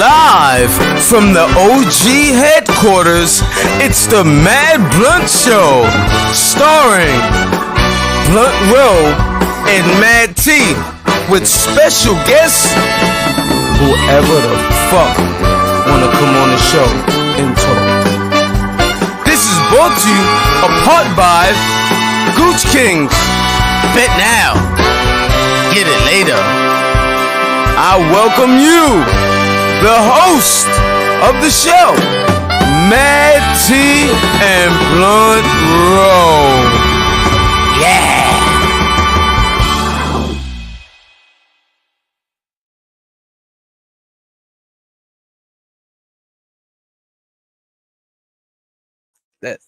Live from the OG headquarters, it's the Mad Blunt Show, starring Blunt Row and Mad T, with special guests, whoever the fuck wanna come on the show and talk. This is brought to you apart by Gooch Kings. Bet now, get it later. I welcome you, the host of the show, Mad T and Blunt Row. Yeah.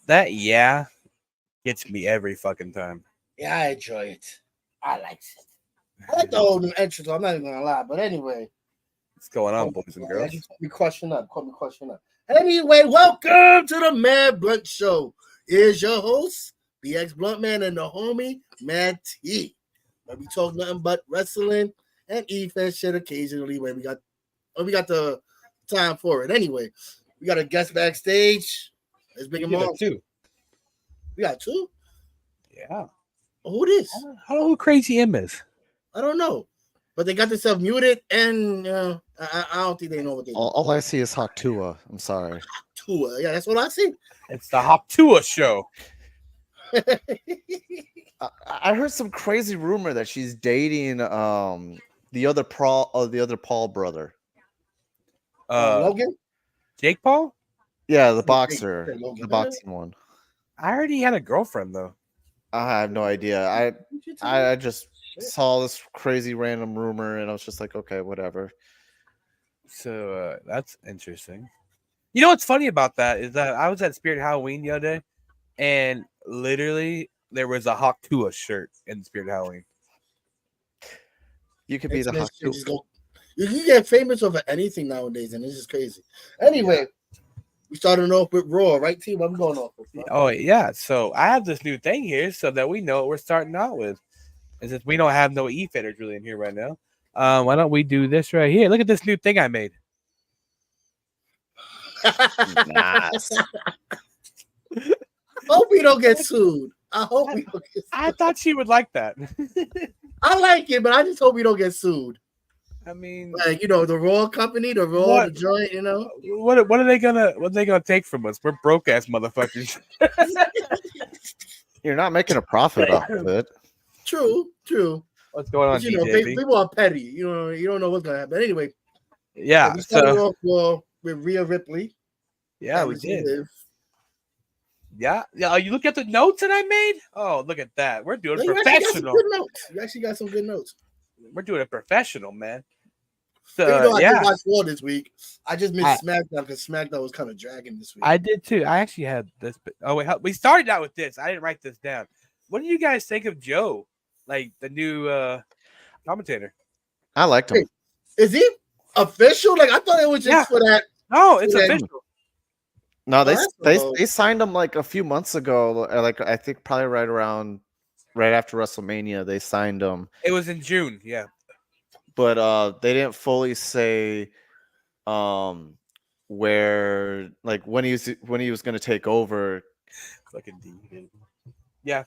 That yeah gets me every fucking time. Yeah, I enjoy it. I like it. I like the whole new entrance. I'm not even gonna lie, but anyway. What's going on, boys and girls? Caught me crushing up. Anyway, welcome to the Mad Blunt Show. Here's your host, BX Blunt Man, and the homie Mad T. Where we talk nothing but wrestling and e-fest shit occasionally when we got the time for it. Anyway, we got a guest backstage. Let's bring him on. Two. We got two? Yeah. Who this? I don't know who Crazy M is. I don't know. But they got themselves muted, and I don't think they know what they do. All I see is Haktua. I'm sorry. Haktua. Yeah, that's what I see. It's the Haktua show. I heard some crazy rumor that she's dating the other Paul brother. Logan? Jake Paul? Yeah, the boxer, Logan. the boxing one. I heard he had a girlfriend though. I have no idea. I just saw this crazy random rumor and I was just like, okay, whatever. So that's interesting. You know what's funny about that is that I was at Spirit Halloween the other day, and literally there was a Haktua shirt in Spirit Halloween. You could be the Haktua. You can get famous over anything nowadays, and this is crazy. Anyway, we started off with Raw, right, T? What I'm going off with? Bro? Oh yeah. So I have this new thing here so that we know what we're starting out with. And since we don't have no e-fitters really in here right now, why don't we do this right here? Look at this new thing I made. Nice. Hope we don't get sued. I hope we don't get sued. I thought she would like that. I like it, but I just hope we don't get sued. I mean, like, you know, the Raw company, the joint, you know. What are they gonna take from us? We're broke ass motherfuckers. You're not making a profit off of it. True. What's going on, but, you know, people are petty. You don't know what's gonna happen. Anyway, yeah. We started off with Rhea Ripley. Yeah, we did. Yeah. You look at the notes that I made. Oh, look at that. We're doing professional. You actually got some good notes. We're doing it professional, man. So, I did watch Raw this week. I just missed SmackDown because SmackDown was kind of dragging this week. I did too. I actually had this. Oh wait, we started out with this. I didn't write this down. What do you guys think of Joe, like the new commentator? I liked him. Wait, is he official? Like I thought it was just for that. No, it's official. No, they signed him like a few months ago. Like I think probably right after WrestleMania, they signed him. It was in June, yeah. But they didn't fully say where, like when he was going to take over. Fucking D. Yeah,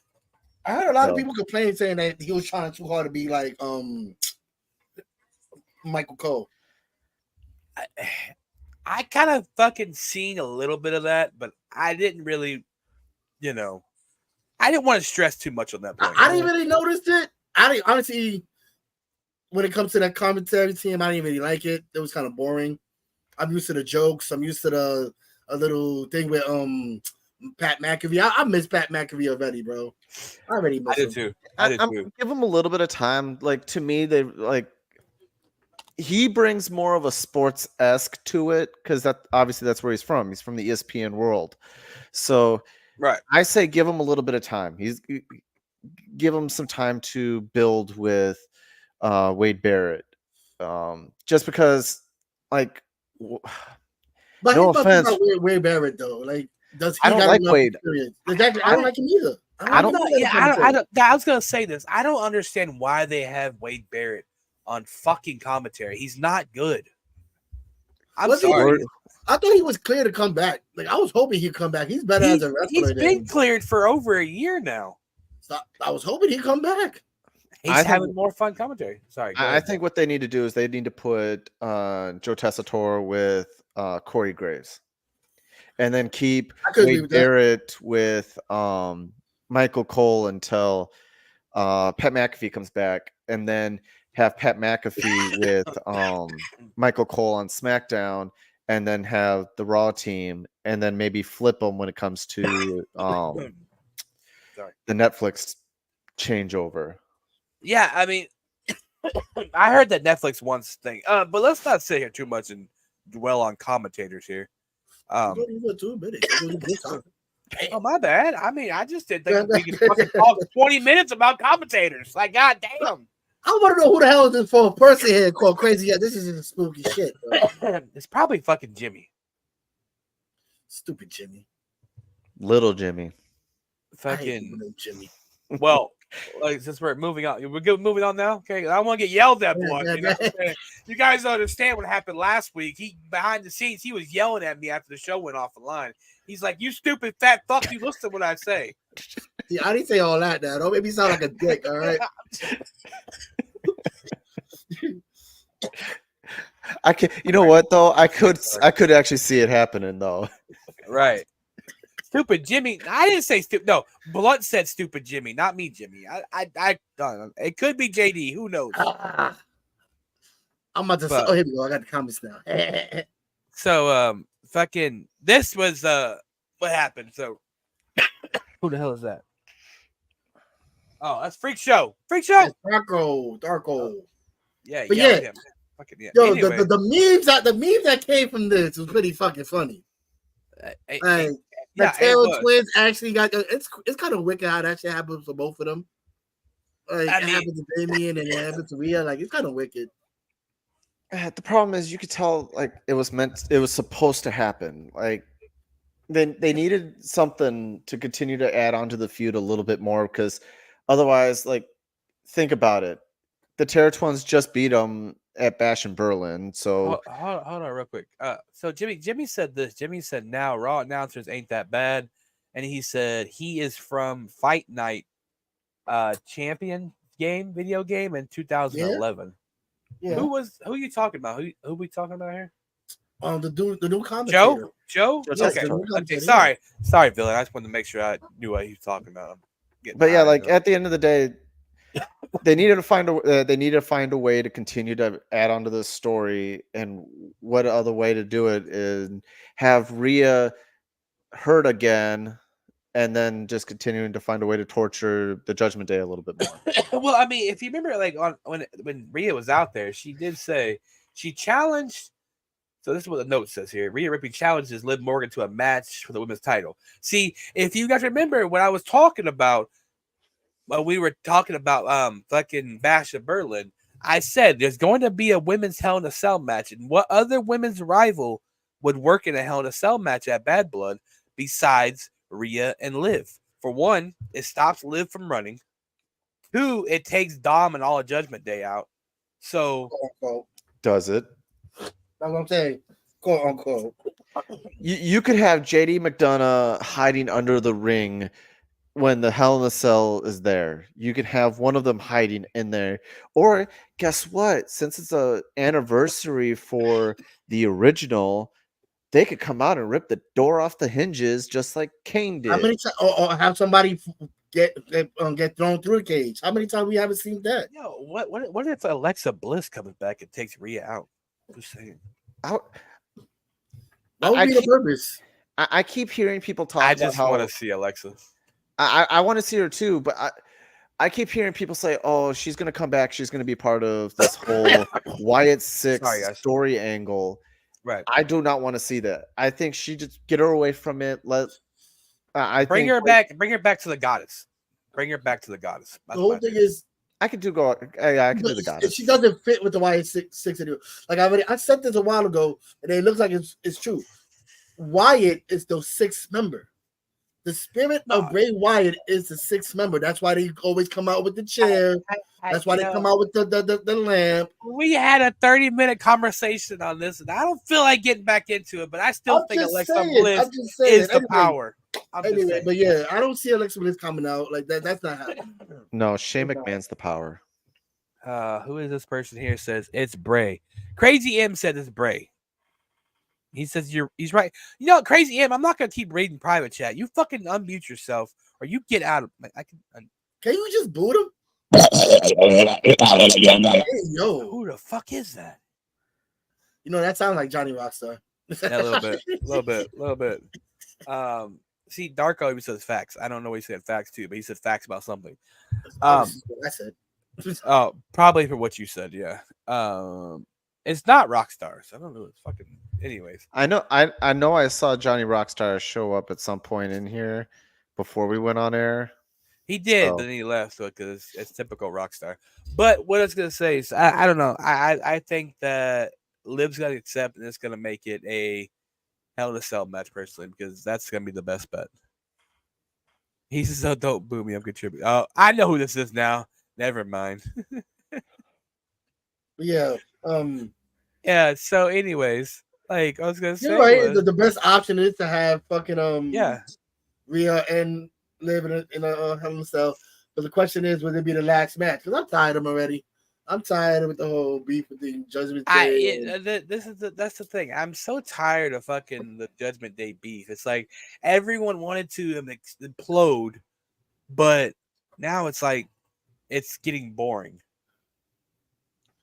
I heard a lot of people complain saying that he was trying too hard to be like Michael Cole. I kind of fucking seen a little bit of that, but I didn't really, I didn't want to stress too much on that point. I didn't really notice it. I didn't honestly. When it comes to that commentary team, I didn't really like it. It was kind of boring. I'm used to the jokes. I'm used to a little thing with Pat McAfee. I miss Pat McAfee already, bro. I already miss him. I did too. Give him a little bit of time. Like to me, he brings more of a sports-esque to it because that's where he's from. He's from the ESPN world. So right. I say give him a little bit of time. Give him some time to build with Wade Barrett, just because, like, but no offense, Wade Barrett though. Like, does he? I don't like Wade. Exactly. I don't like him either. I was gonna say this. I don't understand why they have Wade Barrett on fucking commentary. He's not good. I'm Was he- sorry. I thought he was clear to come back. Like I was hoping he'd come back. He's better as a wrestler. He's been cleared for over a year now. So I was hoping he'd come back. He's I think- having more fun commentary. Sorry. go I ahead. think what they need to do is they need to put Joe Tessitore with Corey Graves, and then keep I could agree Wade with that. Barrett with Michael Cole until Pat McAfee comes back, and then have Pat McAfee with Michael Cole on SmackDown, and then have the Raw team, and then maybe flip them when it comes to Sorry. the Netflix changeover. Yeah, I mean, I heard that Netflix wants thing. But let's not sit here too much and dwell on commentators here. You got 2 minutes. It was a good time. Oh, my bad. I mean, I just didn't think we could fucking talk 20 minutes about commentators. Like, goddamn. I want to know who the hell is this for a person here called Crazy. Yeah, this is some spooky shit. Bro. It's probably fucking Jimmy. Stupid Jimmy. Little Jimmy. I hate Fucking. people named Jimmy. Well, like, since we're moving on, moving on now. Okay, I don't want to get yelled at, Yeah, blood. yeah, You know what I'm yeah. saying? You guys don't understand what happened last week. He behind the scenes, he was yelling at me after the show went off the line. He's like, "You stupid fat fuck! You listen to what I say." Yeah, I didn't say all that now. Don't make me sound like a dick, all right? I can. You know what though? I could actually see it happening though. Right. Stupid Jimmy. I didn't say stupid. No, Blunt said stupid Jimmy, not me, Jimmy. I don't know. It could be JD. Who knows? I'm about to say, But- oh, here we go. I got the comments now. So, fucking, this was what happened. So, who the hell is that? Oh, that's Freak Show. Freak Show. Darko. Yeah, But yell yeah. at him. Fucking yeah. Yo, Anyway, the memes that came from this was pretty fucking funny. hey, Like, yeah, the Taylor it was. twins actually got it's kind of wicked how that shit happens for both of them. Like I it mean- happened to Damien and it happened to Rhea. Like it's kind of wicked. The problem is you could tell like it was supposed to happen. Like they needed something to continue to add on to the feud a little bit more because otherwise, like think about it. The Terror Twins just beat them at Bash in Berlin. So Hold on real quick. So Jimmy said this. Jimmy said now Raw announcers ain't that bad. And he said he is from Fight Night champion video game in 2011. Yeah. Who you talking about? Who we talking about here? The new commentator. Joe? Joe Okay. Tessitore. Okay. Sorry, Villain. I just wanted to make sure I knew what he was talking about. I'm getting but yeah, tired, like you know? at the end of the day, they needed to find a way to continue to add on to this story, and what other way to do it is have Rhea hurt again, and then just continuing to find a way to torture the Judgment Day a little bit more. Well, I mean, if you remember, like when Rhea was out there, she did say she challenged. So this is what the note says here: Rhea Ripley challenges Liv Morgan to a match for the women's title. See, if you guys remember when I was talking about, we were talking about fucking Bash of Berlin, I said there's going to be a women's Hell in a Cell match, and what other women's rival would work in a Hell in a Cell match at Bad Blood besides Rhea and Liv? For one, it stops Liv from running. 2, it takes Dom and all of Judgment Day out. So Quote, unquote. Does it? That's what I'm saying. Quote unquote. You could have JD McDonough hiding under the ring when the Hell in a Cell is there. You could have one of them hiding in there. Or guess what? Since it's a anniversary for the original, they could come out and rip the door off the hinges just like Kane did. How many times or have somebody get thrown through a cage? How many times we haven't seen that? yo, what if Alexa Bliss comes back and takes Rhea out? Just saying. I, That would I be the keep- purpose. I keep hearing people talk I about just how want to see Alexa. I want to see her too, but I keep hearing people say, "Oh, she's gonna come back. She's gonna be part of this whole Wyatt Six Sorry, guys. story angle." Right. I do not want to see that. I think she just get her away from it. I Bring think, her like, back. Bring her back to the goddess. Bring her back to the goddess. The That's whole my thing thing. is I could do go. I can do the goddess. she doesn't fit with the YS6 anymore. Like I said this a while ago, and it looks like it's true. Wyatt is the 6th member. The spirit No. of Bray Wyatt is the sixth member. That's why they always come out with the chair. That's why they come out with the lamp. We had a 30-minute conversation on this, and I don't feel like getting back into it, but I still think Alexa Bliss is the power. Anyway, but yeah, I don't see Alexa Bliss coming out like that. That's not happening. No, Shane McMahon's the power. Who is this person here? Says it's Bray. Crazy M said it's Bray. He says he's right. You know, Crazy M, I'm not gonna keep reading private chat. You fucking unmute yourself or you get out of Can you just boot him? Hey, yo. Who the fuck is that? You know, that sounds like Johnny Rockstar. Yeah, a little bit. See, Darko even says facts. I don't know what he said facts too, but he said facts about something. I said. Oh, probably for what you said, yeah. It's not Rockstars. I don't know. It's fucking. Anyways, I know I saw Johnny Rockstar show up at some point in here before we went on air. he did, but then he left. So because it's typical Rockstar. But what I was gonna say is, I don't know. I think that Liv's gonna accept, and it's gonna make it a Hell in a Cell match personally because that's gonna be the best bet. He says, "Oh, don't boo me. I'm contributing." Oh, I know who this is now. Never mind. Yeah. Yeah. So, anyways, like I was gonna say, you're right. The best option is to have fucking yeah, Rhea and Liv in a Hell in a Cell. But the question is, would it be the last match? Because I'm tired of them already. I'm tired with the whole beef with the Judgment Day. That's the thing. I'm so tired of fucking the Judgment Day beef. It's like everyone wanted to implode, but now it's like it's getting boring.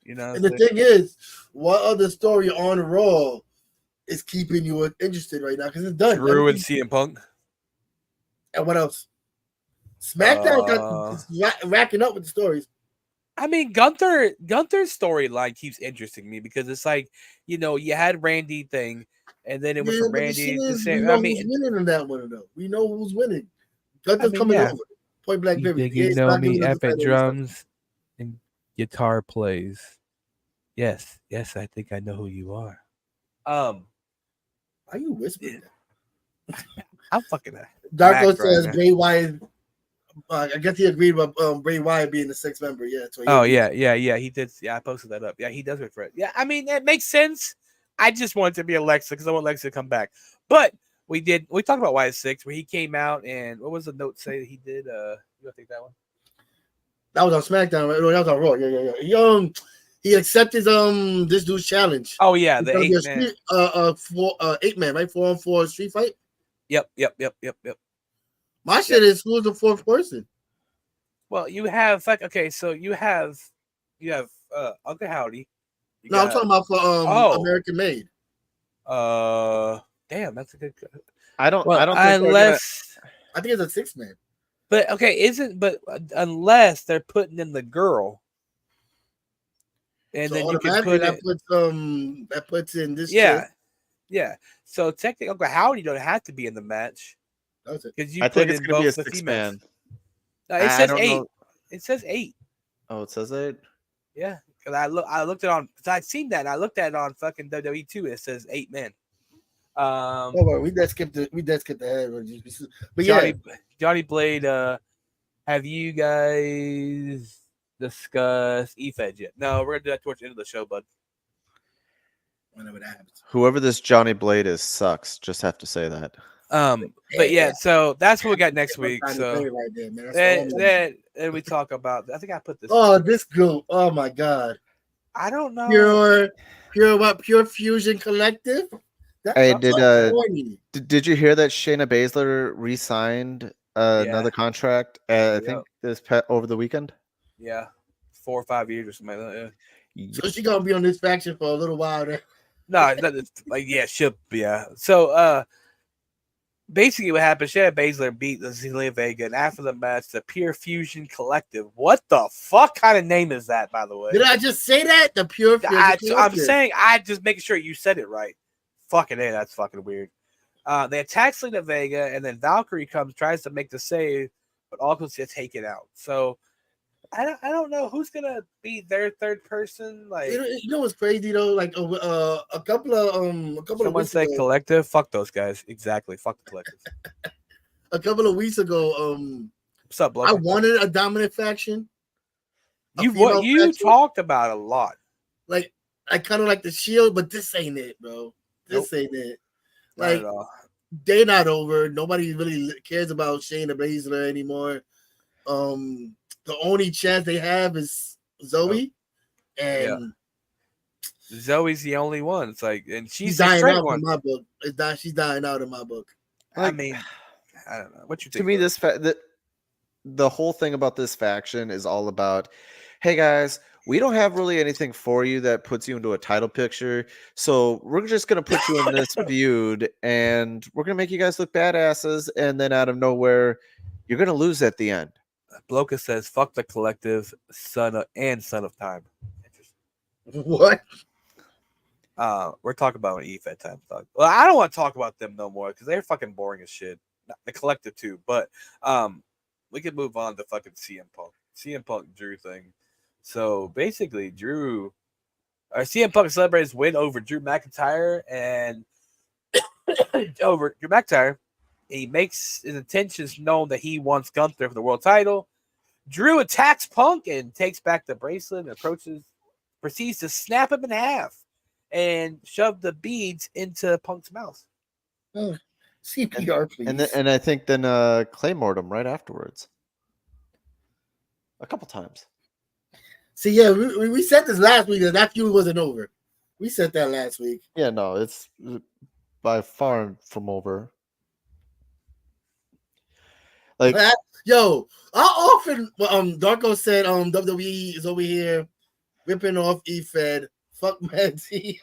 You know. And the thing is, what other story on Raw is keeping you interested right now? Because it's done. Drew and CM Punk. And what else? SmackDown got racking up with the stories. I mean, Gunther's storyline keeps interesting me because it's like, you know, you had Randy thing, and then it went from Randy to Sam. We know who's winning in that one, though. We know who's winning. Gunther's coming over. Point blank, you know me, F drums and guitar plays. Yes, I think I know who you are. Are you whispering? I'm fucking. Darko says Bray Wyatt. I guess he agreed with Bray Wyatt being the sixth member. Yeah. Yeah. He did. Yeah, I posted that up. Yeah, he does refer it. Yeah, I mean that makes sense. I just want it to be Alexa because I want Alexa to come back. But we talked about Wyatt 6 where he came out and what was the note say that he did? You want to take that one? That was on SmackDown. Right? That was on Raw. Yeah. He accepted this dude's challenge. Oh yeah, the 8-man. 8-man, right? 4-on-4 street fight. Yep. My shit is who's the fourth person? Well, you have so you have Uncle Howdy. I'm talking about for American Made. Damn, that's a good. I don't think unless I think it's a 6-man. But unless they're putting in the girl. And so then you can put that puts in this. Yeah. So technically, Uncle Howdy don't have to be in the match because I think it's going to be a 6-man. No, it says 8. It says 8. Oh, it says 8. Yeah, because I looked it on. Because I seen that and I looked at it on fucking WWE too. It says 8 men. We dead skipped the head. But Johnny Blade. Have you guys discuss E-Fed yet? No, we're gonna do that towards the end of the show, bud. Whenever that happens. Whoever this Johnny Blade is sucks. Just have to say that. But yeah, so that's what we got next week. So then we talk about. I think I put this. Oh, this group! Oh my god! I don't know. Pure Fusion Collective. Hey, did you hear that Shayna Baszler re-signed another contract? I think over the weekend. Yeah, 4 or 5 years or something like that. Yeah. So she's gonna be on this faction for a little while then. No, she'll So basically what happened, Shayna Baszler beat Zelina Vega, and after the match, the Pure Fusion Collective. What the fuck kind of name is that, by the way? Did I just say that? The Pure Fusion Collective? I'm saying I just making sure you said it right. Fucking A, that's fucking weird. They attack Zelina Vega, and then Valkyrie tries to make the save, but also gets taken out. So I don't know who's gonna be their third person. Like you know what's crazy though? Like a couple someone of say collective. Fuck those guys. Exactly. Fuck the collective. a couple of weeks ago, What's up, I Bloke? wanted a dominant faction. a You female you faction. talked about it a lot. Like I kind of like the Shield, but this ain't it, bro. This ain't it. Not Like at all. they're not over. Nobody really cares about Shayna Baszler anymore. The only chance they have is Zoe, and Zoe's the only one. It's like, and she's she's a dying straight out one. in my book. It's not. She's dying out in my book. I mean, I don't know. What you think? To me, Bro? the whole thing about this faction is all about, hey guys, we don't have really anything for you that puts you into a title picture, so we're just gonna put you in this feud, and we're gonna make you guys look badasses, and then out of nowhere, you're gonna lose at the end. Bloka says, "Fuck the collective, son of time." What? We're talking about an EFED time. Well, I don't want to talk about them no more because they're fucking boring as shit. The collective too, but we can move on to fucking CM Punk Drew thing. So basically, CM Punk celebrated his win over Drew McIntyre and over Drew McIntyre. He makes his intentions known that he wants Gunther for the world title. Drew attacks Punk and takes back the bracelet and proceeds to snap him in half and shove the beads into Punk's mouth. Oh, CPR, please. And I think then Claymored him right afterwards. A couple times. See, yeah, we said this last week that feud wasn't over. We said that last week. Yeah, no, it's by far from over. Like, yo, how often Darko said WWE is over here ripping off EFED. Fuck Mad T.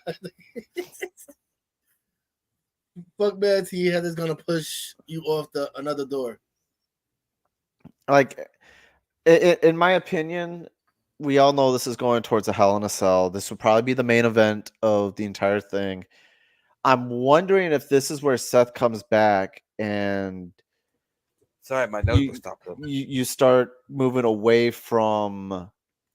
Fuck Mad T. Heather's gonna push you off another door. like in my opinion, we all know this is going towards a Hell in a Cell. This would probably be the main event of the entire thing. I'm wondering if this is where Seth comes back and Sorry, my nose was stopped. you start moving away from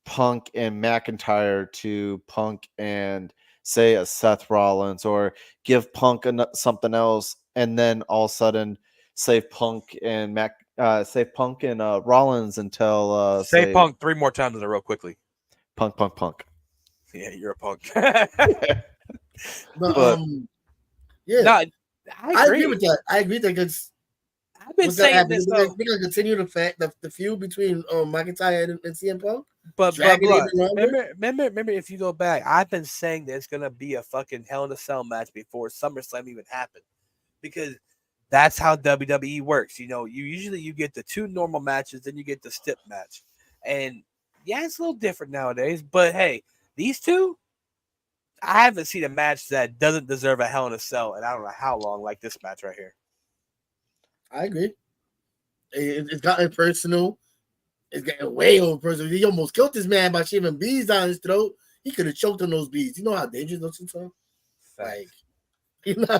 Punk and McIntyre to Punk and say a Seth Rollins, or give Punk something else, and then all of a sudden save Punk and Rollins until say Punk 3 more times in a row quickly. Punk. Yeah, you're a punk. But, yeah, no, I agree with that. I agree that because I've been saying this though. We're gonna continue the feud between McIntyre and CM Punk. But remember, if you go back, I've been saying there's gonna be a fucking Hell in a Cell match before SummerSlam even happened, because that's how WWE works. You know, you get the 2 normal matches, then you get the stip match, and yeah, it's a little different nowadays. But hey, these two, I haven't seen a match that doesn't deserve a Hell in a Cell, and I don't know how long, like this match right here. I agree. It's gotten personal. It's getting way over personal. He almost killed this man by shaving beads down his throat. He could have choked on those beads. You know how dangerous those things are? Like, yeah,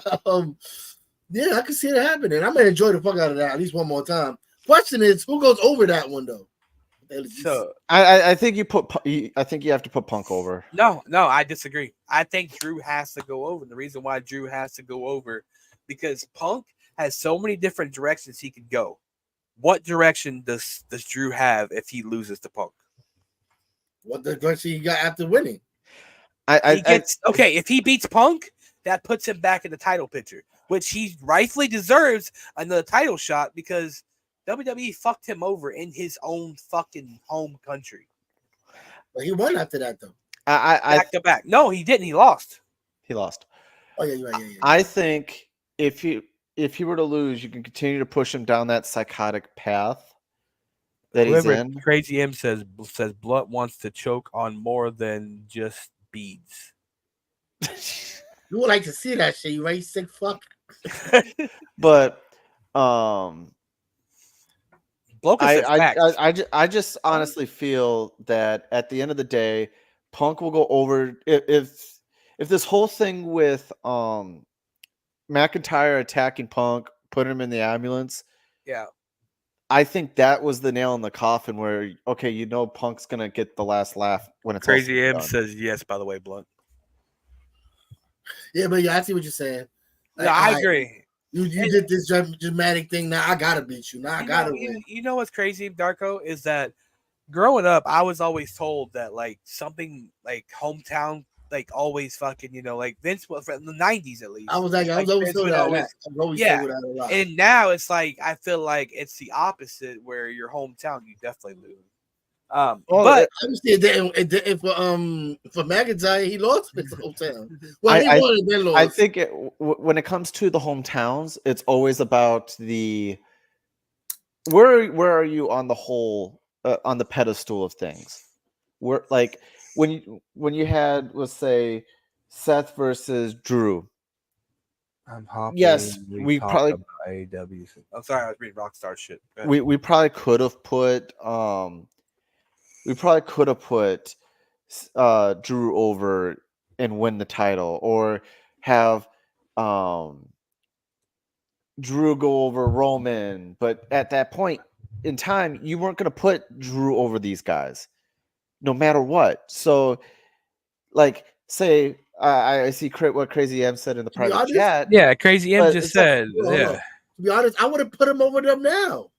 I can see it happening. I'm gonna enjoy the fuck out of that at least one more time. Question is, who goes over that one though? So I think you have to put Punk over. No, I disagree. I think Drew has to go over. The reason why Drew has to go over, because Punk has so many different directions he could go. What direction does Drew have if he loses to Punk? What direction he got after winning? If he beats Punk, that puts him back in the title picture, which he rightfully deserves another title shot, because WWE fucked him over in his own fucking home country. But he won after that, though. Back to back. No, he didn't. He lost. Oh yeah, you're right. Yeah. I think if he were to lose, you can continue to push him down that psychotic path that he's in. Crazy M says Blunt wants to choke on more than just beads. You would like to see that shit, you right? Sick fuck. But I just honestly feel that at the end of the day, Punk will go over if this whole thing with McIntyre attacking Punk, putting him in the ambulance. Yeah. I think that was the nail in the coffin where, okay, Punk's going to get the last laugh when it's Crazy M says yes, by the way, Blunt. Yeah, but yeah, I see what you're saying. I agree. You did this dramatic thing. Now I gotta beat you. Now I gotta win. You know what's crazy, Darko, is that growing up, I was always told that like something like hometown, like always fucking, like Vince was from the '90s at least. I was always Vince told would that. always- I'm always yeah. told that a lot. And now it's like I feel like it's the opposite, where your hometown you definitely lose. But obviously it didn't for McIntyre, he lost his hometown. Well, he won and then lost. I think when it comes to the hometowns, it's always about the where are you on the whole on the pedestal of things. Where like when you had, let's say, Seth versus Drew. I'm hopping. Yes, we probably AEW. I'm sorry, I was reading Rockstar shit. we probably could have put Drew over and win the title, or have Drew go over Roman, but at that point in time, you weren't going to put Drew over these guys, no matter what. So, like, say I see what Crazy M said in the private chat. Yeah, Crazy M just said. To be honest, I would have put him over them now.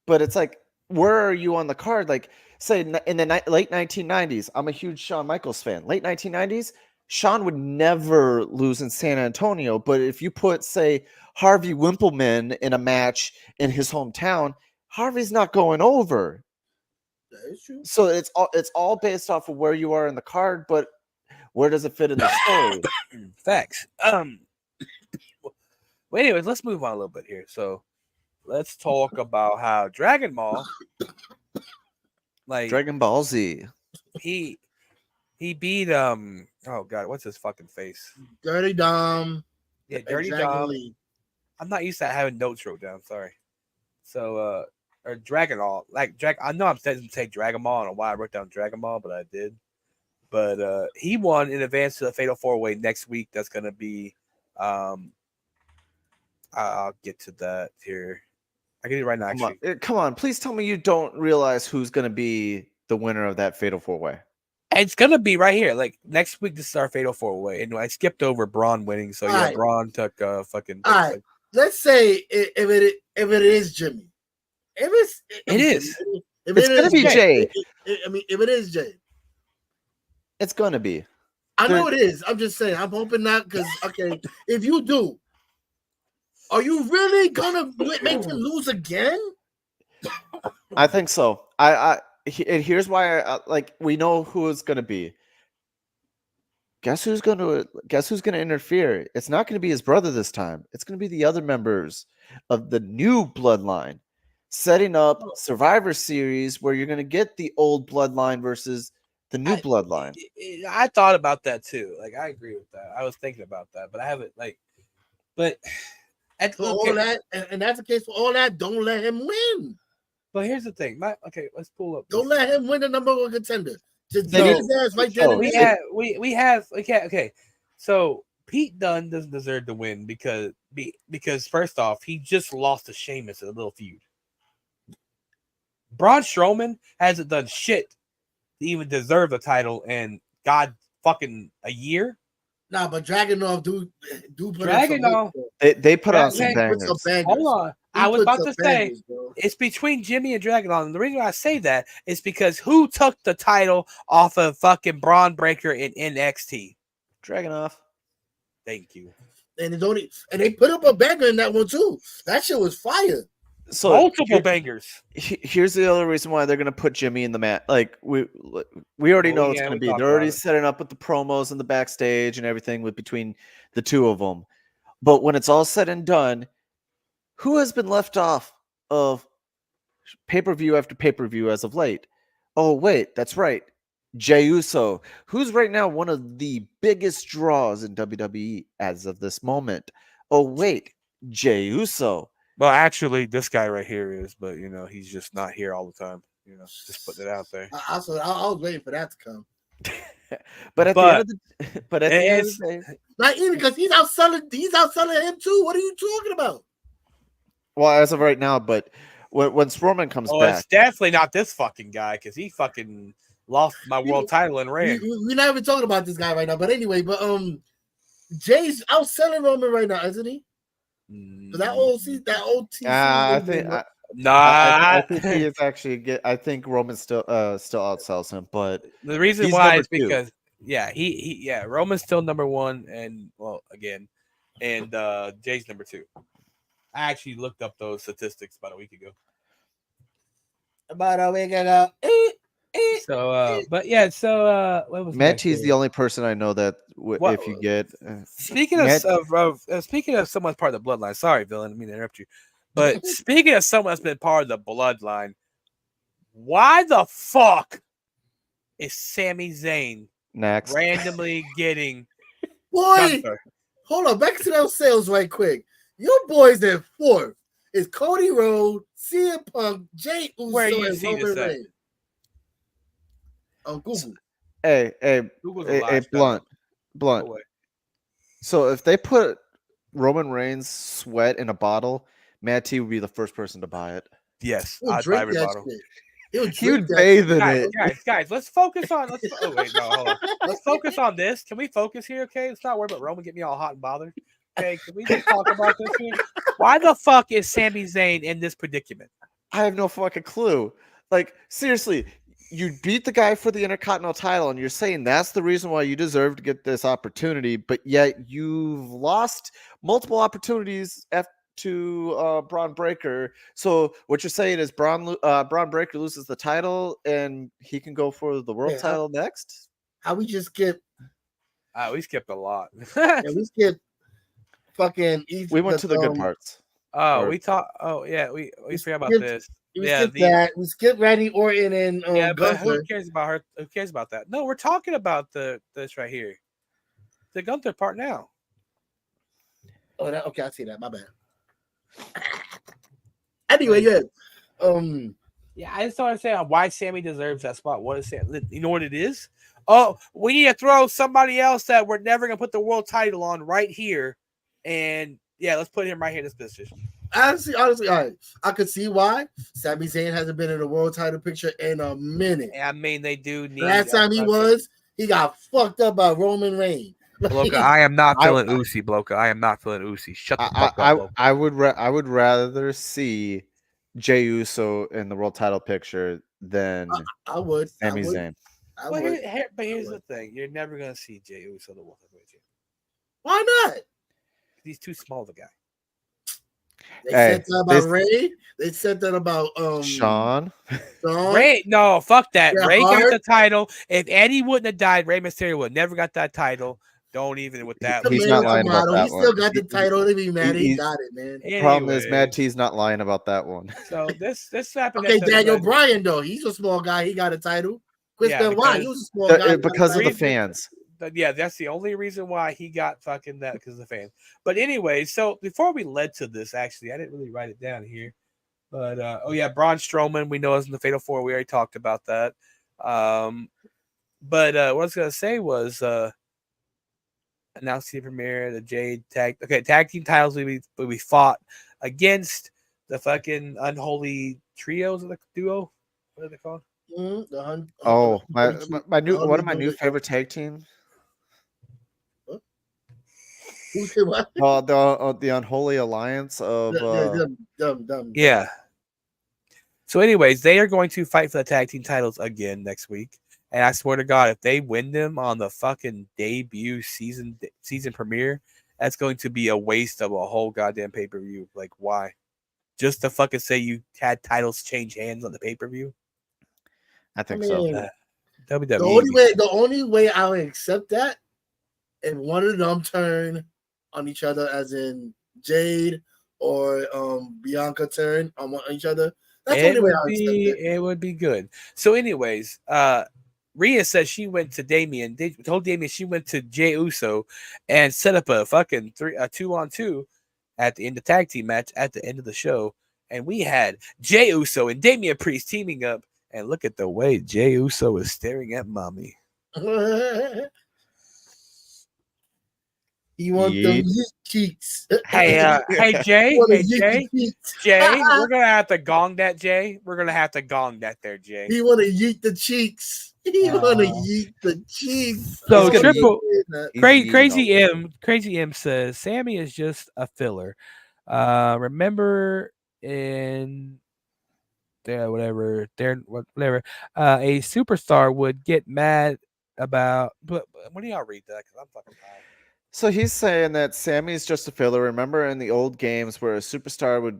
But it's like, where are you on the card? Like, say in the late 1990s, I'm a huge Shawn Michaels fan. Late 1990s, Shawn would never lose in San Antonio. But if you put, say, Harvey Wimpleman in a match in his hometown, Harvey's not going over. That is true. So it's all based off of where you are in the card, but where does it fit in the story? Facts. Well, anyways, let's move on a little bit here. So let's talk about how Dragon Ball, like Dragon Ball Z, he beat oh god, what's his fucking face? Dirty Dom. Yeah, Dirty Dom. I'm not used to having notes wrote down. Sorry. So or Dragon Ball, I know I'm saying to say Dragon Ball. I don't know why I wrote down Dragon Ball, but I did. But he won in advance to the Fatal 4-Way next week. That's gonna be I'll get to that here. I get it right now. Actually, come on, please tell me you don't realize who's going to be the winner of that Fatal 4-Way. It's going to be right here. Like next week, this is our Fatal 4-Way, and I skipped over Braun winning. So yeah, Braun took fucking. All right, let's say if it is Jimmy, if it's going to be Jay. If it is Jay, it's going to be. I know it is. I'm just saying. I'm hoping not, because okay, if you do. Are you really gonna make him lose again? I think so. Here's why. We know who it's gonna be. Guess who's gonna interfere? It's not gonna be his brother this time. It's gonna be the other members of the new bloodline, setting up Survivor Series where you're gonna get the old bloodline versus the new bloodline. I thought about that too. Like I agree with that. I was thinking about that, but I haven't but. All that, and that's the case for all that. Don't let him win. But here's the thing. Let's pull up. Don't let him win the number one contender. Just Okay. So Pete Dunne doesn't deserve to win because first off, he just lost to Sheamus in a little feud. Braun Strowman hasn't done shit to even deserve the title in God fucking a year. Nah, but Dragunov do put Dragunov. They put on some bangers. Hold on. I was about to say it's between Jimmy and Dragunov. And the reason I say that is because who took the title off of fucking Braun Breaker in NXT? Dragunov. Thank you. And they put up a banger in that one too. That shit was fire. So multiple bangers. Here's the other reason why they're gonna put Jimmy in the mat. Like we already know it's gonna be. They're already setting up with the promos and the backstage and everything between the two of them. But when it's all said and done, who has been left off of pay-per-view after pay-per-view as of late? Oh wait, that's right, Jey Uso, who's right now one of the biggest draws in WWE as of this moment. Oh wait, Jey Uso. Well, actually, this guy right here is, but he's just not here all the time. Just putting it out there. I was waiting for that to come. but at the end of the day, not even because he's outselling him too. What are you talking about? Well, as of right now, but when Strowman comes back, it's definitely not this fucking guy because he fucking lost my world title and ran. We're not even talking about this guy right now. But anyway, Jay's outselling Roman right now, isn't he? That old team. I think Nah. I think he is actually. I think Roman still outsells him, but The reason he's why number is 2. because Roman's still number 1, and Jay's number 2. I actually looked up those statistics about a week ago. So, what was Matt next T's the here? only person I know that if you get Speaking Matt- speaking of someone's part of the bloodline. Sorry, villain, I didn't mean to interrupt you. But speaking of someone that's been part of the bloodline, why the fuck is Sami Zayn next. randomly getting Boy, Gunther? hold on. Back to those sales right quick. Your boys at 4 is Cody Rhodes, CM Punk, Jey Uso, Where you and see Roman this at? Reigns. On Google. Hey, Google's a lie, shut blunt. up. Blunt. No way. So if they put Roman Reigns' sweat in a bottle, Matt T would be the first person to buy it. Yes, He'll I'd buy drink every that bottle. shit. He'll He drink would that bathe in Guys, it. guys, let's focus on. Oh wait, no, hold on. Let's focus on this. Can we focus here? Okay, let's not worry about Roman get me all hot and bothered. Okay, can we just talk about this here? Why the fuck is Sami Zayn in this predicament? I have no fucking clue. Like, seriously, you beat the guy for the Intercontinental title, and you're saying that's the reason why you deserve to get this opportunity, but yet you've lost multiple opportunities to Braun Breaker. So what you're saying is Braun Breaker loses the title, and he can go for the world title next? How we just skip? We skipped a lot. We skipped fucking. We went to the good parts. Oh, Or- we talked. Oh yeah, we forgot about skipped- this. We Yeah, skipped that. We skipped Randy Orton and Yeah, but who Gunther. cares about her? Who cares about that? No, we're talking about this right here, the Gunther part now. Oh, okay, I see that. My bad. Anyway, yeah. Yeah, I just don't understand why Sammy deserves that spot. What is Sammy? You know what it is? Oh, we need to throw somebody else that we're never gonna put the world title on right here, and yeah, let's put him right here in this position. Honestly, all right. I could see why Sami Zayn hasn't been in a world title picture in a minute. I mean, they do need. Last time he got fucked up by Roman Reigns. Bloka, I am not feeling Uzi, Bloka. I am not feeling Uzi. Shut the fuck up, Bloka. I would rather see Jey Uso in the world title picture than I would. Sami Zayn. But here's the thing: you're never gonna see Jey Uso the world title picture. Why not? He's too small, the guy. They said that about Ray. They said that about Sean. Ray, no, fuck that. Yeah, Ray got the title. If Eddie wouldn't have died, Rey Mysterio would never got that title. Don't even with that. He's not lying about that one. He still got the title. They be mad. He got it, man. Anyway, problem is, Matt T's not lying about that one. So this happened. Okay, Daniel Bryan though, he's a small guy. He got a title. Chris Benoit, he was a small guy because of the fans. Yeah, that's the only reason why he got fucking that, because of the fans. But anyway, so before we led to this, actually, I didn't really write it down here. But Braun Strowman, we know is in the Fatal 4. We already talked about that. But what I was gonna say was announced the premiere, the Jade tag team titles will be fought against the fucking unholy trios of the duo. What are they called? My new one of my new favorite tag teams. What? The Unholy Alliance of yeah. So, anyways, they are going to fight for the tag team titles again next week, and I swear to God, if they win them on the fucking debut season premiere, that's going to be a waste of a whole goddamn pay-per-view. Like, why? Just to fucking say you had titles change hands on the pay-per-view? I think so. WWE. The only way I would accept that if one of them turn on each other, as in Jade or Bianca turn on each other. That's the only way I would accept it. It would be good. So, anyways, Rhea says she went to Damien. They told Damien she went to Jey Uso and set up a fucking 2-on-2 at the end of the tag team match at the end of the show. And we had Jey Uso and Damian Priest teaming up. And look at the way Jey Uso is staring at mommy. You want them cheeks. Hey, Jay, we're gonna have to gong that, Jay. We're gonna have to gong that there, Jay. He want to yeet the cheeks. He want to yeet the cheeks. So Crazy M says Sammy is just a filler. Remember in whatever, a superstar would get mad about. But when do y'all read that? Because I'm fucking tired. So he's saying that Sammy's just a filler. Remember in the old games where a superstar would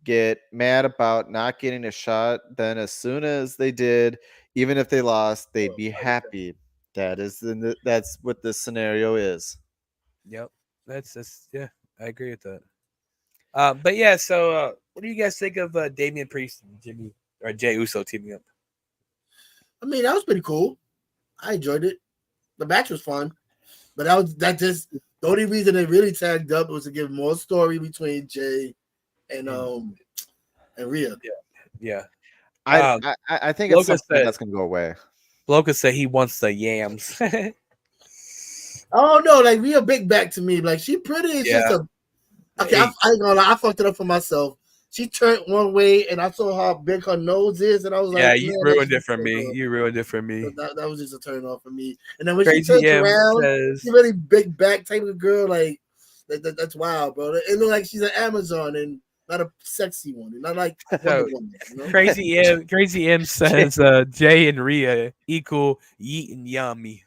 get mad about not getting a shot, then as soon as they did, even if they lost, they'd be happy. That's what this scenario is. Yep, that's yeah, I agree with that. But yeah, so what do you guys think of Damian Priest and Jimmy or Jey Uso teaming up? I mean, that was pretty cool. I enjoyed it. The match was fun, but that just the only reason they really tagged up was to give more story between Jay and Rhea. Yeah. I think at Logan some point said- that's gonna go away. Logan said he wants the yams. Oh no, like Rhea big back to me. Like she pretty. It's Yeah. just a okay. I ain't gonna lie. I fucked it up for myself. She turned one way, and I saw how big her nose is, and I was like, Yeah, you man, ruined that's it for me. so You ruined it for me. good. That was just a turn off for me. And then when Crazy she turns M around, says, she really big back type of girl. Like that's wild, bro. It looked like she's an Amazon and not a sexy one, and not like Wonder Woman, you know? Crazy M says Jay and Rhea equal Yeet and Yummy.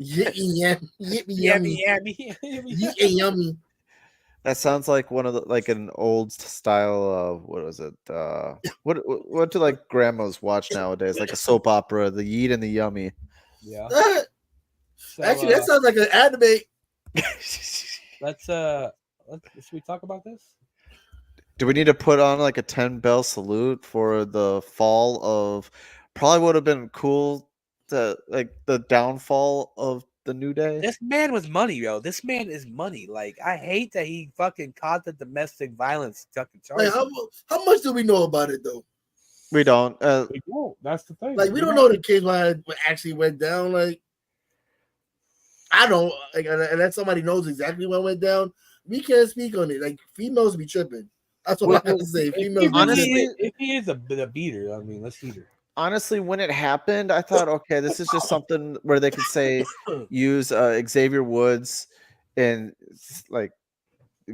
Yummy. Yummy. Yeet and yummy. That sounds like one of the like an old style of what was it? What do like grandmas watch nowadays? Like a soap opera, the Yeet and the Yummy. Yeah. So, Actually, that sounds like an anime. let's should we talk about this? Do we need to put on like a 10-bell salute for the fall of? Probably would have been cool to like the downfall of the New Day. This man was money, yo. This man is money. Like, I hate that he fucking caught the domestic violence fucking charge. Like, how much do we know about it though? We don't. We don't. That's the thing. Like, we don't know the case what actually went down. Like, I don't. Like, unless somebody knows exactly what went down, we can't speak on it. Like, females be tripping. That's what I have to say. Females be tripping. If he is a beater, I mean, let's heat her. Honestly, when it happened, I thought, okay, this is just something where they could say use Xavier Woods, and like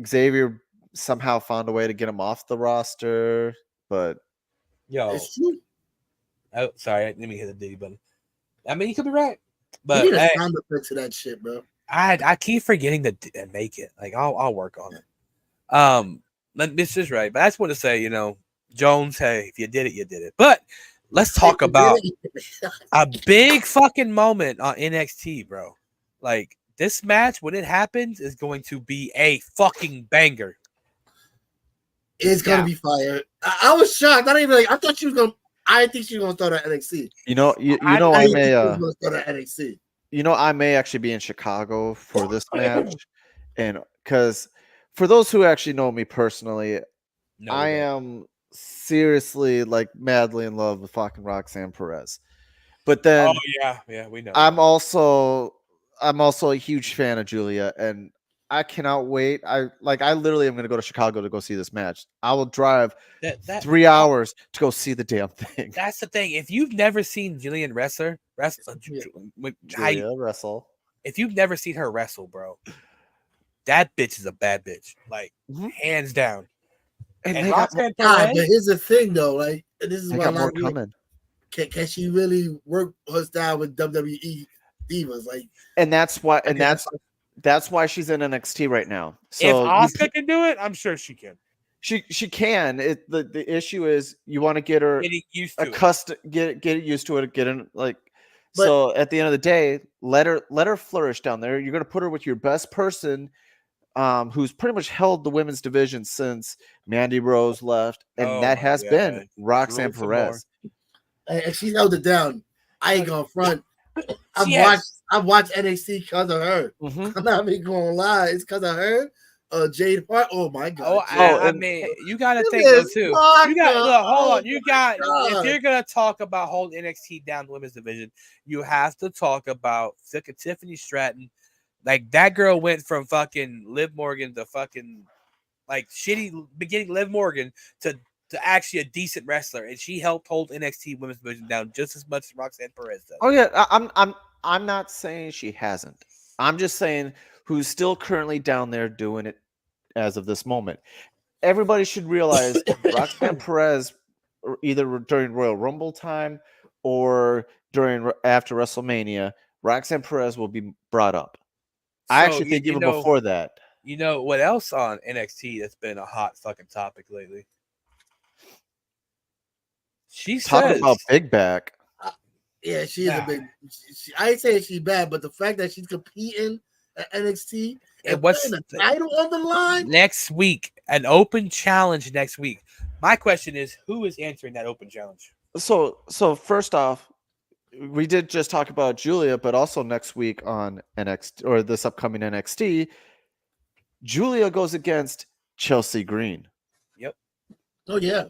Xavier somehow found a way to get him off the roster, but Yo, It's true. oh, sorry, let me hit the Diddy button. I mean, you could be right, but We need a hey, sound effect to that shit, bro. I keep forgetting to make it. Like, I'll work on it. This is right, but I just want to say, you know, Jones, hey, if you did it, you did it. But let's talk about a big fucking moment on NXT, bro. Like, this match, when it happens, is going to be a fucking banger. It's gonna be fire. I was shocked. I didn't even like. I thought she was gonna. I didn't think she was gonna start at NXT. you know, I I didn't may think she was gonna start at NXT. you know, I may actually be in Chicago for this match, and because for those who actually know me personally, No, I we don't. am seriously like madly in love with fucking Roxanne Perez. But then Oh yeah, we know. I'm also a huge fan of Julia, and I cannot wait. I literally am going to go to Chicago to go see this match. I will drive that 3 hours to go see the damn thing. That's the thing. If you've never seen Jillian wrestle, Julia wrestle. if you've never seen her wrestle, bro, that bitch is a bad bitch. Like, Mhm. hands down. And And they got, Roxanne God, Perez, but here's the thing, though. Like, and this is they why got more I'm like, coming. can she really work her style with WWE divas? Like, And that's why. And Okay, that's why she's in NXT right now. if So you Asuka can do it, I'm sure she can. she can. The issue is you want to get her Getting used to it. accustomed, get used to it, get in like. But- So at the end of the day, let her flourish down there. You're gonna put her with your best person, who's pretty much held the women's division since Mandy Rose left, and Oh that my has God. been Roxanne Rule some Perez. and she held it down. I ain't gonna front. Yes. I've watched NXT because of her. Mhm. I'm not even gonna lie. It's because of her. Jade Hart. Oh my god. Oh, Jade. I and- mean, you got to This think though is too. You fucked got look, up. hold Oh on. You my got God. if you're gonna talk about holding NXT down the women's division, you have to talk about Tiffany Stratton. Like, that girl went from fucking Liv Morgan to fucking like shitty beginning Liv Morgan to actually a decent wrestler, and she helped hold NXT women's division down just as much as Roxanne Perez does. Oh yeah, I'm not saying she hasn't. I'm just saying who's still currently down there doing it as of this moment. everybody should realize Roxanne Perez, either during Royal Rumble time or after WrestleMania, Roxanne Perez will be brought up. I So, actually think you even know, before that. You know what else on NXT that's been a hot fucking topic lately? She Talking says, about Big Back. Yeah, she is Nah. a big. I ain't saying she's bad, but the fact that she's competing at NXT And and what's putting the title on the line. next week, an open challenge next week. My question is, who is answering that open challenge? So first off, we did just talk about Julia, but also next week on NXT or this upcoming NXT, Julia goes against Chelsea Green. Oh yeah,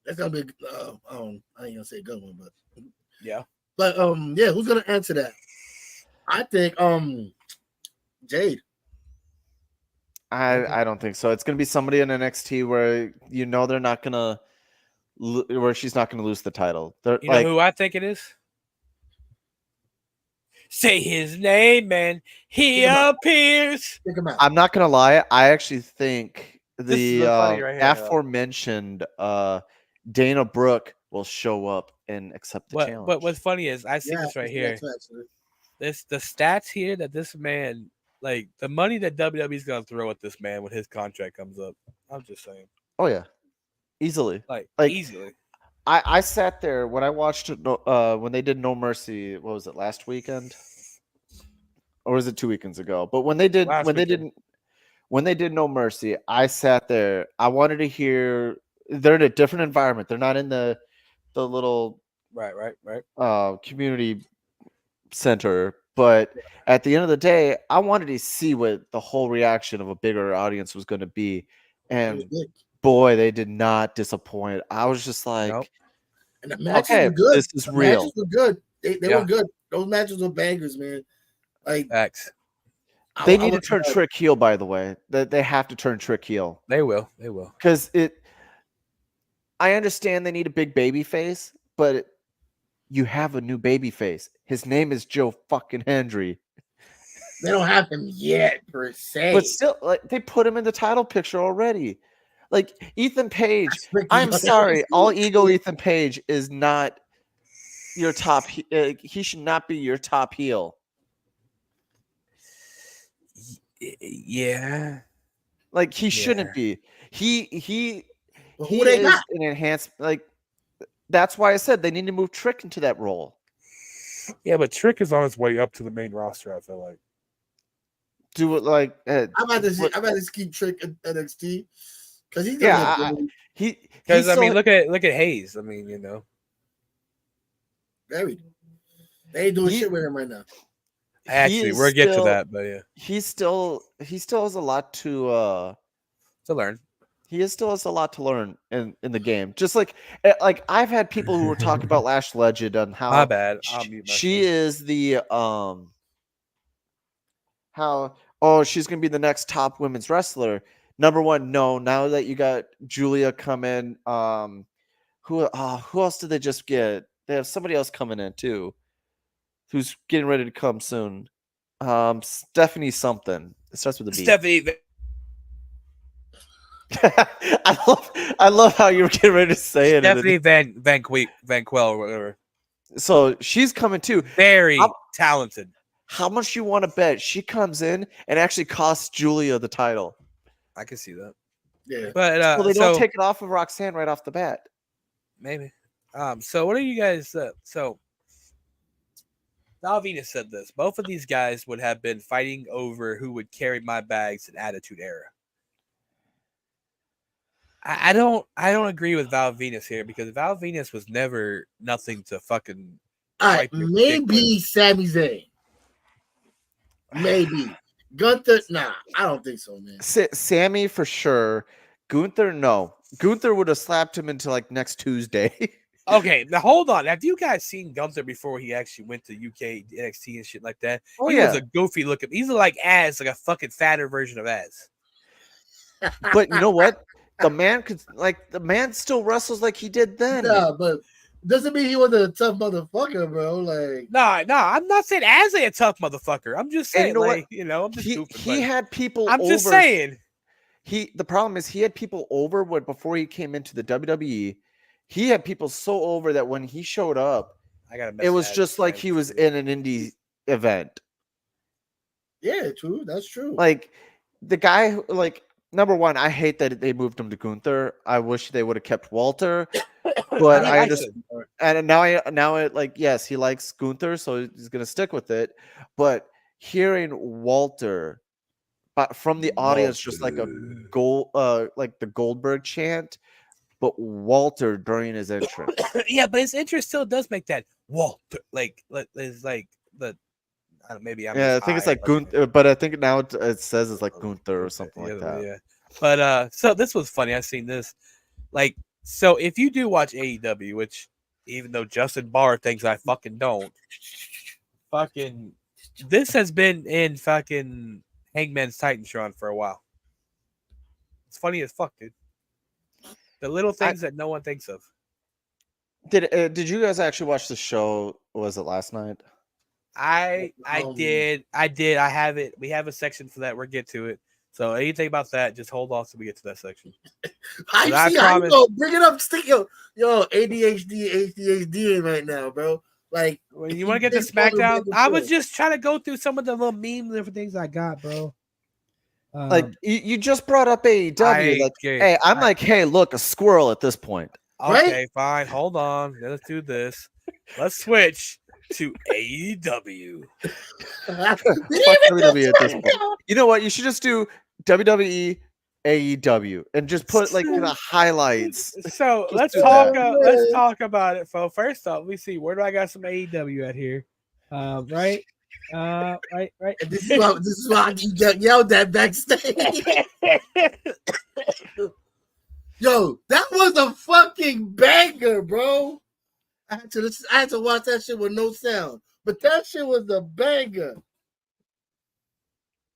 that's gonna be. I ain't gonna say a good one, but Yeah. But yeah, who's gonna answer that? I think Jade. I don't think so. It's gonna be somebody in NXT where they're not gonna where she's not gonna lose the title. They're You know who I think it is? Say his name, man. He Think about appears. Think about. I'm not gonna lie. I actually think This is the funny right here, aforementioned Dana Brooke will show up and accept the challenge. But what's funny is I see this right here. The stats here that this man, like the money that WWE's gonna throw at this man when his contract comes up. I'm just saying, Oh yeah, easily. like Like, easily. I sat there when I watched when they did No Mercy. What was it, last weekend? Or was it 2 weekends ago? But when they did when they did No Mercy, I sat there. I wanted to hear. They're in a different environment. They're not in the little Right. community center. But at the end of the day, I wanted to see what the whole reaction of a bigger audience was going to be. And boy, they did not disappoint. I was just like, Nope. And the matches were good. This is the real. Matches were good. They Yeah. were good. Those matches were bangers, man. Like Facts. They need to turn Trick heel, by the way. They have to turn Trick heel. They will. Because I understand they need a big baby face, but you have a new baby face. His name is Joe fucking Hendry. They don't have him yet, per se. But still, like, they put him in the title picture already. Like, Ethan Page, I'm sorry, all ego Ethan Page is not your top. He should not be your top heel. Yeah. Like, he shouldn't be. He who they is got? an enhanced. Like, that's why I said they need to move Trick into that role. Yeah, but Trick is on his way up to the main roster, I feel like. Do it like I'm about to keep Trick at NXT because he's Because I mean, look at Hayes. I mean, very. They ain't doing shit with him right now. Actually, we'll get to that, but yeah, he still has a lot to learn. He still has a lot to learn in the game. Just like I've had people who were talking about Lash Legend and how my bad. She is the she's gonna be the next top women's wrestler. Number one, no. Now that you got Julia come in, who else did they just get? They have somebody else coming in too, who's getting ready to come soon. Stephanie something. It starts with a B. Stephanie. I love how you were getting ready to say it. Stephanie Van Quell or whatever. So she's coming too. Very talented. How much you want to bet she comes in and actually costs Julia the title? I can see that. Yeah, but they don't take it off of Roxanne right off the bat. Maybe. So what are you guys? So Val Venus said this. Both of these guys would have been fighting over who would carry my bags in Attitude Era. I don't agree with Val Venus here because Val Venus was never nothing to fucking. All right, maybe Sami Zayn. Maybe Gunther. Nah, I don't think so, man. Sammy for sure. Gunther, no. Gunther would have slapped him into like next Tuesday. Okay, now hold on. Have you guys seen Gunther before he actually went to UK NXT and shit like that? Oh, he yeah. was a goofy looking. He's like Az, like a fucking fatter version of Az. But you know what? The man still wrestles like he did then. Nah, but doesn't mean he was a tough motherfucker, bro. Like, nah, I'm not saying Az ain't a tough motherfucker. I'm just saying, you know like, I'm just goofing. He had people. I'm just saying. the problem is he had people over before he came into the WWE. He had people so over that when he showed up, I got it was just like he was in an indie event. Yeah, true. That's true. Like the guy, like number one, I hate that they moved him to Gunther. I wish they would have kept Walter, but I understand. And now it like yes, he likes Gunther, so he's gonna stick with it. But hearing Walter, but from the audience, just like a like the Goldberg chant, but Walter during his entrance. Yeah, but his interest still does make that Walter is like the maybe I'm Yeah, I just think it's high, like Gunther, but I think now it says it's like Gunther or something like that. Yeah, but so this was funny. I seen this. Like, so if you do watch AEW, which even though Justin Barr thinks I fucking don't, fucking this has been in fucking Hangman's Titantron for a while. It's funny as fuck, dude. The little things that no one thinks of. Did you guys actually watch the show? Was it last night? I did. I have it. We have a section for that. We'll get to it. So anything about that, just hold off till we get to that section. I know. Bring it up. Stick yo, ADHD right now, bro. Like, when you want to get to SmackDown, I was just trying to go through some of the little meme different things I got, bro. Like you just brought up AEW. Hey, look, a squirrel at this point. Okay, right? fine. Hold on. Let's do this. Let's switch to AEW. WWE at this point. You know what? You should just do WWE AEW and just put like the highlights. So let's talk about it. So first off, we see where do I got some AEW at here? Right. Right. And this is why you got yelled at backstage. Yo, that was a fucking banger, bro. I had to watch that shit with no sound, but that shit was a banger.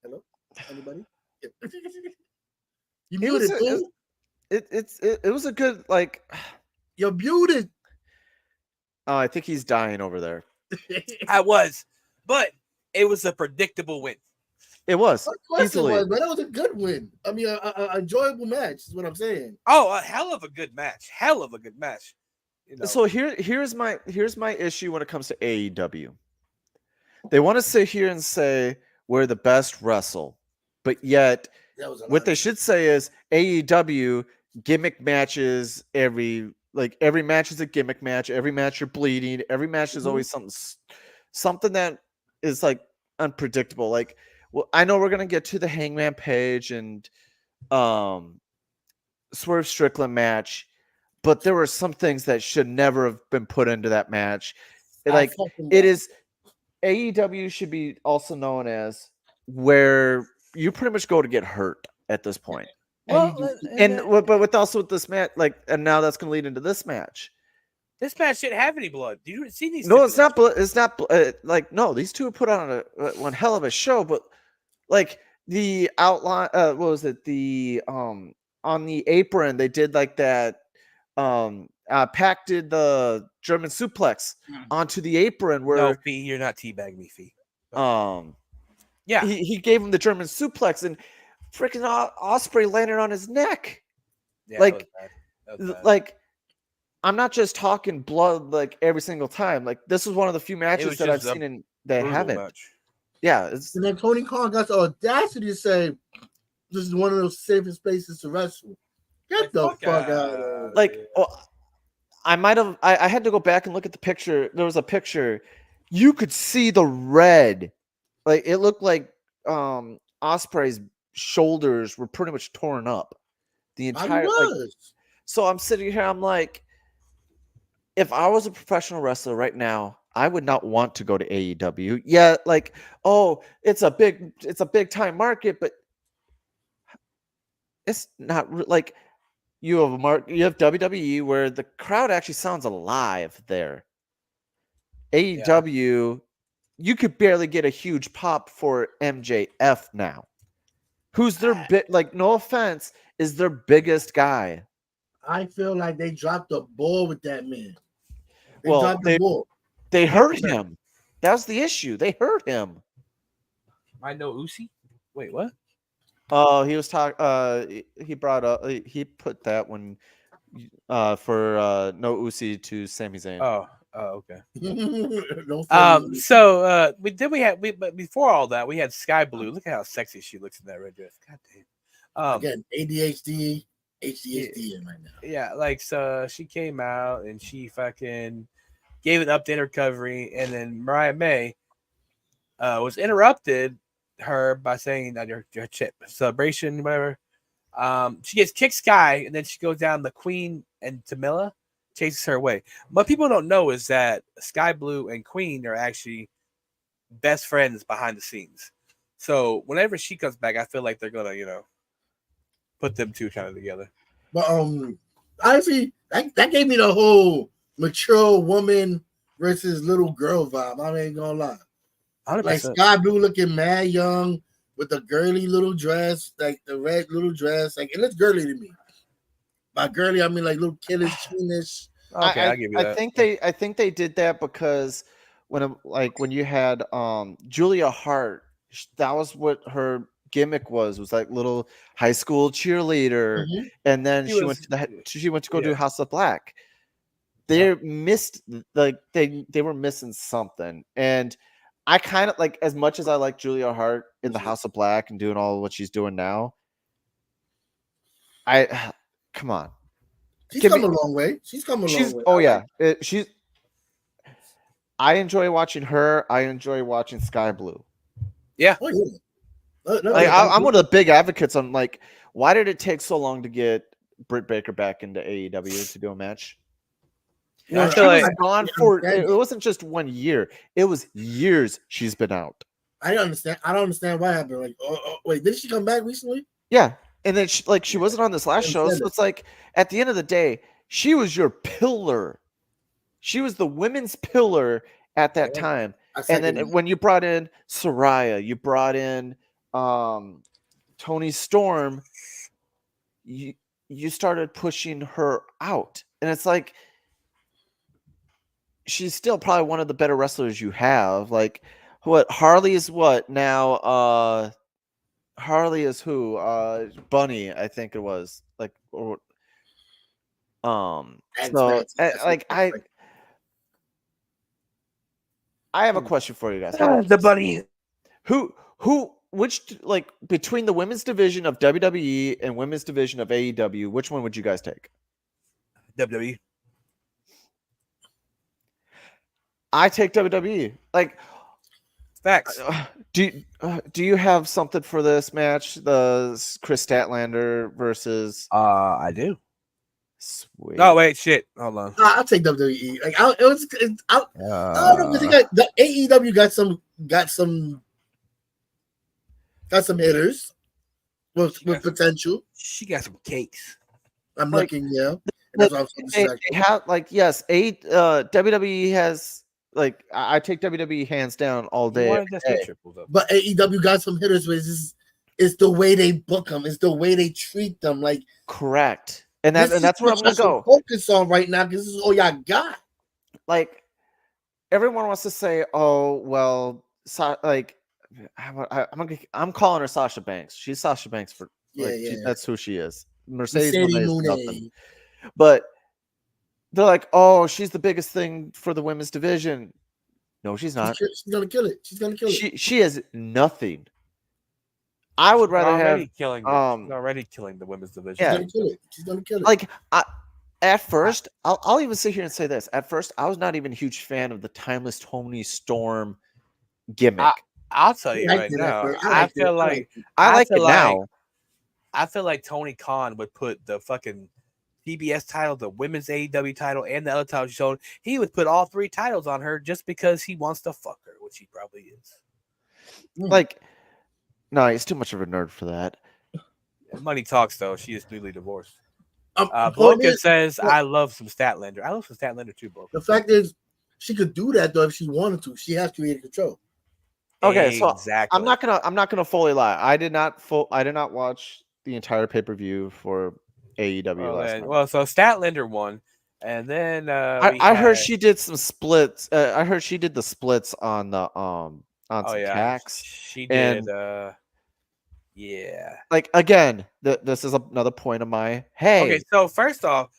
Hello, anybody? You muted, dude. It was a good like. You're muted. Oh, I think he's dying over there. I was, but it was a predictable win. It was easily, but that was a good win. I mean, an enjoyable match is what I'm saying. Oh, a hell of a good match. Hell of a good match. You know. So here's my issue when it comes to AEW. They want to sit here and say we're the best wrestle, but yet what they should say is AEW gimmick matches every match is a gimmick match. Every match you're bleeding. Every match is always something that is like unpredictable. Like, well, I know we're gonna get to the Hangman Page and Swerve Strickland match, but there were some things that should never have been put into that match. Like, it is AEW should be also known as where you pretty much go to get hurt at this point. Well, but with this match, like, and now that's going to lead into this match. This match didn't have any blood. Do you see these? No, it's not blood. It's not like, no. These two put on one hell of a show, but like the outline, what was it? The on the apron they did like that. Pac did the German suplex onto the apron where no, Fee, you're not teabagging me, Fee. Yeah, he gave him the German suplex and freaking Ospreay landed on his neck. Yeah, like, that was bad. Like, I'm not just talking blood like every single time. Like, this was one of the few matches that I've seen in that haven't. Match. Yeah, and then Tony Khan got the audacity to say, "This is one of those safest spaces to wrestle." Get the fuck out of there. Like, I might have. I had to go back and look at the picture. There was a picture. You could see the red. Like, it looked like Ospreay's shoulders were pretty much torn up. The entire. Like, so I'm sitting here. I'm like, if I was a professional wrestler right now, I would not want to go to AEW. Yeah, like, oh, it's a big time market, but it's not like. You have WWE where the crowd actually sounds alive there. AEW, you could barely get a huge pop for MJF now. Who's their no offense, is their biggest guy. I feel like they dropped the ball with that man. They hurt him. That was the issue. They hurt him. I know Uzi. Wait, what? Oh, he was talking. He brought up. He put that one for No Uzi to Sami Zayn. Oh, okay. Don't feel me. So but before all that, we had Sky Blue. Look at how sexy she looks in that red dress. God damn. Again, ADHD in right now. Yeah, like so she came out and she fucking gave an update recovery, and then Mariah May was interrupted her by saying that your chip celebration, whatever. She gets kicked Sky, and then she goes down the Queen and Tamila chases her away. What people don't know is that Sky Blue and Queen are actually best friends behind the scenes. So whenever she comes back, I feel like they're gonna, put them two kind of together. But honestly, that gave me the whole mature woman versus little girl vibe. I ain't gonna lie. 100%. Like Sky Blue looking mad young with a girly little dress, like the red little dress. Like it looks girly to me. By girly, I mean like little kiddish, tweenish. Okay, I'll give you that. I think they did that because when you had Julia Hart, that was what her gimmick was like little high school cheerleader, and then she went to go do House of Black. They missed they were missing something, and I kind of like, as much as I like Julia Hart in the House of Black and doing all what she's doing now, come on. She's come a long way. She's come a long way. Oh yeah, I enjoy watching her. I enjoy watching Sky Blue. Yeah. Oh, yeah. I'm one of the big advocates on like, why did it take so long to get Britt Baker back into AEW to do a match? I she feel was like gone for it wasn't just 1 year; it was years she's been out. I don't understand what happened. Like, wait, did she come back recently? Yeah, and then she wasn't on this last show, so it's like at the end of the day, she was your pillar. She was the women's pillar at that time. And then when you brought in Saraya, you brought in Toni Storm, you started pushing her out, and it's like she's still probably one of the better wrestlers you have. Like, what Harley is what now? Harley is who? Bunny, I think it was. Like, or so like I have a question for you guys. The bunny. Which, like, between the women's division of WWE and women's division of AEW, which one would you guys take? WWE. I take WWE. Like, facts. Do you have something for this match? The Chris Statlander versus. I do. Sweet. Oh wait, shit. Hold on. I'll take WWE. Like, I don't know. The AEW got some hitters with potential. She got some cakes. I'm looking, yeah. That's what I'm they have, like, yes, WWE has, like, I take WWE hands down all day. But AEW got some hitters, but it's the way they book them, it's the way they treat them. Like, correct. And that's where I'm gonna go. Focus on right now, because this is all y'all got. Like, everyone wants to say, "Oh, well, like, I'm calling her Sasha Banks. She's Sasha Banks for that's who she is. Mercedes Moné is nothing." But they're like, "Oh, she's the biggest thing for the women's division." No, she's not. She's gonna kill it. She's gonna kill it. She is nothing. I would rather she's already killing the women's division. Yeah. She's gonna kill it. Like, at first, I'll even sit here and say this. At first, I was not even a huge fan of the Timeless Toni Storm gimmick. I'll tell you right now. I feel like now. I feel like Tony Khan would put the fucking TBS title, the women's AEW title, and the other title she showed. He would put all three titles on her just because he wants to fuck her, which he probably is. Like, no, he's too much of a nerd for that. Money talks, though. She is newly divorced. Logan says, "I love some Statlander. I love some Statlander too, bro." The fact is, she could do that though if she wanted to. She has creative control. Okay, so I'm not gonna fully lie. I did not watch the entire pay-per-view for AEW last night. Well, so Statlander won, and then I heard she did some splits. I heard she did the splits on the some tax. She did. Yeah. Like again, this is another point of my hey. Okay, so first off,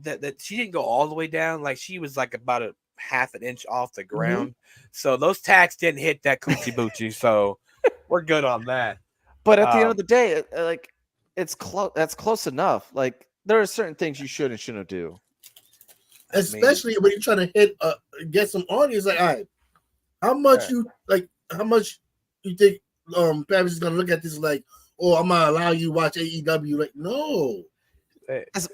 that she didn't go all the way down. Like she was like about a half an inch off the ground. So those tacks didn't hit that coochie boochie. So we're good on that. But at the end of the day, like it's close. That's close enough. Like there are certain things you should and shouldn't do. Especially when you're trying to hit, get some audience. Like, all right, how much you think Paris is gonna look at this like, oh, I'm gonna allow you to watch AEW? Like, no. As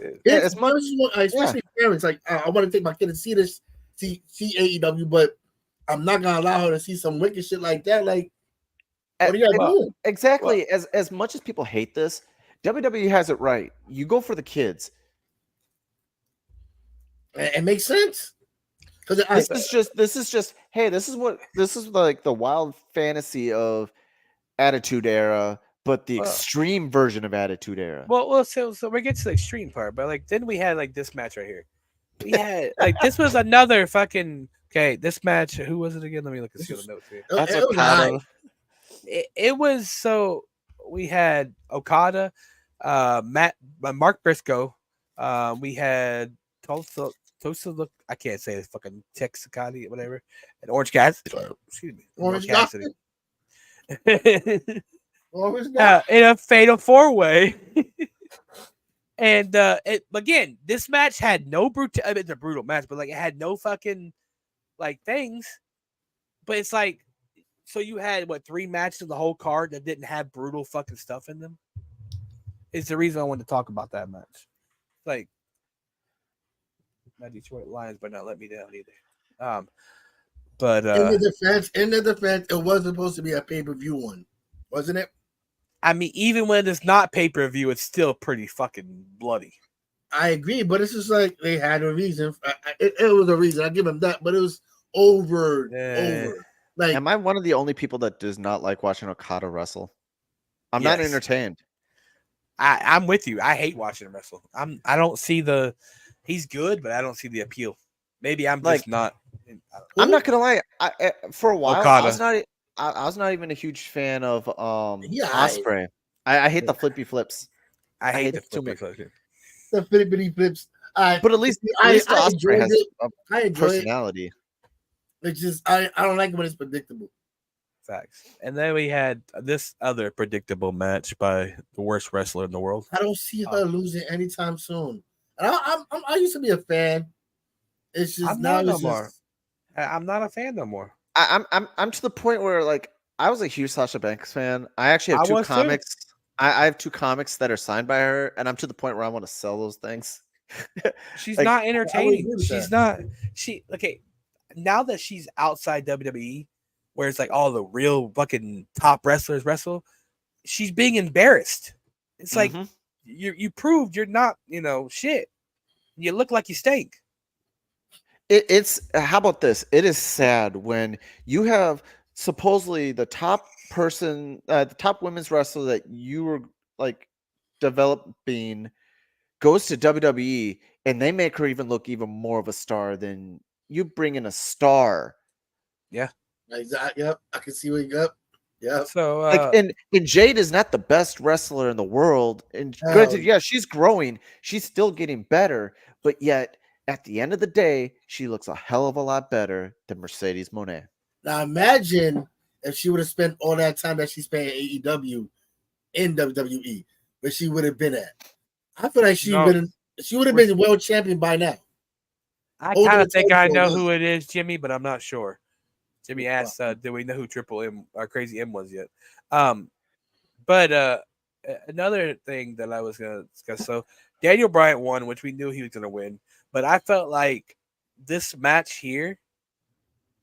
much as especially parents, like I want to take my kid to see this, see AEW, but I'm not gonna allow her to see some wicked shit like that. Like, what are you doing? Exactly. As much as people hate this, WWE has it right. You go for the kids. It makes sense. Because this is just hey, this is like the wild fantasy of Attitude Era, but the extreme version of Attitude Era. Well, so we get to the extreme part, but like then we had like this match right here. We had like this was another fucking this match. Who was it again? Let me look and see the notes here. That's Okada. It was so we had Okada, Mark Briscoe. We had Tosa. I can't say this fucking Texacati, whatever, and Orange Cassidy. Excuse me, Orange Cassidy. In a fatal 4-way. And again, this match had no brutal. I mean, it's a brutal match, but like it had no fucking like things. But it's like, so you had 3 matches in the whole card that didn't have brutal fucking stuff in them. Is the reason I wanted to talk about that match. Like, my Detroit Lions, but not let me down either. But in the defense, it was supposed to be a pay-per-view one, wasn't it? I mean, even when it's not pay-per-view, it's still pretty fucking bloody. I agree, but it's just like they had a reason. It was a reason. I give them that, but it was over. Like, am I one of the only people that does not like watching Okada wrestle? I'm not entertained. I'm with you. I hate watching him wrestle. I don't see he's good, but I don't see the appeal. Maybe I'm just not. I'm not gonna lie. For a while, Okada. I was not even a huge fan of Ospreay. I hate the flippy flips. I hate the flippy flips. The flippity flips. But at least Ospreay has a personality. It's just I don't like it when it's predictable. Facts. And then we had this other predictable match by the worst wrestler in the world. I don't see her losing anytime soon. I used to be a fan. It's just I'm not no more. I'm not a fan no more. I'm to the point where like I was a huge Sasha Banks fan. I actually have 2 comics. I have 2 comics that are signed by her, and I'm to the point where I want to sell those things. She's like, not entertaining. She's not. Now that she's outside WWE, where it's like all the real fucking top wrestlers wrestle, she's being embarrassed. It's like you proved you're not, shit. You look like you stink. It's how about this? It is sad when you have supposedly the top person, the top women's wrestler that you were like developing goes to WWE and they make her even look even more of a star than you bring in a star. Yeah. Exactly. Yep. I can see where you go. Yeah. So and Jade is not the best wrestler in the world. And granted, yeah, she's growing, she's still getting better, but yet at the end of the day, she looks a hell of a lot better than Mercedes Moné. Now imagine if she would have spent all that time that she spent at AEW in WWE, where she would have been at. I feel like she would have been world champion by now. I kind of think I know who it is, Jimmy, but I'm not sure. Jimmy asked, "Do we know who Triple M or Crazy M was yet?" But another thing that I was going to discuss. So Daniel Bryan won, which we knew he was going to win. But I felt like this match here,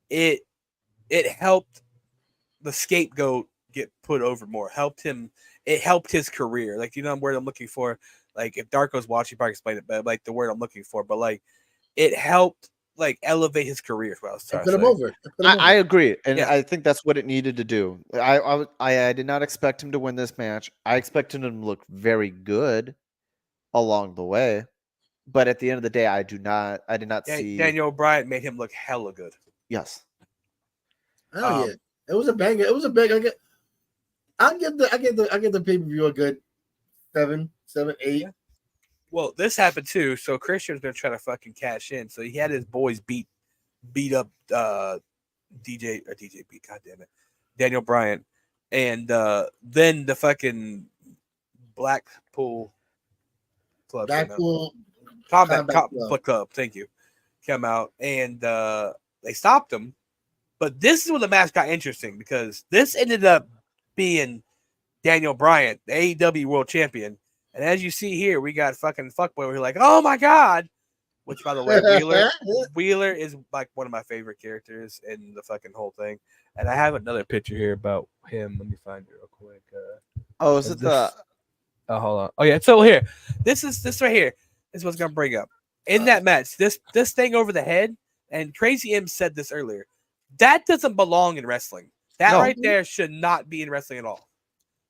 it helped the scapegoat get put over more. It helped his career. Like, the word I'm looking for. Like, if Darko's watching, he probably explain it, but like the word I'm looking for. But like, it helped like elevate his career. Is what I was trying to say. Put him over. I agree, and I think that's what it needed to do. I did not expect him to win this match. I expected him to look very good along the way. But at the end of the day, I did not see Daniel Bryan made him look hella good. Yes. Oh yeah, it was a banger. It was a big. I give the pay per view a good 7, 8. Well, this happened too. So Christian was gonna try to fucking cash in. So he had his boys beat up DJ beat, god damn it, Daniel Bryan, and then the fucking Blackpool Club, Blackpool Combat Club. Thank you. Come out and they stopped him. But this is when the match got interesting because this ended up being Daniel Bryan, the AEW World Champion. And as you see here, we got fucking fuckboy. We're like, oh my god! Which, by the way, Wheeler is like one of my favorite characters in the fucking whole thing. And I have another picture here about him. Let me find it real quick. Is it the? Oh, hold on. Oh yeah. So here, this right here is what's gonna bring up in that match. This thing over the head, and Crazy M said this earlier. That doesn't belong in wrestling. That right there should not be in wrestling at all.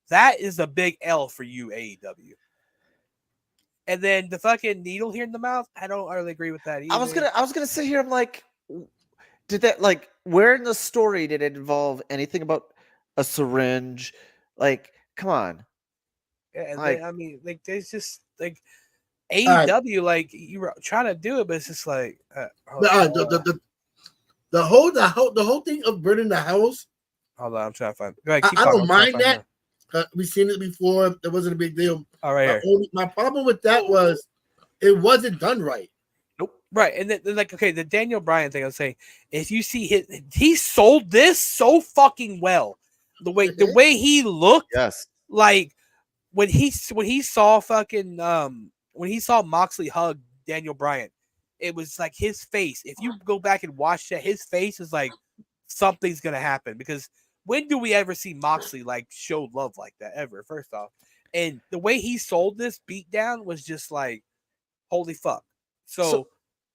That is a big L for you, AEW. And then the fucking needle here in the mouth, I don't really agree with that either. I was gonna sit here. I'm like, did that like where in the story did it involve anything about a syringe? Like, come on. Yeah, like, I mean, like there's just like AEW, like you were trying to do it, but it's just like the whole thing of burning the house. Hold on, I'm trying to find. Go ahead, I don't mind that. We've seen it before. It wasn't a big deal. All right. My problem with that was it wasn't done right. Nope. Right, and then like okay, the Daniel Bryan thing. I was saying, if you see he sold this so fucking well. The way he looked. Yes. Like when he saw fucking when he saw Moxley hug Daniel Bryan, it was like his face. If you go back and watch that, his face is like something's gonna happen because. When do we ever see Moxley like show love like that ever? First off, and the way he sold this beatdown was just like, holy fuck. So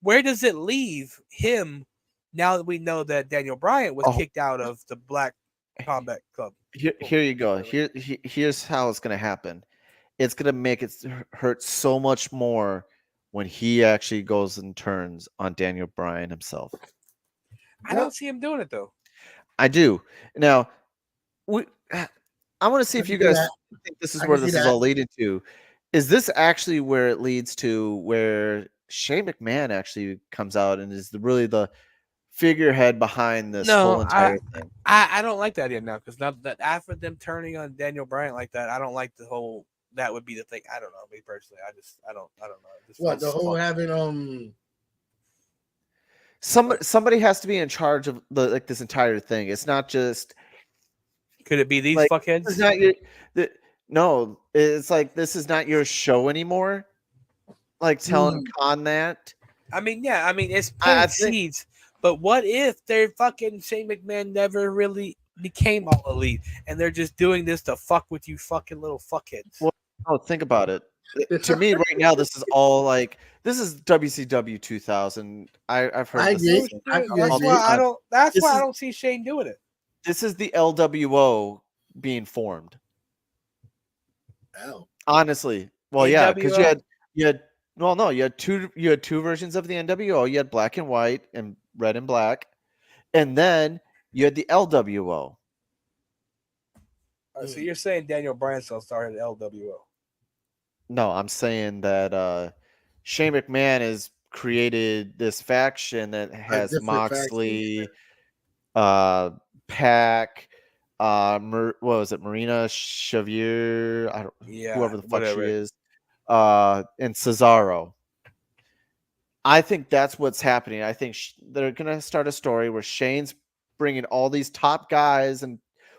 where does it leave him now that we know that Daniel Bryan was kicked out of the Black Combat Club? Here you go. Here's how it's gonna happen. It's gonna make it hurt so much more when he actually goes and turns on Daniel Bryan himself. I don't see him doing it though. I do. Now, I want to see if you guys think this is where this is all leading to. Is this actually where it leads to where Shane McMahon actually comes out and is really the figurehead behind this whole entire thing? I don't like that idea now because now that after them turning on Daniel Bryan like that, I don't like the whole. That would be the thing. I don't know. Me personally, I don't know. The whole having Somebody has to be in charge of this entire thing. It's not just. Could it be these fuckheads? It's not no, it's like this is not your show anymore. Like telling Khan that. I mean, yeah. I mean, it's planting seeds. But what if their fucking Shane McMahon never really became all elite, and they're just doing this to fuck with you, fucking little fuckheads? Well, no, think about it. To me, right now, this is all like this is WCW 2000. I've heard. I agree. That's why I don't see Shane doing it. This is the LWO being formed. Oh, honestly, well, yeah, because you had two versions of the NWO. You had black and white and red and black, and then you had the LWO. So you're saying Daniel Bryan started LWO? No, I'm saying that Shane McMahon has created this faction that has Moxley, Pac, what was it, Marina Shafir, whoever the fuck she is, and Cesaro. I think that's what's happening. I think they're gonna start a story where Shane's bringing all these top guys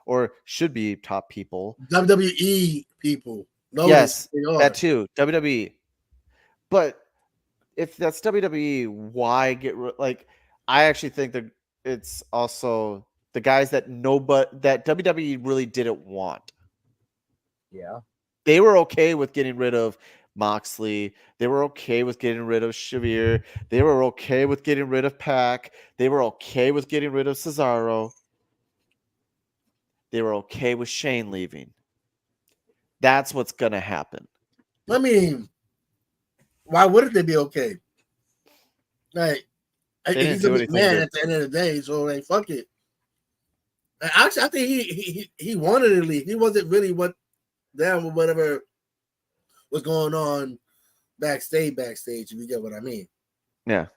or should be top people, WWE people. No, yes, that too, WWE. But if that's WWE, why I actually think that it's also the guys that that WWE really didn't want. Yeah. They were okay with getting rid of Moxley. They were okay with getting rid of Shafir. They were okay with getting rid of Pac. They were okay with getting rid of Cesaro. They were okay with Shane leaving. That's what's going to happen. I mean, why wouldn't they be okay? Like, he's a big man at the end of the day, so like, fuck it. Actually, I think he wanted to leave. He wasn't really down with whatever was going on backstage. If you get what I mean. Yeah.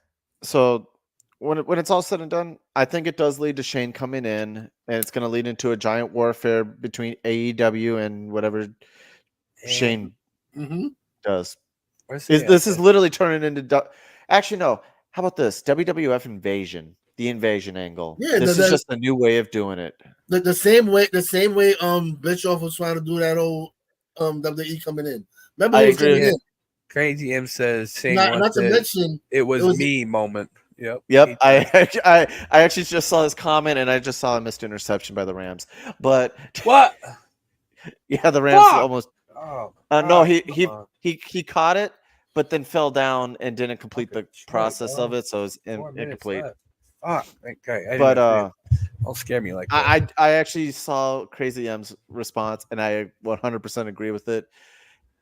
So when it's all said and done, I think it does lead to Shane coming in, and it's going to lead into a giant warfare between AEW and whatever Shane does. This is literally turning into. Actually, no. How about this? WWF Invasion, the invasion angle. Yeah, this is just a new way of doing it. The same way Bischoff was trying to do that old WWE coming in. Remember, I he was agree. coming in. Crazy M says Shane Not to mention it was me moment. Yep. I actually just saw his comment, and I just saw a missed interception by the Rams. But what? Yeah, the Rams almost. Oh, no, he caught it, but then fell down and didn't complete the process of it, so it was incomplete. Okay. But don't scare me like that. I actually saw Crazy M's response, and I 100% agree with it.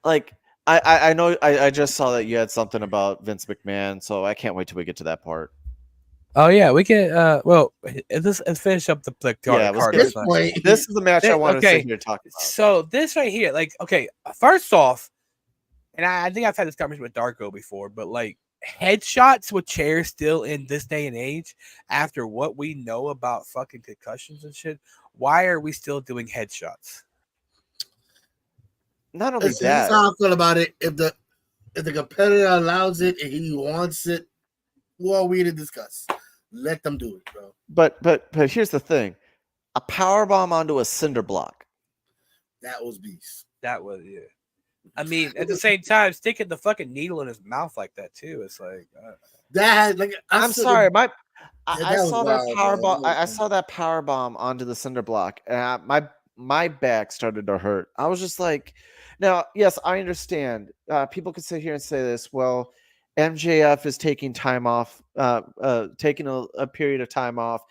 Like I know I just saw that you had something about Vince McMahon, so I can't wait till we get to that part. Oh yeah, we can. Let's finish up the card. This is the match I wanted to sit here talking about. So this right here, first off, and I think I've had this conversation with Darko before, but headshots with chairs still in this day and age, after what we know about fucking concussions and shit, why are we still doing headshots? Not only that, that's how I feel about it. If the competitor allows it and he wants it, who are we to discuss? Let them do it, bro. But here's the thing: a power bomb onto a cinder block. That was beast. That was I mean, at the same time, sticking the fucking needle in his mouth like that too. It's I'm sorry, I saw that power bomb. I saw that power bomb onto the cinder block, and my back started to hurt. I was just like, now, yes, I understand. People could sit here and say this. Well, MJF is taking time off, taking a period of time off.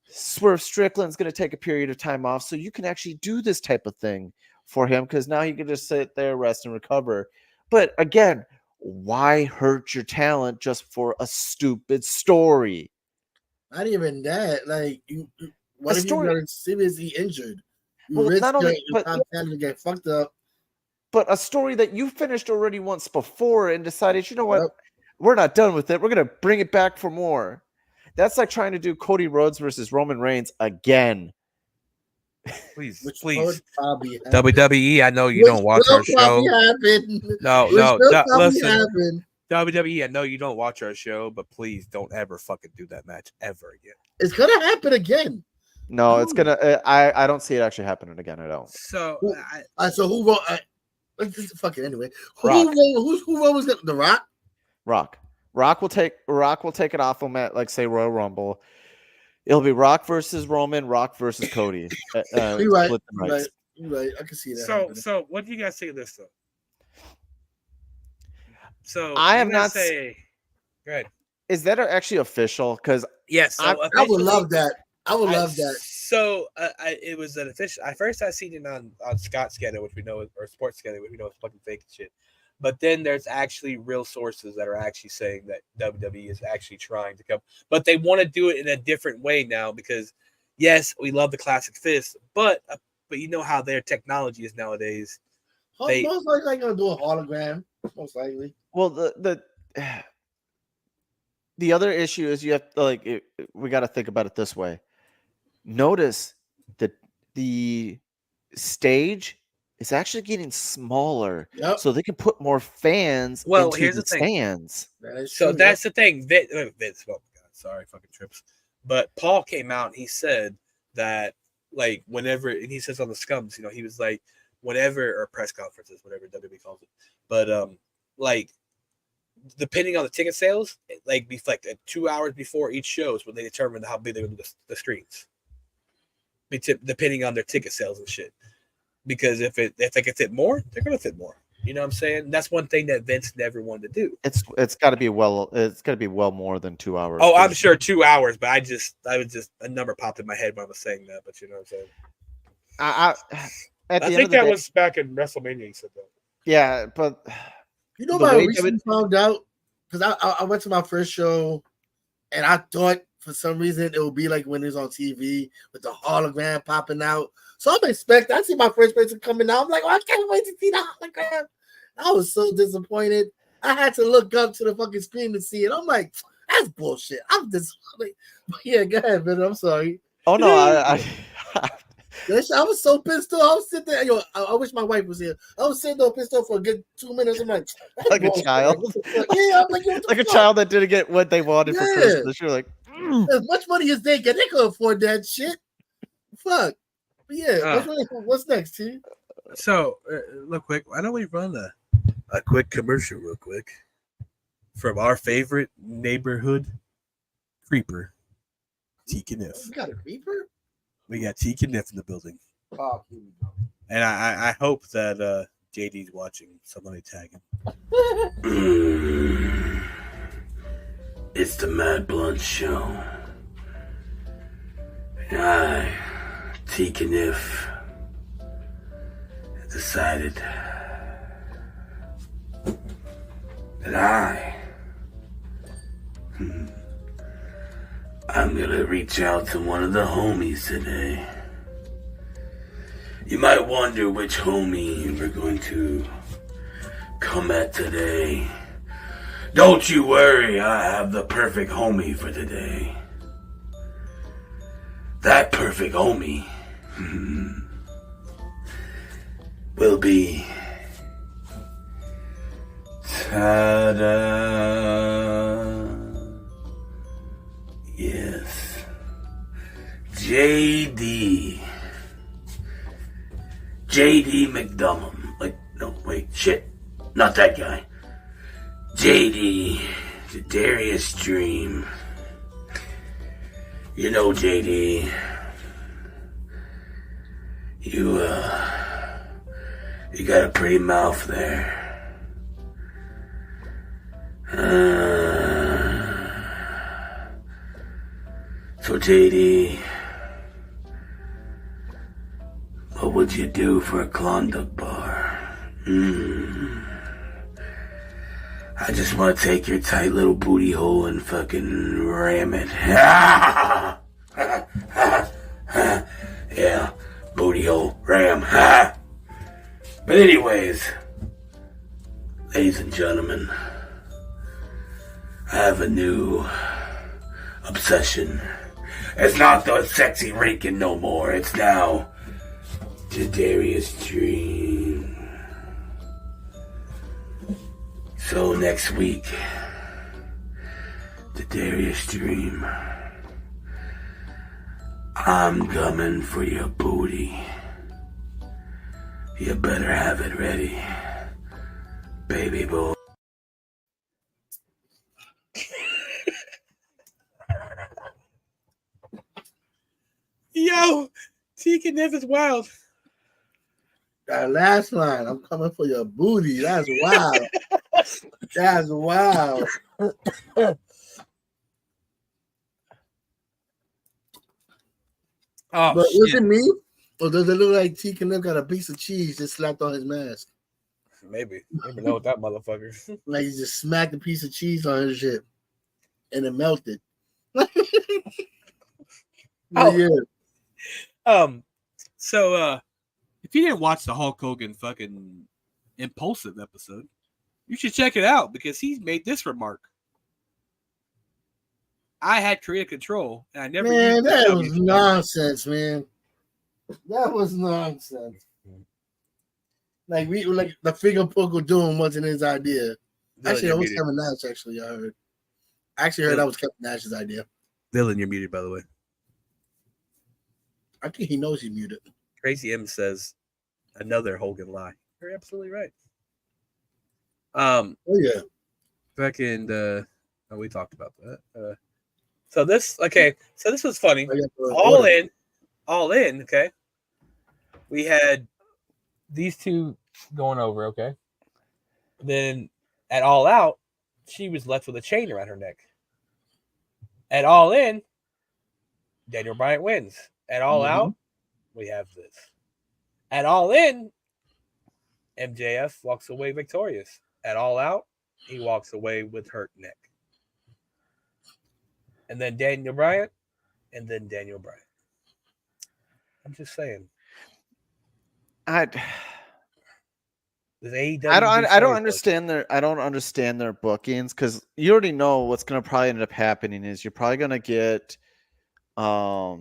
Swerve Strickland's going to take a period of time off, so you can actually do this type of thing for him, because now he can just sit there, rest, and recover. But again, why hurt your talent just for a stupid story? Not even that. What if you're seriously injured? You risk not only, your top talent to get fucked up. But a story that you finished already once before and decided, you know what, we're not done with it. We're going to bring it back for more. That's like trying to do Cody Rhodes versus Roman Reigns again. Please. WWE, I know you don't watch our show. No, listen. WWE, I know you don't watch our show, but please don't ever fucking do that match ever again. It's gonna happen again. No, it's gonna. I don't see it actually happening again. I don't. So, so who wrote? Let's just fuck it anyway. Who was the Rock? Rock will take it off him at say Royal Rumble. It'll be Rock versus Roman, Rock versus Cody. You're right. I can see that. So what do you guys think of this though? So I have not. Go ahead. Is that actually official? Because yes, I would love that. I would love that. So it was an official. I seen it on Scott's schedule, which we know, or Sports schedule, which we know is fucking fake and shit. But then there's actually real sources that are actually saying that WWE is actually trying to come, but they want to do it in a different way now because, yes, we love the classic fist, but you know how their technology is nowadays. Most likely gonna do a hologram. Most likely. Well, the other issue is you have to, we got to think about it this way. Notice that the stage is actually getting smaller, so they can put more fans into the stands. That's the thing. Vince, oh God, sorry, fucking trips. But Paul came out and he said that whenever, and he says on the Scums, he was like, whenever, or press conferences, whatever WWE calls it. But depending on the ticket sales, be 2 hours before each show is when they determine how big they're going to do the screens. Depending on their ticket sales and shit. Because if they can fit more, they're going to fit more. You know what I'm saying? That's one thing that Vince never wanted to do. It's got to be well more than 2 hours. Oh, I'm sure 2 hours, but I was just a number popped in my head when I was saying that. But you know what I'm saying? I think that was back in WrestleMania. He said that. Yeah, but I recently found out because I went to my first show and I thought for some reason it will be like when it's on TV with the hologram popping out. So I'm expecting. I see my first person coming out. I'm like, oh, I can't wait to see the hologram. I was so disappointed. I had to look up to the fucking screen to see it. I'm like, that's bullshit. I'm disappointed. But yeah, go ahead, man. I'm sorry. Oh no, I I was so pissed off. I was sitting there. Yo, I wish my wife was here. I was sitting there pissed off for a good 2 minutes. I'm like, that's like a bullshit. child. What the fuck? Yeah, I'm like, yo, what the like a fuck? child that didn't get what they wanted for Yeah. Christmas. You're like, As much money as they get, they could afford that shit. Fuck. But yeah, what's next, T? So, real quick, why don't we run a quick commercial real quick from our favorite neighborhood creeper, Teak and If. You got a creeper? We got Teak and If in the building. Oh, here we go. And I hope that JD's watching. Somebody tag him. It's the Mad Blunt Show. And I, Teak and If, decided that I'm gonna reach out to one of the homies today. You might wonder which homie we're going to come at today. Don't you worry, I have the perfect homie for today. That perfect homie will be ta-da. Yes. JD McDummum. Like, no, wait, shit. Not that guy. JD, the Darius Dream. You know, JD, you got a pretty mouth there. So JD, what would you do for a Klondike bar? I just want to take your tight little booty hole and fucking ram it. Yeah, booty hole, ram. But anyways, ladies and gentlemen, I have a new obsession. It's not the sexy Rankin no more. It's now Darius Dream. So next week, the Darius Dream, I'm coming for your booty. You better have it ready, baby boy. Yo, Teak and If is wild. That last line, I'm coming for your booty. That's wild. That's wild. Oh, But shit. is it me? Or does it look like Teak and If got a piece of cheese just slapped on his mask? Maybe know what that motherfucker. Like he just smacked a piece of cheese on his shit and it melted. Oh. Yeah. So if you didn't watch the Hulk Hogan fucking Impulsive episode, you should check it out because he made this remark. I had creative control and I never Man, used that the was W. nonsense, man. That was nonsense. Like the finger poke doing wasn't his idea. Actually, that was muted. Kevin Nash. Actually, I heard. I actually heard that was Kevin Nash's idea. Dylan, you're muted, by the way. I think he knows he's muted. Crazy M says another Hogan lie. You're absolutely right. Oh yeah. Fucking we talked about that. So this was funny. All in, okay. We had these two going over, okay. Then at All Out, she was left with a chain around her neck. At All In, Daniel Bryan wins. At All Out, we have this. At All In, MJF walks away victorious. At All Out, he walks away with hurt neck. and then Daniel Bryan, and then Daniel Bryan. I'm just saying. I Does AEW I don't do I don't storytelling? understand their bookings, because you already know what's gonna probably end up happening is you're probably gonna get you're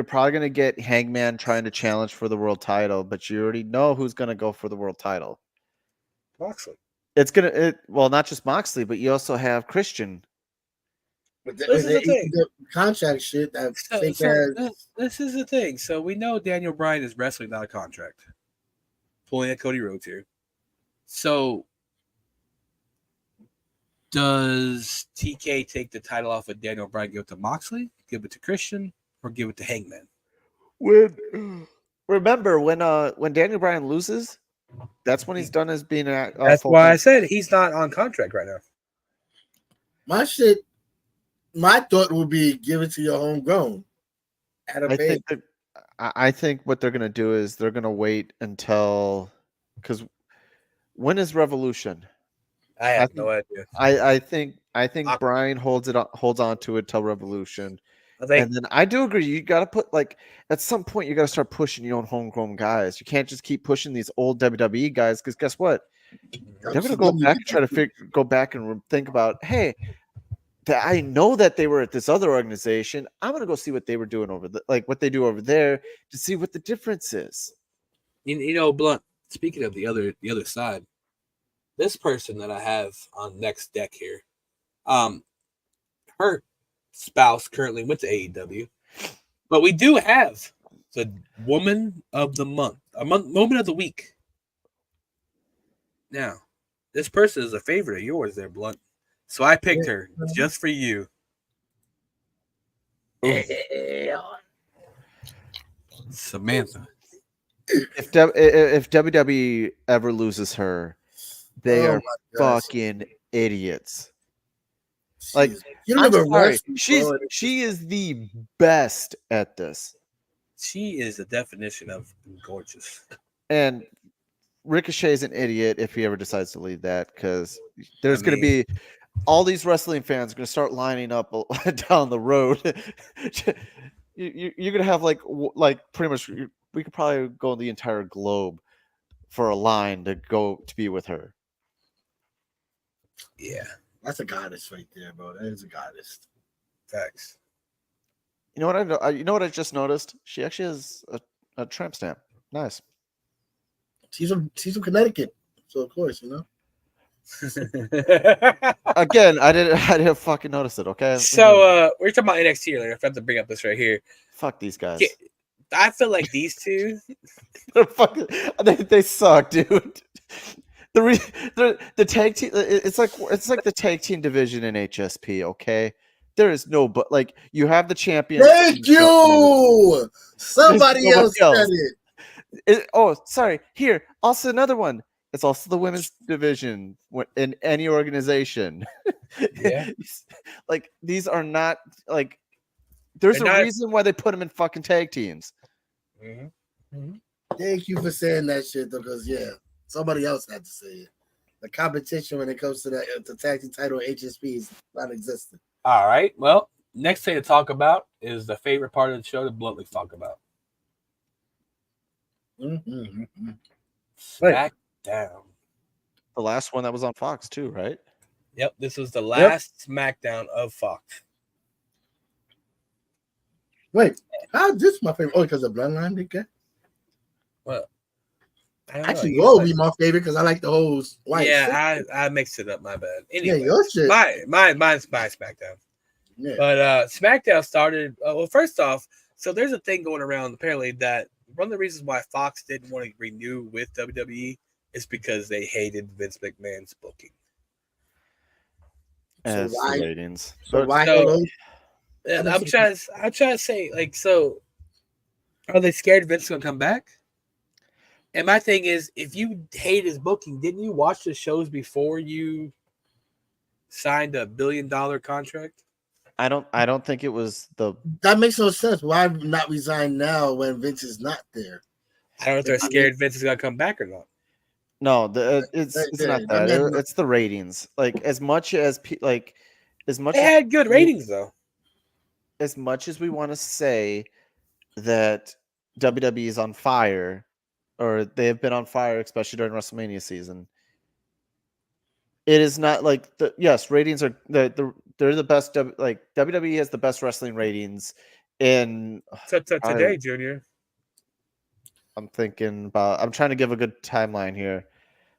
probably gonna get Hangman trying to challenge for the world title, but you already know who's gonna go for the world title. Moxley. Well, not just Moxley, but you also have Christian. But This is the thing. the contract shit that So, fake so ass. this is the thing. So we know Daniel Bryan is wrestling, not a contract. Pulling at Cody Rhodes here. So does TK take the title off of Daniel Bryan, give it to Moxley, give it to Christian, or give it to Hangman? Remember when Daniel Bryan loses, that's when he's done as being a That's why I said he's not on contract right now. My thought would be give it to your homegrown. I think what they're gonna do is they're gonna wait until, because when is Revolution? I have no idea. I think I- Bryan holds on to it till Revolution. I think And then I do agree, you got to put, like, at some point you got to start pushing your own homegrown guys. You can't just keep pushing these old WWE guys, because guess what? They're going to go back and try to go back and think about, hey, I know that they were at this other organization. I'm going to go see what they were doing what they do over there, to see what the difference is. you know, Blunt. Speaking of the other side, this person that I have on next deck here, her spouse currently went to AEW, but we do have the woman of the month, moment of the week. Now, this person is a favorite of yours, there, Blunt. So I picked her just for you. Samantha. If WWE ever loses her, they are fucking idiots. Like, you I'm don't even sorry, wrestle, bro. she is the best at this. She is the definition of gorgeous. And Ricochet's an idiot if he ever decides to leave that, because there's going to be all these wrestling fans going to start lining up down the road. You're going to have like pretty much, we could probably go the entire globe for a line to go to be with her. Yeah, that's a goddess right there, bro. That is a goddess. Facts. You know what I just noticed? She actually has a tramp stamp. Nice. She's from Connecticut, so of course, you know. Again, I didn't fucking notice it. Okay. So we're talking about NXT earlier. I have to bring up this right here. Fuck these guys. I feel like these two, they suck, dude. The tag team, it's like the tag team division in HSP. Okay, there is no, but like, you have the champion. Thank you. Somebody else said it. Oh, sorry. Here, also another one. It's also the women's division in any organization. Yeah. Like, these are not, like, there's a reason why they put them in fucking tag teams. Mm-hmm. Mm-hmm. Thank you for saying that shit, though, because somebody else had to say it. The competition when it comes to the tag team title HSP is non-existent. All right. Well, next thing to talk about is the favorite part of the show to bluntly talk about. Mm-hmm. SmackDown. The last one that was on Fox too, right? Yep. This was the last SmackDown of Fox. Wait, how is this my favorite? Oh, because of Bloodline, they get. Well, actually, Raw would be my favorite because I like the whole white. Yeah, I mixed it up. My bad. Anyway, your shit. Mine's SmackDown. Yeah. But SmackDown started. Well, first off, so there's a thing going around apparently that one of the reasons why Fox didn't want to renew with WWE is because they hated Vince McMahon's booking. As the ratings. So why? I'm trying to say, like, so are they scared Vince is gonna come back? And my thing is, if you hate his booking, didn't you watch the shows before you signed $1 billion contract? I don't think it was the. That makes no sense. Why not resign now when Vince is not there? I don't know if they're scared Vince is gonna come back or not. No, it's not that. It's the ratings. Like, as much as as much They had good ratings though. as much as we want to say that WWE is on fire, or they have been on fire, especially during WrestleMania season, it is not like yes, ratings are they're the best. Like WWE has the best wrestling ratings in Today, Junior. I'm thinking about. I'm trying to give a good timeline here.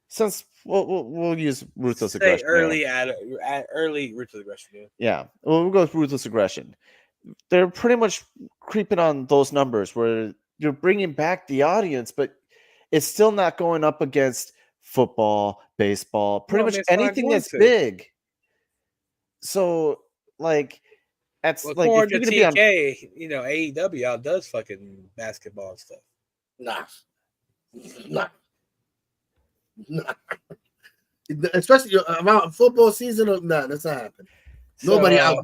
Since we'll use ruthless Say aggression. early at early ruthless aggression. Yeah, we'll go with ruthless aggression. They're pretty much creeping on those numbers where you're bringing back the audience, but it's still not going up against football, baseball, pretty much anything that's big. So, like, that's well, like if you're to gonna TK, be on, AEW outdoes fucking basketball and stuff. Nah. Especially around football season. Nah, that's not happening. Nobody out.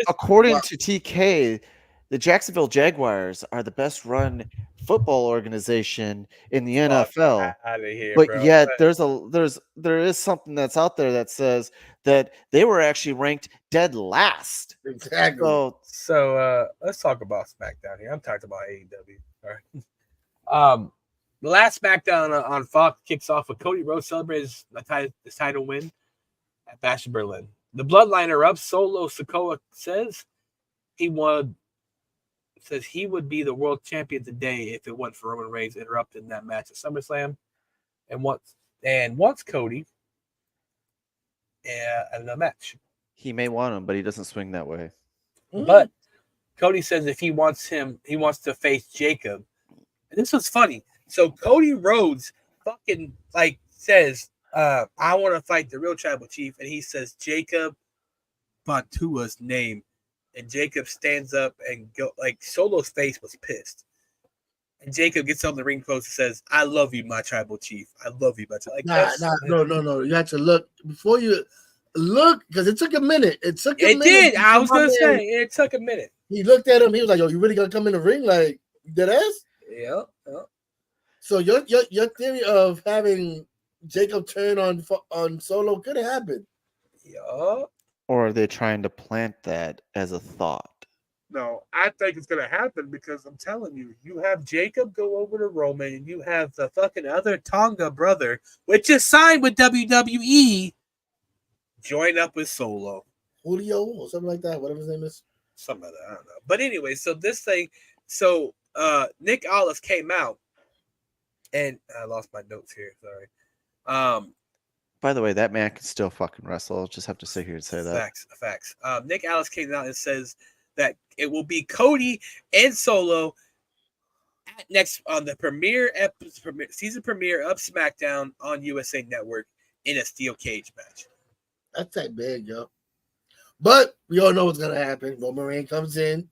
According to TK, the Jacksonville Jaguars are the best run football organization in the NFL. Here, but bro. Yet there is something that's out there that says that they were actually ranked dead last. Exactly. So let's talk about SmackDown here. I'm talking about AEW. All right. The last SmackDown on Fox kicks off with Cody Rhodes celebrating his title win at Bash in Berlin. The Bloodline erupts. Solo Sikoa says he would be the world champion today if it wasn't for Roman Reigns interrupting that match at SummerSlam, and wants Cody in a match. He may want him, but he doesn't swing that way. But Cody says if he wants to face Jacob. And this was funny. So Cody Rhodes fucking says, I want to fight the real tribal chief, and he says Jacob Bantua's name. And Jacob stands up and Solo's face was pissed. And Jacob gets on the ring post and says, I love you, my tribal chief. I love you, my tribal No. You have to look before you look, because it took a minute. It did. I was gonna say it took a minute. He looked at him, he was like, yo, you really gonna come in the ring? Like, dead ass? Yeah. So your theory of having Jacob turn on Solo could have happened. Yeah. Or are they trying to plant that as a thought? No, I think it's going to happen because I'm telling you, you have Jacob go over to Roman and you have the fucking other Tonga brother, which is signed with WWE, join up with Solo. Julio or something like that, whatever his name is. Something like that, I don't know. But anyway, Nick Aldis came out, and I lost my notes here, sorry. By the way, that man can still fucking wrestle. I'll just have to sit here and say that. Facts. Nick Aldis came out and says that it will be Cody and Solo next on the season premiere of SmackDown on USA Network in a steel cage match. That's that big, yo. But we all know what's gonna happen. Roman Reigns comes in,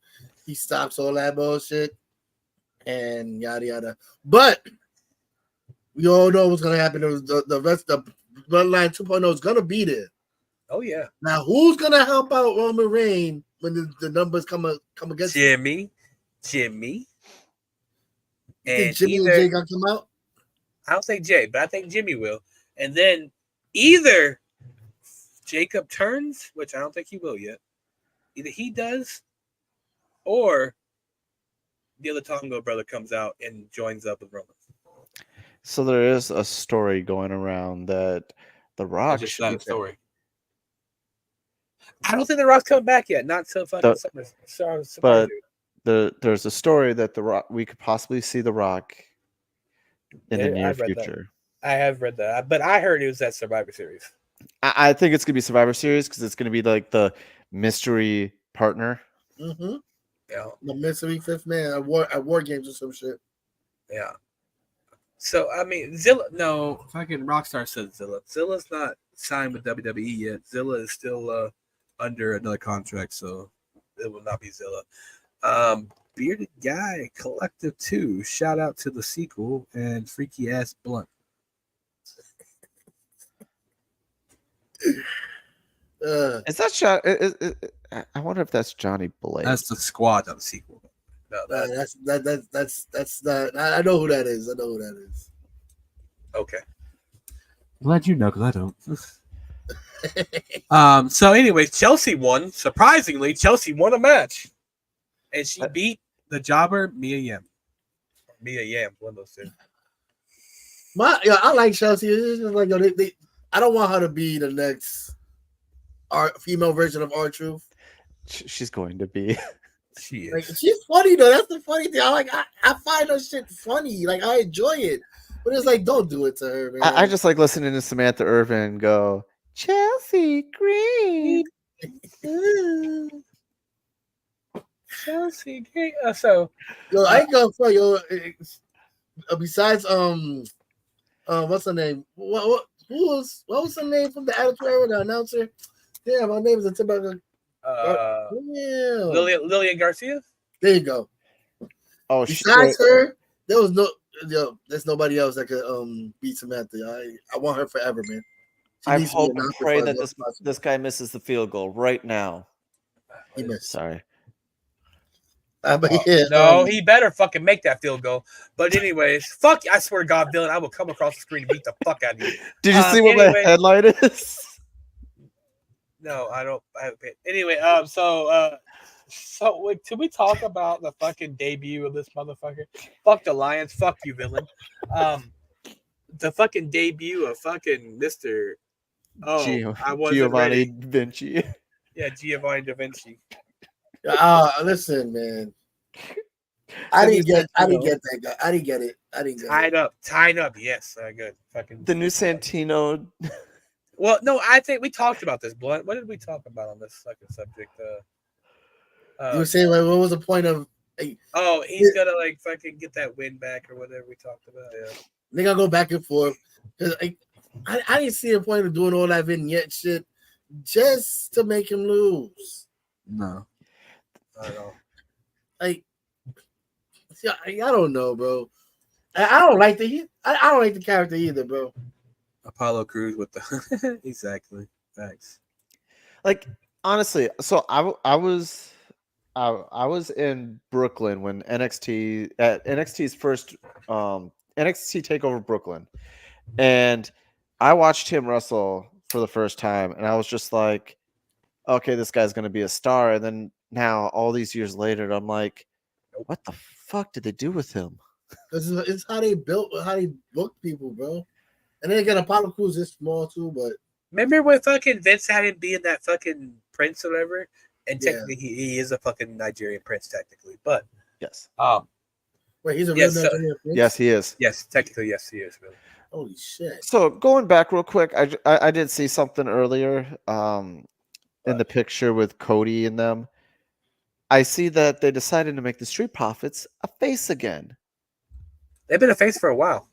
he stops all that bullshit, and yada yada. But we all know what's gonna happen. The rest of the Bloodline 2.0 is gonna be there. Oh yeah. Now who's gonna help out Roman Reigns when the numbers come against Jimmy? And Jimmy and Jay gonna come out? I don't think Jay, but I think Jimmy will. And then either Jacob turns, which I don't think he will yet. Either he does, or the other Tonga brother comes out and joins up with Roman. So there is a story going around that The Rock should be story. I don't think The Rock's coming back yet. Not till fucking summer. But there's a story that The Rock, we could possibly see The Rock in the near future. I have read that, but I heard it was that Survivor Series. I think it's gonna be Survivor Series because it's gonna be like the mystery partner. Mm-hmm. Yeah, the mystery fifth man at war games or some shit. Yeah. So I mean, Zilla. No, fucking Rockstar said Zilla. Zilla's not signed with WWE yet. Zilla is still under another contract, so it will not be Zilla. Bearded Guy Collective 2. Shout out to the sequel and Freaky Ass Blunt. Is that I wonder if that's Johnny Blaze. That's the Squad on the sequel. No, that's not. I know who that is. Okay. Glad you know, because I don't. So anyway, Chelsea won. Surprisingly, Chelsea won a match, and she beat the jobber Mia Yim. Mia Yim, one of those two. I like Chelsea. It's just like I don't want her to be the next female version of R-Truth. She's going to be. She is. Like, she's funny though. That's the funny thing. I find her shit funny. Like I enjoy it, but it's like don't do it to her, man. I just like listening to Samantha Irvin go Chelsea Green. Chelsea Green. So Yo, I ain't gonna for yo. Besides what's her name? What was her name from the Attitude Era, the announcer? Yeah, my name is a typical. Lillian Garcia. There you go. Oh, besides her, there's nobody else that could beat Samantha. I want her forever, man. I hope and pray that this guy misses the field goal right now. He missed. Sorry. No, he better fucking make that field goal. But anyways, fuck! I swear to God, Dylan, I will come across the screen and beat the fuck out of you. Did you see what my headline is? No, I don't. Anyway, so can we talk about the fucking debut of this motherfucker? Fuck the Lions. Fuck you, villain. The fucking debut of fucking Mr. Giovanni Da Vinci. Yeah, Giovanni Da Vinci. Listen, man. I didn't get that guy. I didn't get it. Tied up. Yes, good. Fucking the new Santino. Well, no, I think we talked about this, Blunt. What did we talk about on this second subject? You were saying like, what was the point of? He's gonna like fucking get that win back or whatever we talked about. Yeah, they gotta go back and forth because I didn't see a point of doing all that vignette shit just to make him lose. No, I don't know. Like, I don't know, bro. I don't like the character either, bro. Apollo Crews with the exactly. Thanks. Like honestly, so I was in Brooklyn when NXT's first NXT Takeover Brooklyn, and I watched him wrestle for the first time, and I was just like, okay, this guy's gonna be a star. And then now, all these years later, I'm like, what the fuck did they do with him? It's how they booked people, bro. And then again, Apollo Crews is small too, but remember when fucking Vince had him being that fucking prince or whatever? And technically, he is a fucking Nigerian prince, technically. But yes, wait, he's a real Nigerian prince. Yes, he is. Yes, technically, yes, he is. Really. Holy shit! So going back real quick, I did see something earlier in the picture with Cody and them. I see that they decided to make the Street Profits a face again. They've been a face for a while.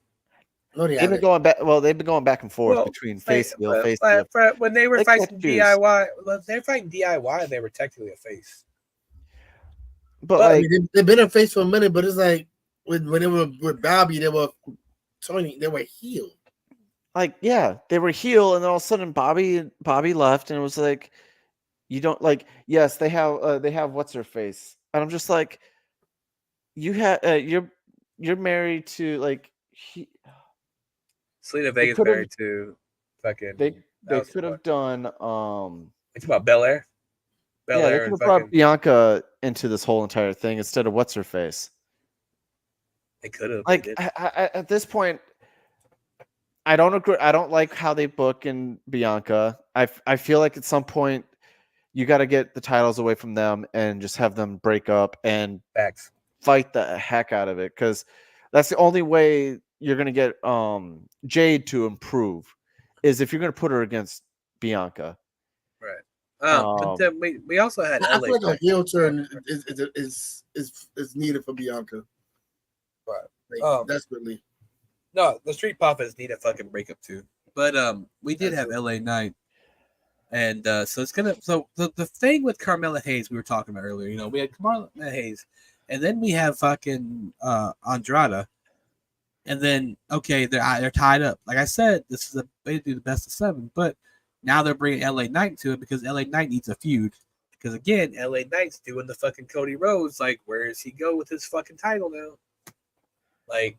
No, they've been going back. Well, they've been going back and forth between face heel, face heel. When they were fighting DIY, they're fighting DIY. They were technically a face. But like, they've been a face for a minute. But it's like when they were with Bobby, they were heel. Like, yeah, they were heel, and then all of a sudden Bobby left, and it was like, you don't like. Yes, they have what's her face, and I'm just like, you're married to like Selena Vega's married to fucking. They could have done. It's about Belair. They could have brought Bianca into this whole entire thing instead of what's her face. They could have. Like I, at this point, I don't agree. I don't like how they book in Bianca. I feel like at some point you got to get the titles away from them and just have them break up and fight the heck out of it, because that's the only way you're going to get Jade to improve, is if you're going to put her against Bianca. Right. But then we also had I feel like a heel turn is needed for Bianca. Right. Like, desperately. No, the Street Profits need a fucking breakup too. But we did have LA Knight. And so it's gonna the thing with Carmella Hayes we were talking about earlier, we had Carmella Hayes, and then we have fucking Andrade. And then, okay, they're tied up. Like I said, this is a way to do the best of 7. But now they're bringing LA Knight to it because LA Knight needs a feud. Because, again, LA Knight's doing the fucking Cody Rhodes. Like, where does he go with his fucking title now? Like,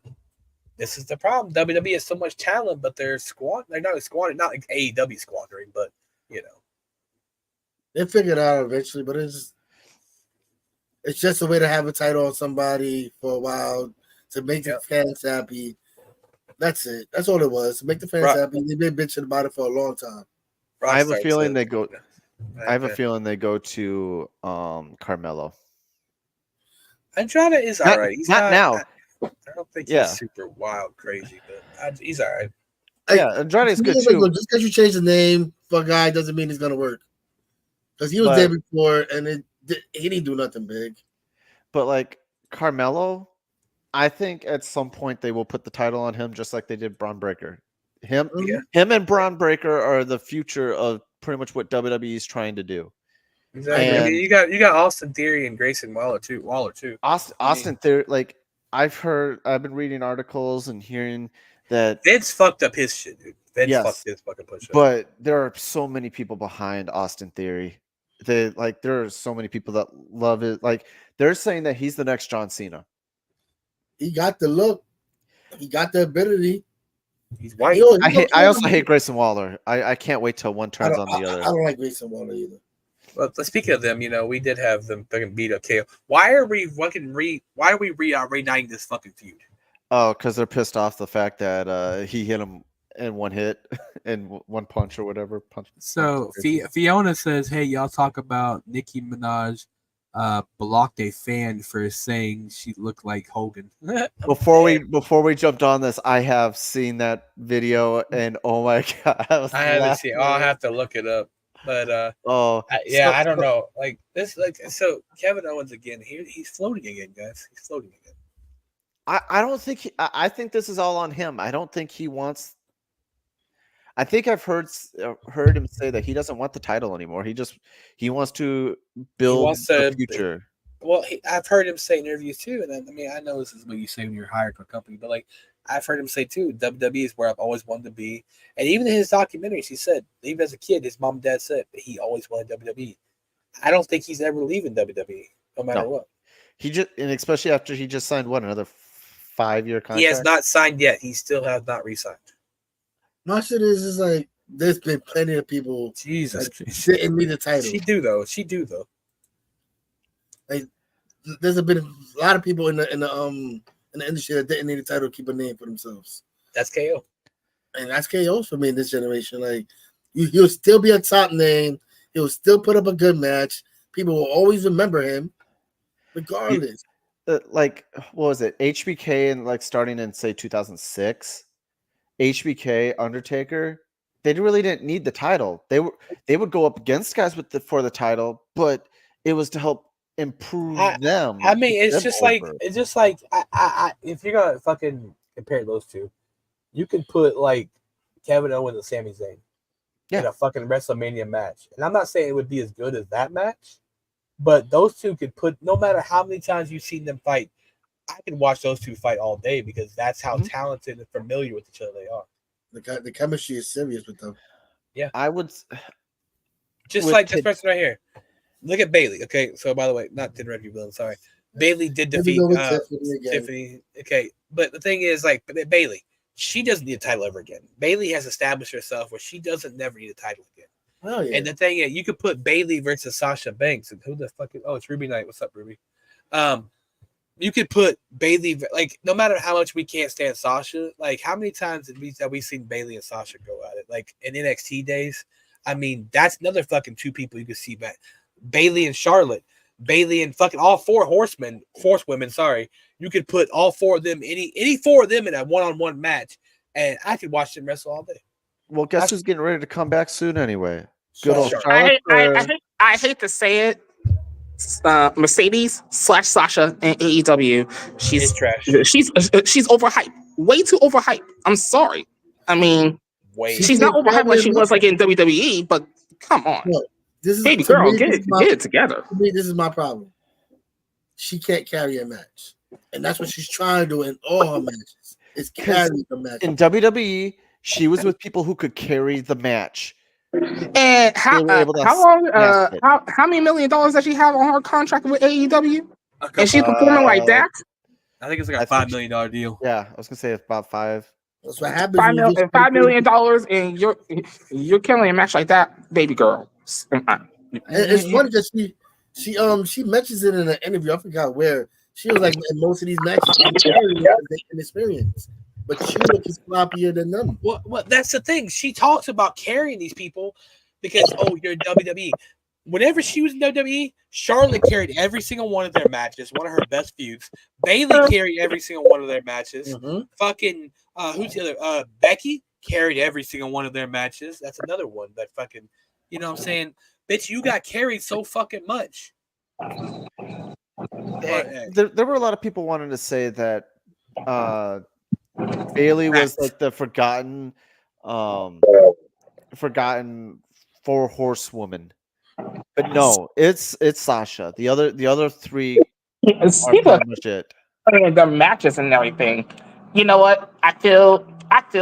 this is the problem. WWE has so much talent, but they're not squandering. Not like AEW squandering, but, They figure it out eventually, but it's just a way to have a title on somebody for a while to make the fans happy. That's it. That's all it was. To make the fans happy. They've been bitching about it for a long time. I have a feeling they go. I have a feeling they go to Carmelo. Andrade is all right. He's not now. I don't think he's super wild crazy, but he's all right. Yeah, Andrade's good too. Like, just because you change the name for a guy doesn't mean it's gonna work. Because he was there before, and he didn't do nothing big. But like Carmelo, I think at some point they will put the title on him, just like they did Braun Breaker. Him and Braun Breaker are the future of pretty much what WWE is trying to do. Exactly. And you got Austin Theory and Grayson Waller too. Austin Theory, like I've been reading articles and hearing that Vince fucked up his shit, dude. Vince fucked his fucking push-up. But there are so many people behind Austin Theory. There are so many people that love it. Like they're saying that he's the next John Cena. He got the look. He got the ability. He's white. I also hate Grayson Waller. I can't wait till one turns on the other. I don't like Grayson Waller either. Well, speaking of them, we did have them fucking beat up KO. Why are we reuniting this fucking feud? Oh, because they're pissed off the fact that he hit him in one hit and one punch or whatever. So Fiona says, "Hey, y'all talk about Nicki Minaj blocked a fan for saying she looked like Hogan." Before we jumped on this, I have seen that video and oh my god, I haven't seen it. I'll have to look it up. But I don't know. Like this, so Kevin Owens again. He's floating again, guys. He's floating again. I don't think I think this is all on him. I don't think he wants. I think I've heard him say that he doesn't want the title anymore. He wants to build the future. Well, I've heard him say in interviews too, and I know this is what you say when you're hired to a company, but like I've heard him say too, WWE is where I've always wanted to be. And even in his documentaries, he said, even as a kid, his mom and dad said that he always wanted WWE. I don't think he's ever leaving WWE, no matter what. And especially after he just signed another 5-year contract. He has not signed yet. He still has not re-signed. My shit is like there's been plenty of people Jesus didn't need the title. She do though. Like there's been a lot of people in the industry that didn't need a title to keep a name for themselves. That's KO. And that's KO for me in this generation. Like he'll still be a top name. He'll still put up a good match. People will always remember him, regardless. Like what was it? HBK and like starting in say 2006. HBK, Undertaker, they really didn't need the title. They would go up against guys for the title, but it was to help improve them. It's just like I if you're gonna fucking compare those two, you can put like Kevin Owens and Sami Zayn in a fucking WrestleMania match. And I'm not saying it would be as good as that match, but those two could put no matter how many times you've seen them fight, I can watch those two fight all day because that's how talented and familiar with each other they are. The chemistry is serious with them. Yeah. I would just like this person right here. Look at Bayley. Okay, so by the way, not Red Villain, sorry. Bayley did defeat Tiffany. Okay, but the thing is, like Bayley, she doesn't need a title ever again. Bayley has established herself where she doesn't never need a title again. Oh yeah. And the thing is, you could put Bayley versus Sasha Banks, and who the fuck is? Oh, it's Ruby Knight. What's up, Ruby? You could put Bayley, like, no matter how much we can't stand Sasha, like, how many times have we seen Bayley and Sasha go at it? Like, in NXT days, that's another fucking two people you could see back. Bayley and Charlotte, Bayley and fucking all horsewomen, you could put all four of them, any four of them in a one-on-one match, and I could watch them wrestle all day. Well, guess who's getting ready to come back soon anyway? Good old Charlotte. I hate to say it. Mercedes / Sasha and AEW. She's trash. She's overhyped. Way too overhyped. I'm sorry. She's not overhyped like she was like in WWE, but come on. Look, baby girl, get it together. For me, this is my problem. She can't carry a match. And that's what she's trying to do in all her matches. Is carry the match. In WWE, she was with people who could carry the match. And how many $1 million does she have on her contract with AEW? And she's performing like that? I think it's like a $5 million deal. Yeah, I was gonna say about 5. That's what happens. $5 million, and you're killing a match like that, baby girl. It's funny because she mentions it in an interview. I forgot where. She was like, in most of these matches, she's inexperienced, but she looks sloppier than them. Well, that's the thing. She talks about carrying these people because you're WWE. Whenever she was in WWE, Charlotte carried every single one of their matches, one of her best feuds. Bayley carried every single one of their matches. Fucking who's the other? Becky carried every single one of their matches. That's another one that fucking, you know what I'm saying? Bitch, you got carried so fucking much. There were a lot of people wanting to say that Bayley was like the forgotten four horsewoman, but no, it's Sasha. The other three are pretty much it. The matches and everything. You know what? I feel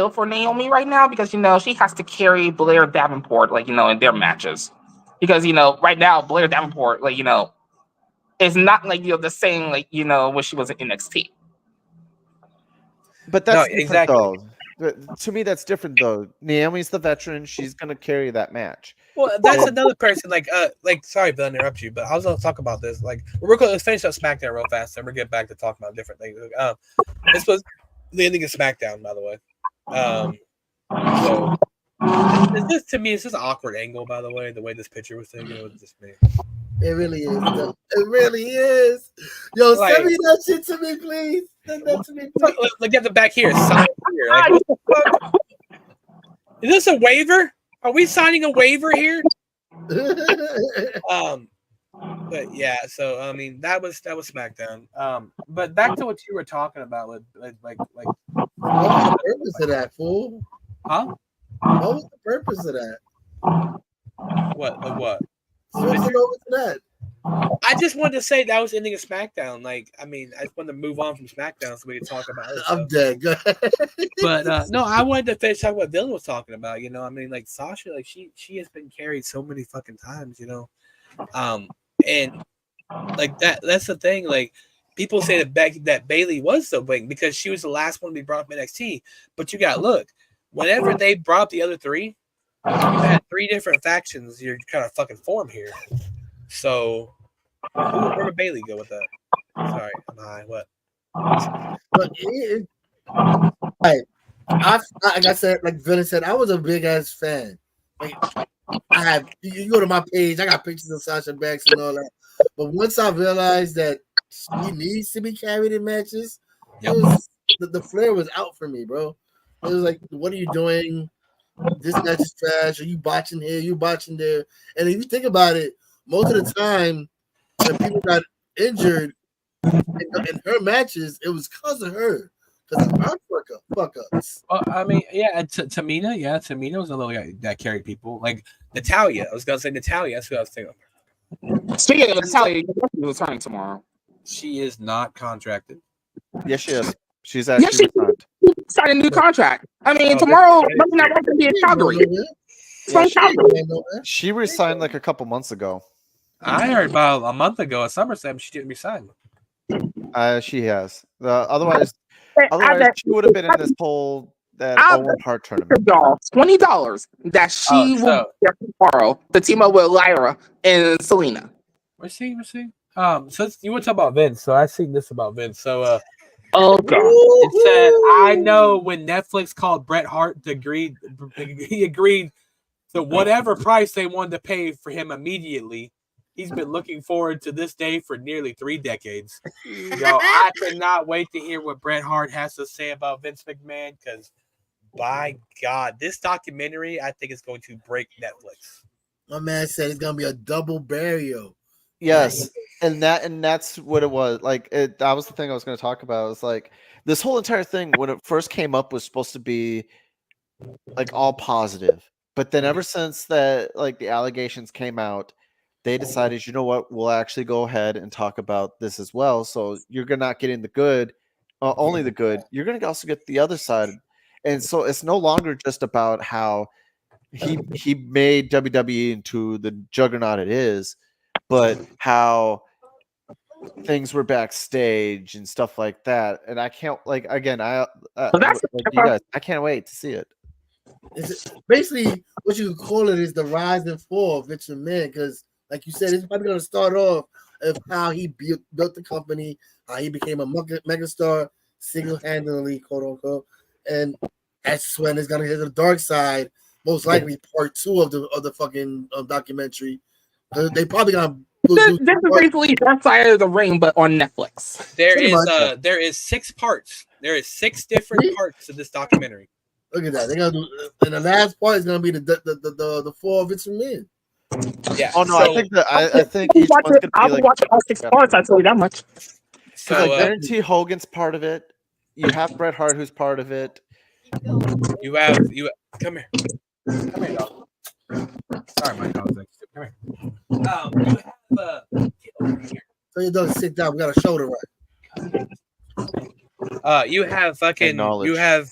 for Naomi right now because she has to carry Blair Davenport in their matches because right now Blair Davenport is not the same when she was in NXT. But that's different, though. To me, that's different though. Naomi's the veteran; she's gonna carry that match. Well, that's another person. Sorry to interrupt you, but I was gonna talk about this. Let's finish up SmackDown real fast, and we'll get back to talking about different things. This was the ending of SmackDown, by the way. So this to me is just an awkward angle, by the way. The way this picture was taken, it was just me. It really is. It really is. Yo, send me that shit to me, please. Send that to me, please. Look at the back here. Sign here. What the fuck? Is this a waiver? Are we signing a waiver here? But yeah. So I mean, that was SmackDown. But back to what you were talking about with like. What was the purpose of that, fool? Huh? What was the purpose of that? What? Switching over to that. I just wanted to say that was the ending of SmackDown. I just wanted to move on from SmackDown so we could talk about it. I'm dead. Go ahead. But no, I wanted to finish talking what Dylan was talking about. Sasha, she has been carried so many fucking times, and that's the thing. People say that Bayley was so big because she was the last one to be brought up in NXT. But you got look, whenever they brought up the other three, you had three different factions. You're kind of fucking form here. So where would Bayley go with that? Sorry, I'm high. What? Like I said, like Vinny said, I was a big ass fan. You go to my page, I got pictures of Sasha Banks and all that. But once I realized that she needs to be carried in matches, the flair was out for me, bro. It was like, what are you doing? This match is trash. Are you botching here? You botching there? And if you think about it, most of the time when people got injured in her matches, it was because of her. Because of our fuck ups. Well, I mean, yeah, Tamina, Tamina was a little guy that carried people. Like Natalya, I was gonna say Natalya. That's what I was thinking. Speaking of Natalya, she's returning tomorrow. She is not contracted. Yes, she is. She's actually returned. Signed a new contract. I mean, tomorrow Monday Night Raw can be in Calgary. She resigned like a couple months ago. I heard about a month ago at SummerSlam she didn't resign. She has. Otherwise, she would have been in this whole Owen Hart tournament. $20 that she will get tomorrow to team up with Lyra and Selena. We'll see. So you want to talk about Vince? So I see this about Vince. So oh god, it said I know when Netflix called Bret Hart he agreed to whatever price they wanted to pay for him immediately. He's been looking forward to this day for nearly 3 decades. I cannot wait to hear what Bret Hart has to say about Vince McMahon because, by God, this documentary I think is going to break Netflix. My man said it's gonna be a double burial. Yes, and that's what it was. That was the thing I was going to talk about. It's like this whole entire thing when it first came up was supposed to be like all positive, but then ever since that the allegations came out, they decided, you know what, we'll actually go ahead and talk about this as well. So you're not getting the good, only the good. You're going to also get the other side, and so it's no longer just about how he made WWE into the juggernaut it is. But how things were backstage and stuff like that, and I can't you guys, I can't wait to see it. Basically, what you could call it is the rise and fall of Vince McMahon. Because Like you said, it's probably gonna start off of how he built the company, how he became a megastar single-handedly, quote unquote, and that's when it's gonna hit the dark side. Most likely, part 2 of the fucking documentary. They probably gonna This do is basically Dark Side of the Ring, but on Netflix. Pretty much. There is 6 parts. There is 6 different parts to this documentary. Look at that. They're gonna do, and the last part is gonna be the 4 of Vince McMahon. Yeah. Oh no, I think I'll each one's gonna I'll be like watch all 6 parts. I tell you that much. So I guarantee Hogan's part of it. You have Bret Hart who's part of it. you come here. Come here, dog. Sorry, my dog's like, come here. You have get over here. So you don't sit down. We got a shoulder right. You have fucking Acknowledge. you have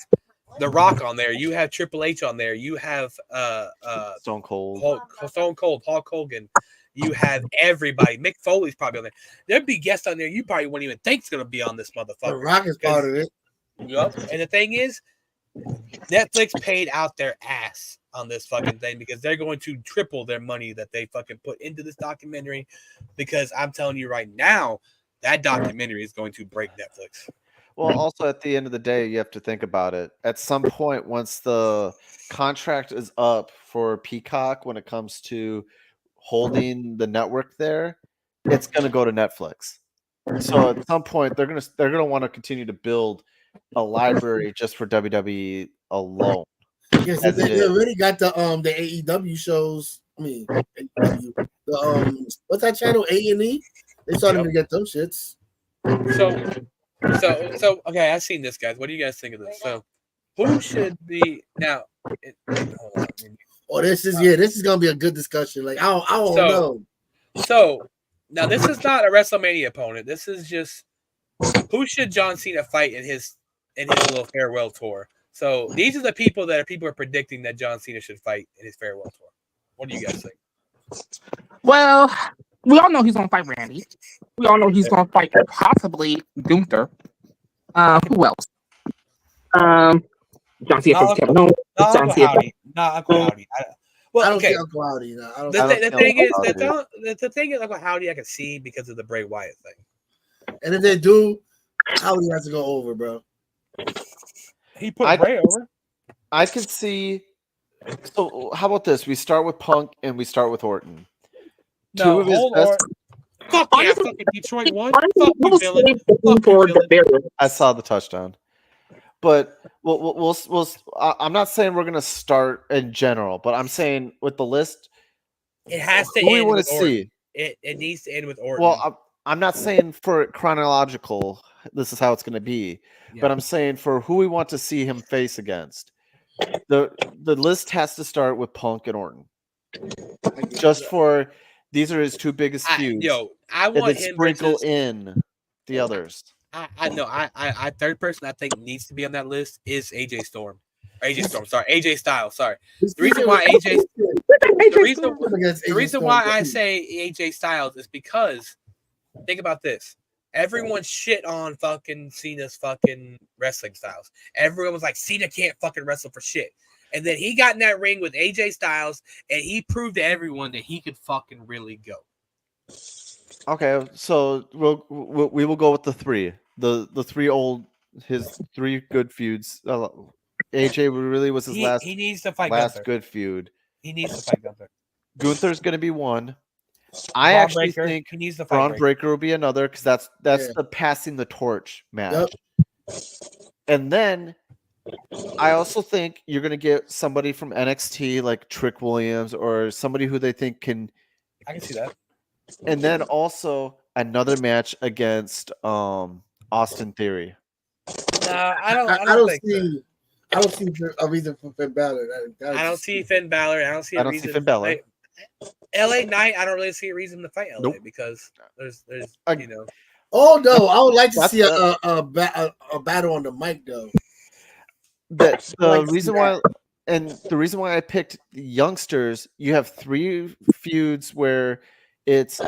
The Rock on there. You have Triple H on there. You have Stone Cold. Stone Cold, Hulk Hogan. You have everybody. Mick Foley's probably on there. There'd be guests on there you probably wouldn't even think is gonna be on this motherfucker. The Rock is part of it. Yep. And the thing is, Netflix paid out their ass on this fucking thing because they're going to triple their money that they fucking put into this documentary. Because I'm telling you right now, that documentary is going to break Netflix. Well, also at the end of the day, you have to think about it. At some point, once the contract is up for Peacock, when it comes to holding the network there, it's going to go to Netflix. So at some point, they're gonna want to continue to build a library just for WWE alone. Yes, As they it is. already got the AEW shows. I mean, AEW, the what's that channel? A&E. They started to get them shits. So okay, I've seen this, guys. What do you guys think of this? So, who should be now? Hold on. Oh, this is gonna be a good discussion. Like I don't know. So now this is not a WrestleMania opponent. This is just who should John Cena fight in his little farewell tour. So these are the people are predicting that John Cena should fight in his farewell tour. What do you guys think? Well, we all know he's gonna fight Randy. We all know he's gonna fight possibly Gunther. Who else? John Cena versus Kevin Owens. Not John Uncle Cena. Howdy. Not Uncle Howdy. I Well, don't okay. see Uncle Howdy. No, I don't. The thing is, Uncle Howdy, I can see because of the Bray Wyatt thing. And if they do, Howdy has to go over, bro. He put Bray over. I could see. So how about this? We start with Punk and we start with Orton. Two of his best. Fuck yeah, Honestly, fucking Detroit one. honestly, Fuck I you, was villain. saving Fuck for you, the villain. Bears. I saw the touchdown, but we'll I'm not saying we're gonna start in general, but I'm saying with the list, It has to who we end want with to Orton. see. It needs to end with Orton. Well, I'm not saying for chronological. This is how it's going to be, but I'm saying for who we want to see him face against. The list has to start with Punk and Orton, just for these are his two biggest feuds. I and want then him sprinkle versus, in the others. I know. I third person I think needs to be on that list is AJ Storm. AJ Styles. Sorry. The reason why the reason why I say AJ Styles is because think about this. Everyone shit on fucking Cena's fucking wrestling styles. Everyone was like, Cena can't fucking wrestle for shit. And then he got in that ring with AJ Styles and he proved to everyone that he could fucking really go. Okay, so we will go with the three. His three good feuds. AJ really was his last. He needs to fight last Gunther. good feud. He needs to fight Gunther. Gunther's going to be one. I Braun actually Breaker, think he needs to fight Braun Breaker will be another because that's the passing the torch match. Yep. And then I also think you're going to get somebody from NXT like Trick Williams or somebody who they think can. I can see that. And then also another match against Austin Theory. No, I don't see a reason for Finn Balor. I don't see Finn Balor. I don't see see Finn Balor. LA Knight, I don't really see a reason to fight LA Nope. because there's Oh no, I would like to see a battle on the mic though. The reason why I picked the youngsters, you have three feuds where it's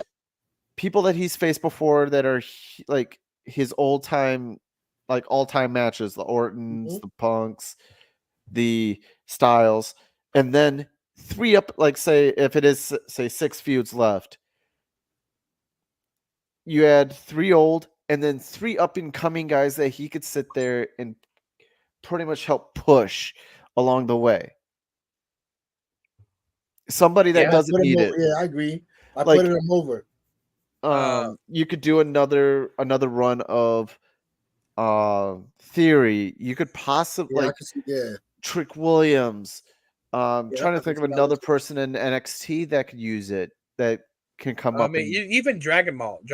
people that he's faced before that are like his all-time matches, the Ortons, the Punks, the Styles, and then 3 up, like say if it is say 6 feuds left, you add 3 old and then 3 up and coming guys that he could sit there and pretty much help push along the way. Somebody that Yeah, doesn't need it. Yeah, I agree. I Like- put him over. You could do another run of Theory. You could possibly Yeah, I like can see, yeah. Trick Williams. Yeah, Trying I to think of can see that another one. person in NXT that could use it, that can come I up. mean, and, even Dragonball would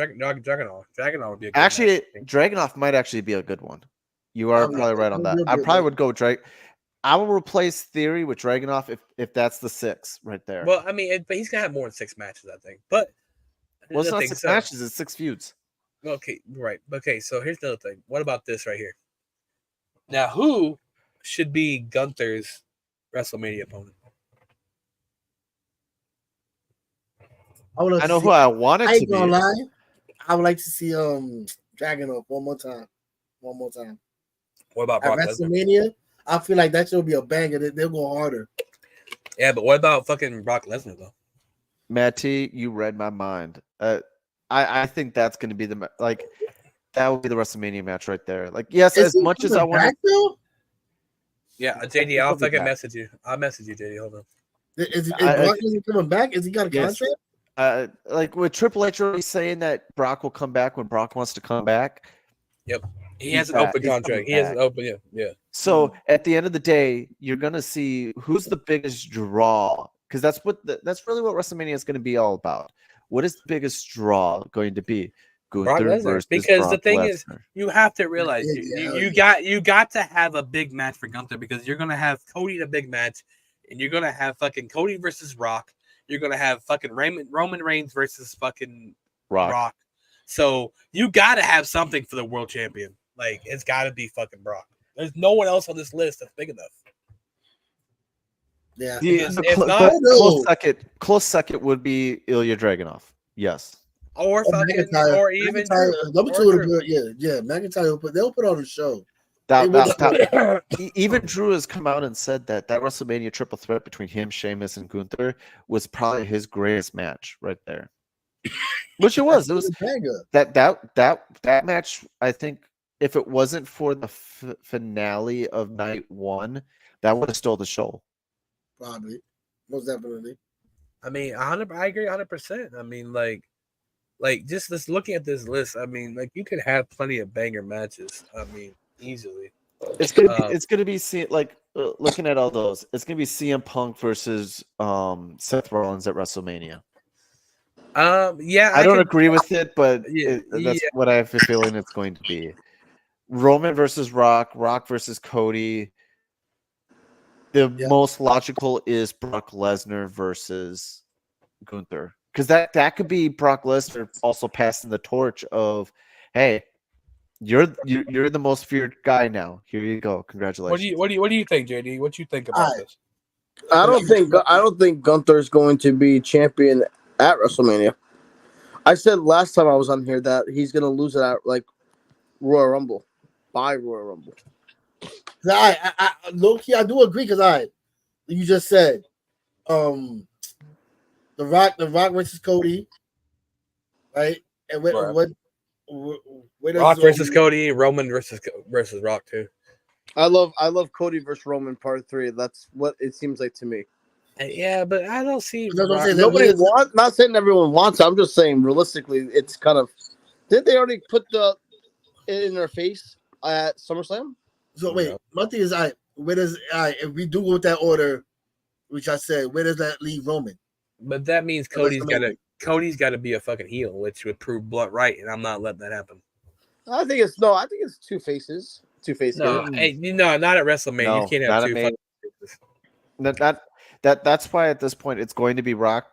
be a good actually, match, I think. Dragunov might actually be a good one. You are Yeah, probably right on he'll that. be a I good probably one. would go I will replace Theory with Dragunov if that's the 6 right there. Well, I mean, but he's gonna have more than 6 matches, I think. But Well, it's the not thing, 6 so- matches; it's 6 feuds. Okay, right. Okay, so here's the other thing. What about this right here? Now, who should be Gunther's WrestleMania opponent? I know who I want it I to ain't gonna be. lie. I would like to see Dragunov one more time. One more time. What about At Brock Lesnar? WrestleMania, I feel like that should be a banger. They'll go harder. Yeah, but what about fucking Brock Lesnar though? Matty, you read my mind. I think that's going to be that would be the WrestleMania match right there. Like, yes, Is as he much as I coming want back, though? Yeah, JD, I'll He'll be fucking back. message you. I'll message you, JD. Hold on. Is I- Brock Lesnar coming back? Is he got a Yes. contract? like with Triple H already saying that Brock will come back when Brock wants to come back. He He's has an back. open He's contract. coming He has an back. open, yeah. So at the end of the day, you're gonna see who's the biggest draw, because that's really what WrestleMania is going to be all about. What is the biggest draw going to be? Brock Gunther Lesnar. versus Because the Brock thing is, Lesnar. you have to realize you got to have a big match for Gunther, because you're gonna have Cody in a big match, and you're gonna have fucking Cody versus Rock. You're gonna have fucking Roman Reigns versus fucking Rock. So you got to have something for the world champion. Like, it's got to be fucking Brock. There's no one else on this list that's big enough. Yeah. Close second would be Ilya Dragunov. Yes. Or fucking, McIntyre. or even McIntyre, number or two would Drew. have been, yeah. McIntyre they'll put on a show. Even Drew has come out and said that WrestleMania triple threat between him, Sheamus, and Gunther was probably his greatest match right there. Which it was. It was a banger. that match. I think if it wasn't for the finale of night 1, that would have stole the show. Probably, most definitely. I mean, I agree 100%. I mean, like just looking at this list, I mean, like, you could have plenty of banger matches. I mean, easily. It's gonna be looking at all those. It's gonna be CM Punk versus Seth Rollins at WrestleMania. Yeah, I don't agree with it, but Yeah, that's what I have a feeling it's going to be. Roman versus Rock, Rock versus Cody. The most logical is Brock Lesnar versus Gunther, because that could be Brock Lesnar also passing the torch of, hey, you're the most feared guy now. Here you go. Congratulations. What do you think, JD? What you think about this? I don't think Gunther's going to be champion at WrestleMania. I said last time I was on here that he's going to lose it at like Royal Rumble, by Royal Rumble. I low key, I do agree, because you just said the Rock versus Cody, right? And where does Rock versus Cody, Roman versus Rock too. I love Cody versus Roman part 3. That's what it seems like to me. Yeah, but I don't see Nobody wants. Not saying everyone wants it. I'm just saying realistically, it's kind of. Didn't they already put it in their face at SummerSlam? So wait, my thing is, where does if we do go with that order, which I said, where does that leave Roman? But that means Cody's got to be a fucking heel, which would prove Blunt right, and I'm not letting that happen. I think it's two faces. Two faces. No, not at WrestleMania. No, you can't have not two at fucking faces. That's why at this point it's going to be Rock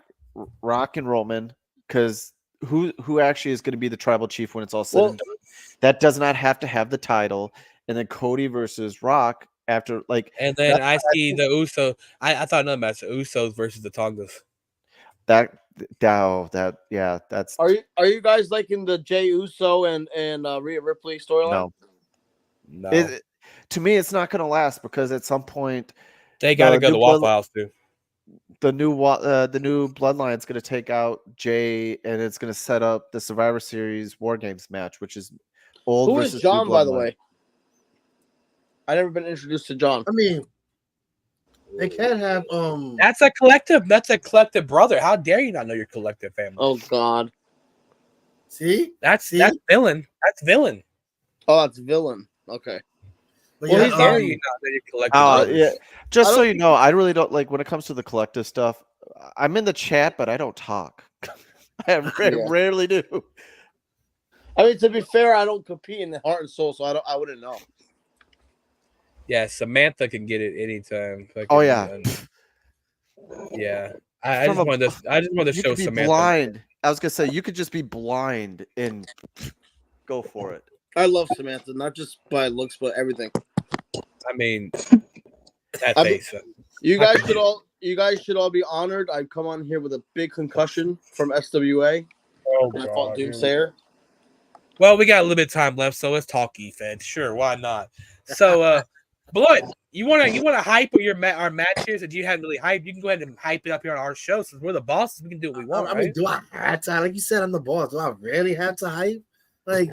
and Roman, because who actually is going to be the tribal chief when it's all said and done? That does not have to have the title. And then Cody versus Rock after, like, and then I see the Usos. I thought another match, the Usos versus the Tongas. That's. Are you guys liking the Jey Uso and Rhea Ripley storyline? No. To me, it's not going to last, because at some point they got to go to Waffle House too. the new Bloodline's going to take out Jay, and it's going to set up the Survivor Series War Games match, which is old Who versus is John, new by the Bloodline. way? I never been introduced to John. I mean, they can't have That's a collective. That's a collective brother. How dare you not know your collective family? Oh God. see? That's villain. That's villain. Oh, that's villain. Okay. But Well, yeah, he's How dare not- you not know your collective brothers? Yeah, just I so don't you know, I really don't like when it comes to the collective stuff. I'm in the chat, but I don't talk. I rarely do. I mean, to be fair, I don't compete in the heart and soul, so I wouldn't know. Yeah, Samantha can get it anytime. Oh yeah, Yeah. I just From a- wanted to you show could be Samantha. blind. I was gonna say you could just be blind and go for it. I love Samantha, not just by looks, but everything. I mean, that I face. You I guys could- should all be honored. I've come on here with a big concussion from SWA. Oh, And I fought Doomsayer. Well, we got a little bit of time left, so let's talk E-Fed. Sure, why not? So, Blood, you wanna hype our matches? If you haven't really hyped, you can go ahead and hype it up here on our show. Since we're the bosses, we can do what we want. I mean, do I have to? Like you said, I'm the boss. Do I really have to hype? Like,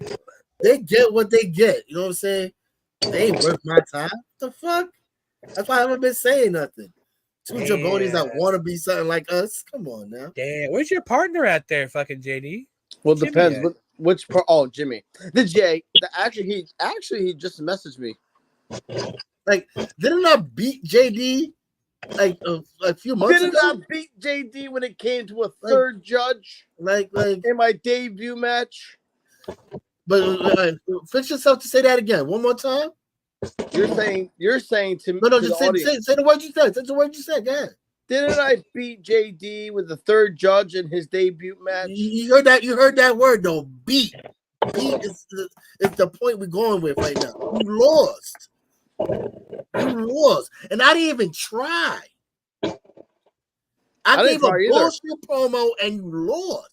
they get what they get. You know what I'm saying? They ain't worth my time. What the fuck? That's why I haven't been saying nothing. Two jabronis that want to be something like us. Come on now. Damn, where's your partner at there, fucking JD? Well, it Jimmy depends. at? Which part? Oh, Jimmy. The J. Actually, he just messaged me. Like, didn't I beat JD like a few months Didn't ago? I beat JD when it came to a third judge Like, in my debut match? but fix yourself to say that again one more time. You're saying to me. No, to just the audience, say the word you said. Say the word you said. Go ahead. didn't I beat JD with the third judge in his debut match? You heard that? You heard that word though. Beat. Beat is the point we're going with right now. You lost. You lost, and I didn't even try. I didn't gave a try either. bullshit promo, and you lost.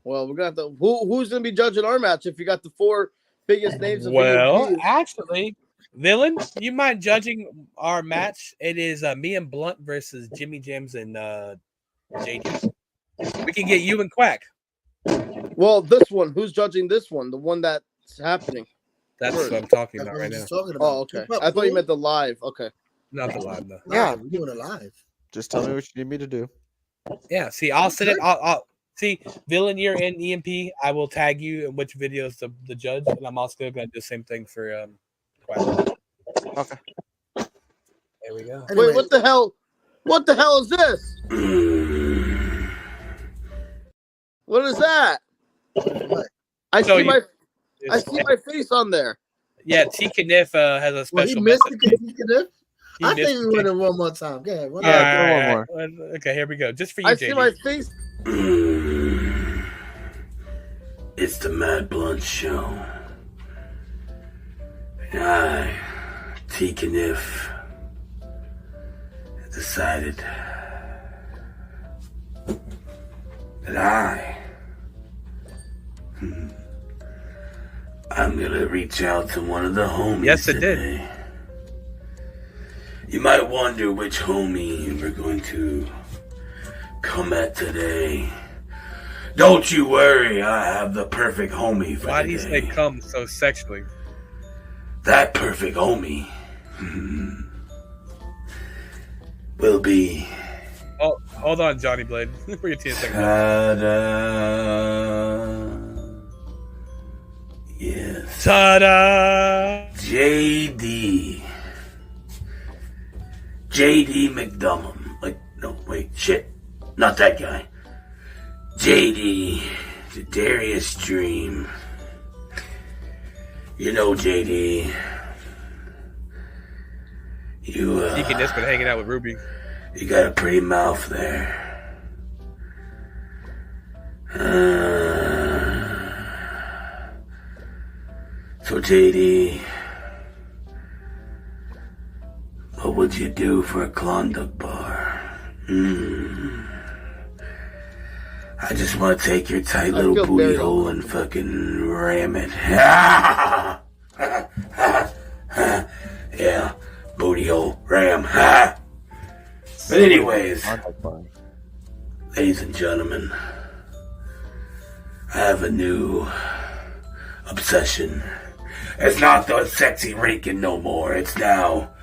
Well, we're gonna have to. Who's gonna be judging our match if you got the four biggest names of Well, VMP? actually, Villain, you mind judging our match? It is me and Blunt versus Jimmy James and JD. We can get you and Quack. Well, this one. Who's judging this one? The one that's happening. That's what I'm talking That's about what right I'm now. just talking about. Oh, okay. Keep up, I thought you fool. meant the live. Okay. Not the live though. Yeah, we're doing it live. Just tell me what you need me to do. Yeah. See, I'll set it. I'll see. Villain, you're in EMP. I will tag you in which videos the judge, and I'm also going to do the same thing for Quack. Okay. There we go. Anyway, Wait, what the hell? What the hell is this? What is that? what? I So see you- I see my face on there. Yeah, T. Kniff has a Well, he special missed message. it. He I missed think we it. win it one more time. Go ahead. Run All it. Yeah, right, do one Okay, here we go. Just for you, I JD. see my face. It's the Mad Blunt Show. And I, T. Kniff, decided that I'm gonna reach out to one of the homies. Yes, it did. today. You might wonder which homie we're going to come at today. Don't you worry, I have the perfect homie for Why do you say today. come so sexually? That perfect homie will be Oh, hold on, Johnny Blade. For your 10 seconds. Ta-da. Yes. Ta-da! JD McDummum. Like, no, wait, shit. Not that guy. JD, the Darius Dream. You know, JD. You Deacon Niss been hanging out with Ruby. you got a pretty mouth there. So JD, what would you do for a Klondike bar? I just want to take your tight I little feel booty very hole and fucking ram it. Yeah, booty hole, ram. But anyways, Contact bar. ladies and gentlemen, I have a new obsession. It's not the sexy Rankin no more. It's now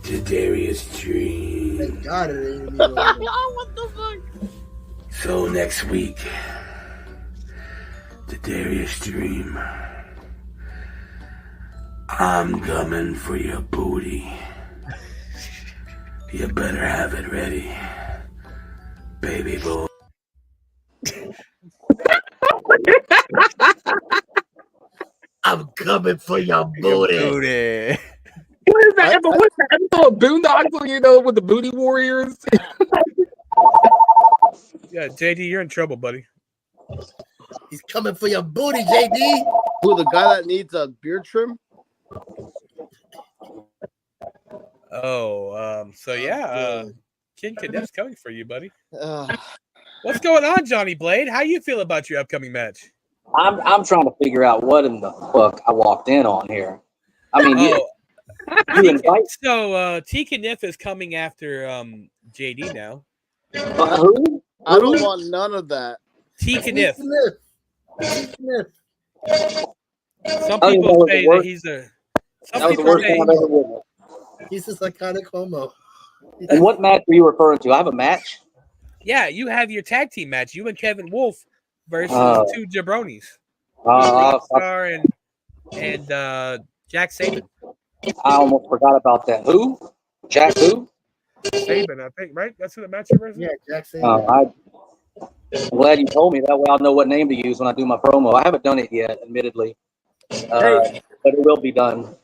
Jadarius Dream. Thank God it ain't even over. What the fuck? So next week, Jadarius Dream, I'm coming for your booty. You better have it ready, baby boy. I'm coming for your booty. Booty. What is that? What's that episode of Boondocks? You know, with the Booty Warriors. Yeah, JD, you're in trouble, buddy. He's coming for your booty, JD. Who, the guy that needs a beard trim? So yeah, King Cadet's coming for you, buddy. Uh, What's going on, Johnny Blade? How you feel about your upcoming match? I'm trying to figure out what in the fuck I walked in on here. I mean, you invite So T Kniff is coming after JD now. who? I don't want none of that. T Kniff. Smith. Some Oh, people that was say the that worst- he's a. That Some was the people worst say thing I've ever witnessed. He's a psychotic homo. And what match are you referring to? I have a match. yeah, you have your tag team match. You and Kevin Wolf versus two jabronis. Rockstar and Jack Saban. I almost forgot about that. Who? Jack who? Saban, I think, right? That's who the match is. Yeah, Jackson. I'm glad you told me. That way I'll know what name to use when I do my promo. I haven't done it yet, admittedly. But it will be done.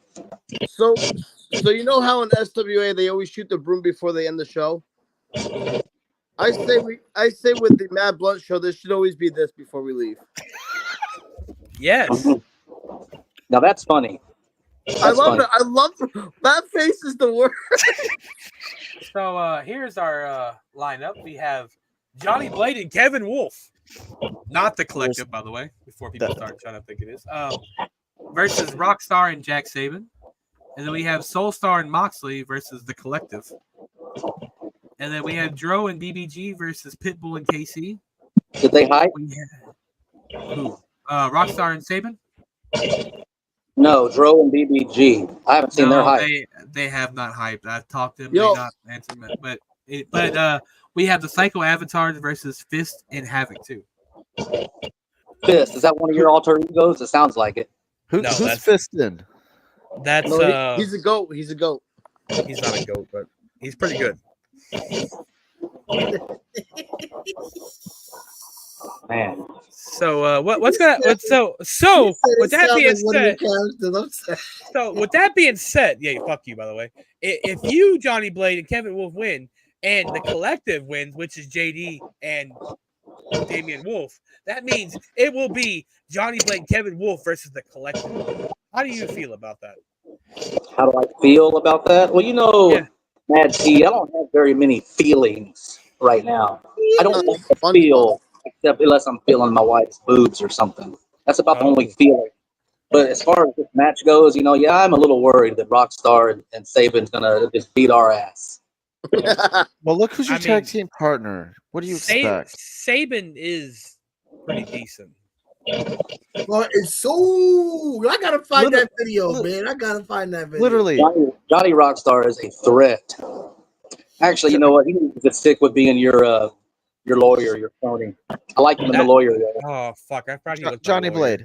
So you know how in SWA they always shoot the broom before they end the show? I say with the Mad Blunt show, there should always be this before we leave. Yes. Now that's funny. I love it. I love that face is the worst. So here's our lineup. We have Johnny Blade and Kevin Wolf. Not the collective, by the way, before people start trying to think it is. Versus Rockstar and Jack Saban. And then we have Soulstar and Moxley versus the collective. And then we have Dro and BBG versus Pitbull and KC. Did they hype? We have who? Rockstar and Saban? No, Dro and BBG. I haven't seen their hype. They have not hyped. I've talked to them. Yo. They not answered me. But we have the Psycho Avatars versus Fist and Havoc too. Fist, is that one of your alter egos? It sounds like it. No, Who's that's- fisting? That's No, he's a goat. He's a goat. he's not a goat, but he's pretty good. Man. So with that being said, yeah, fuck you, by the way. If you, Johnny Blade, and Kevin Wolf win, and the collective wins, which is JD and Damian Wolf, that means it will be Johnny Blade, Kevin Wolf versus the collective. How do you feel about that? How do I feel about that? Well, Yeah. Mad T, I don't have very many feelings right now. I don't like to feel, except unless I'm feeling my wife's boobs or something. That's about the only feeling. But as far as this match goes, I'm a little worried that Rockstar and Saban's gonna just beat our ass. Well, look who's your I tag mean, team partner. What do you expect? Saban is pretty decent. Well, it's so. I gotta find that video, man. I gotta find that video. Literally, Johnny Rockstar is a threat. Actually, you know what? He needs to stick with being your lawyer, your Tony. I like him in the lawyer role. Oh fuck! I probably looked Johnny my lawyer.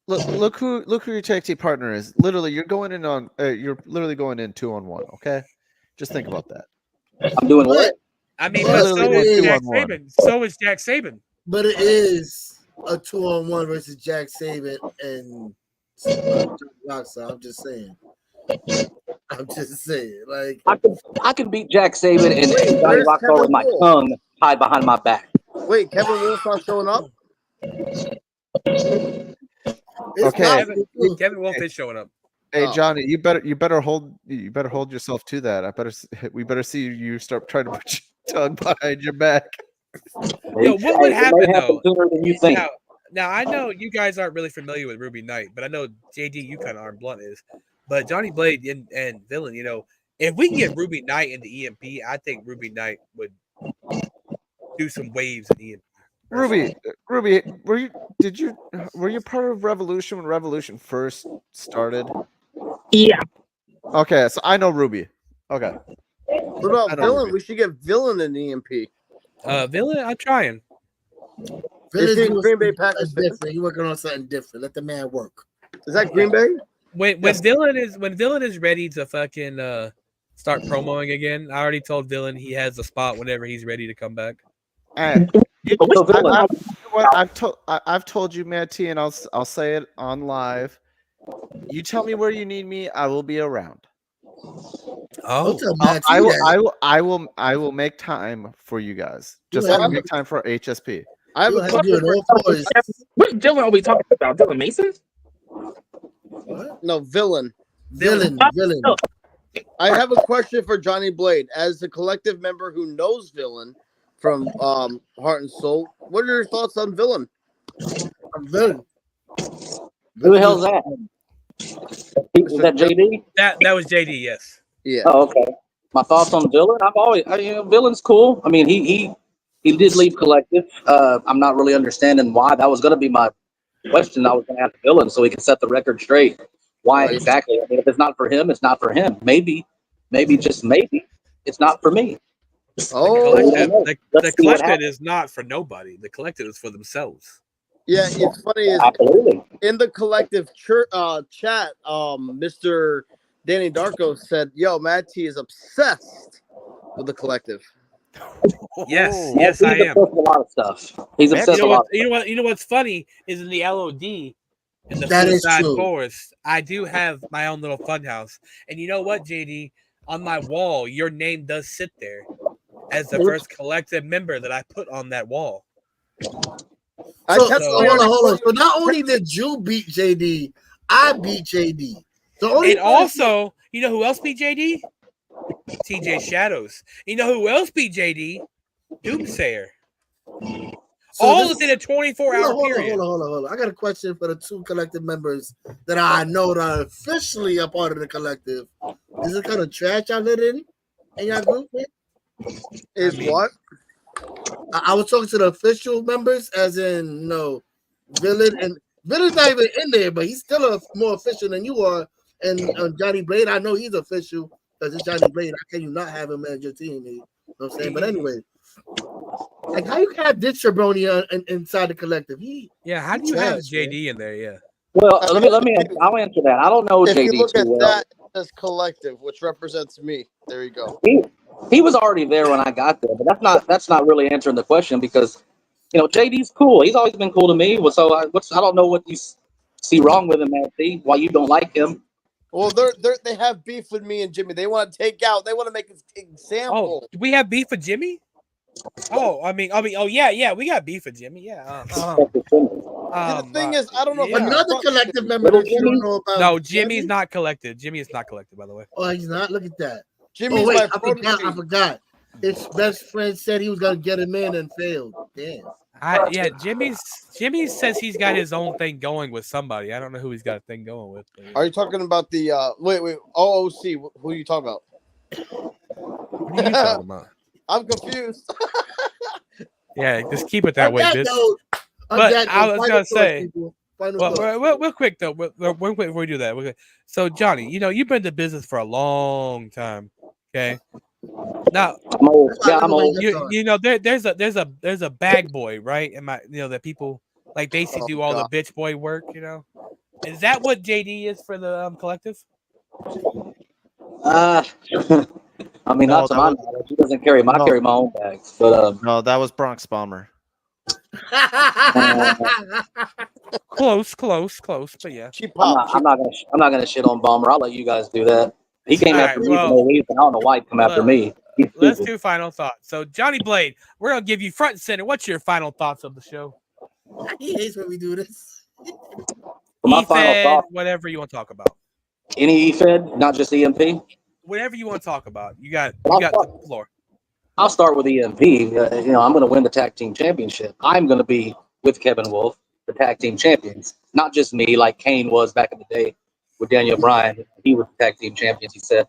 Blade. Look who your tag team partner is. Literally, you're going in on. You're literally going in 2-on-1. Okay, just think about that. I'm doing what? I mean, Yeah, but literally so going is Jack 2-on-1. Saban. So is Jack Saban. But it is a 2-on-1 versus Jack Saban and Rockstar. I'm just saying. Like I can beat Jack Saban and Wait, Johnny where's Rockstar Kevin with my Wolf? tongue tied behind my back. Wait, Kevin Wolf's not showing up? it's Okay. possible, too. Kevin Wolf is showing up. Hey Oh. Johnny, you better hold yourself to that. We better see you start trying to put your tongue behind your back. Yo, what would It may happen though? sooner than you think. Now I know you guys aren't really familiar with Ruby Knight, but I know JD, you kind of are, Blunt is. But Johnny Blade and Villain, If we can get Ruby Knight into EMP, I think Ruby Knight would do some waves in EMP. Ruby, were you part of Revolution when Revolution first started? Yeah. Okay, so I know Ruby. Okay. What about I know Villain? Ruby. We should get Villain in EMP. Villain, I'm trying. Village Is he doing Green Bay something Packers fan? different. He working on something different. Let the man work. Is that Green Bay? When Villain is ready to fucking start promoing again, I already told Villain he has a spot whenever he's ready to come back. And So Villain, I've told you, Matt T, and I'll say it on live. You tell me where you need me, I will be around. Oh, Don't tell Matt I T will, that. I will make time for you guys. You Just have like to- make time for HSP. I have You a have to do question. it all for us. which Dylan are we talking about? Dylan Mason? What? No, Villain. Villain. I have a question for Johnny Blade. As the collective member who knows Villain from Heart and Soul, what are your thoughts on Villain? I'm villain. Who the hell's that? Is that JD? that was JD. Yes. Yeah. Oh, okay. My thoughts on Villain? Villain's cool. I mean, he did leave collective. I'm not really understanding why. That was going to be my question. I was going to ask Villain so he could set the record straight. Why Right. exactly? I mean, if it's not for him, it's not for him. Maybe, just maybe, it's not for me. Oh, The Let's see what collected happens. is not for nobody. The collected is for themselves. yeah. It's funny is Absolutely. in the collective chat, Mr. Danny Darko said, "Yo, Matt T is obsessed with the collective." Yes, Oh. yes, He's I am. obsessed with a lot of stuff. He's Man, obsessed You with know a lot. what? You know what's funny is in the LOD, in the That is Suicide true. Forest, I do have my own little fun house. And you know what, JD? On my wall, your name does sit there as the first collective member that I put on that wall. I So, kept hold on. So not only did you beat JD, I beat JD. The only And also, you know who else beat JD? TJ Shadows. You know who else beat JD? Doomsayer. All within a 24-hour period. Hold on. I got a question for the two collective members that I know that are officially a part of the collective. Is it kind of trash y'all let in y'all group? is what? I was talking to the official members, as in Villain, and Villain's not even in there, but he's still more official than you are. And Johnny Blade, I know he's official because it's Johnny Blade. How can you not have him as your team? You know what I'm saying? But anyway, like how you can have this jabroni inside the collective? Yeah, how do you have trash, man. JD in there? Yeah. Well, let me. I'll answer that. I don't know If you JD look too at well. that, it says collective, which represents me. There you go. He was already there when I got there, but that's not really answering the question because JD's cool. He's always been cool to me. So I don't know what you see wrong with him, Matt T. Why you don't like him? Well, they have beef with me and Jimmy. They want to take out. They want to make an example. Oh, do we have beef with Jimmy? Oh, I mean, yeah, we got beef with Jimmy. Yeah. The thing is, I don't know if I Another collective member that you don't know about. No, Jimmy's not collected. Jimmy is not collected, by the way. Oh, he's not. Look at that. Jimmy's Oh wait, my I protege. forgot. His best friend said he was gonna get him in and failed. Damn. Jimmy says he's got his own thing going with somebody. I don't know who he's got a thing going with. Are you talking about the wait OOC? Who are you talking about? What are you talking about? I'm confused. Yeah, just keep it that way, bitch. On But that I note, was final gonna thoughts, say, people. Final thoughts. real quick though, real quick before we do that. So Johnny, you've been in the business for a long time. Okay. Now, I'm old. Yeah, I'm old. there's a bag boy, right? That people like basically do all the bitch boy work. Is that what JD is for the collective? I mean, No, not to my knowledge. He doesn't carry my own bags, but No, that was Bronx Bomber. Close, but yeah. I'm not gonna shit on Bomber. I'll let you guys do that. He came All after right, me well, for no reason. I don't know why he come after me. He's Let's stupid. do final thoughts. So Johnny Blade, we're gonna give you front and center. What's your final thoughts of the show? He hates when we do this. For my final EFED, thought, whatever you want to talk about. any EFED, not just EMP. Whatever you want to talk about. You got the floor. I'll start with EMP. I'm going to win the tag team championship. I'm going to be with Kevin Wolf, the tag team champions. Not just me, like Kane was back in the day with Daniel Bryan. He was the tag team champions, he said.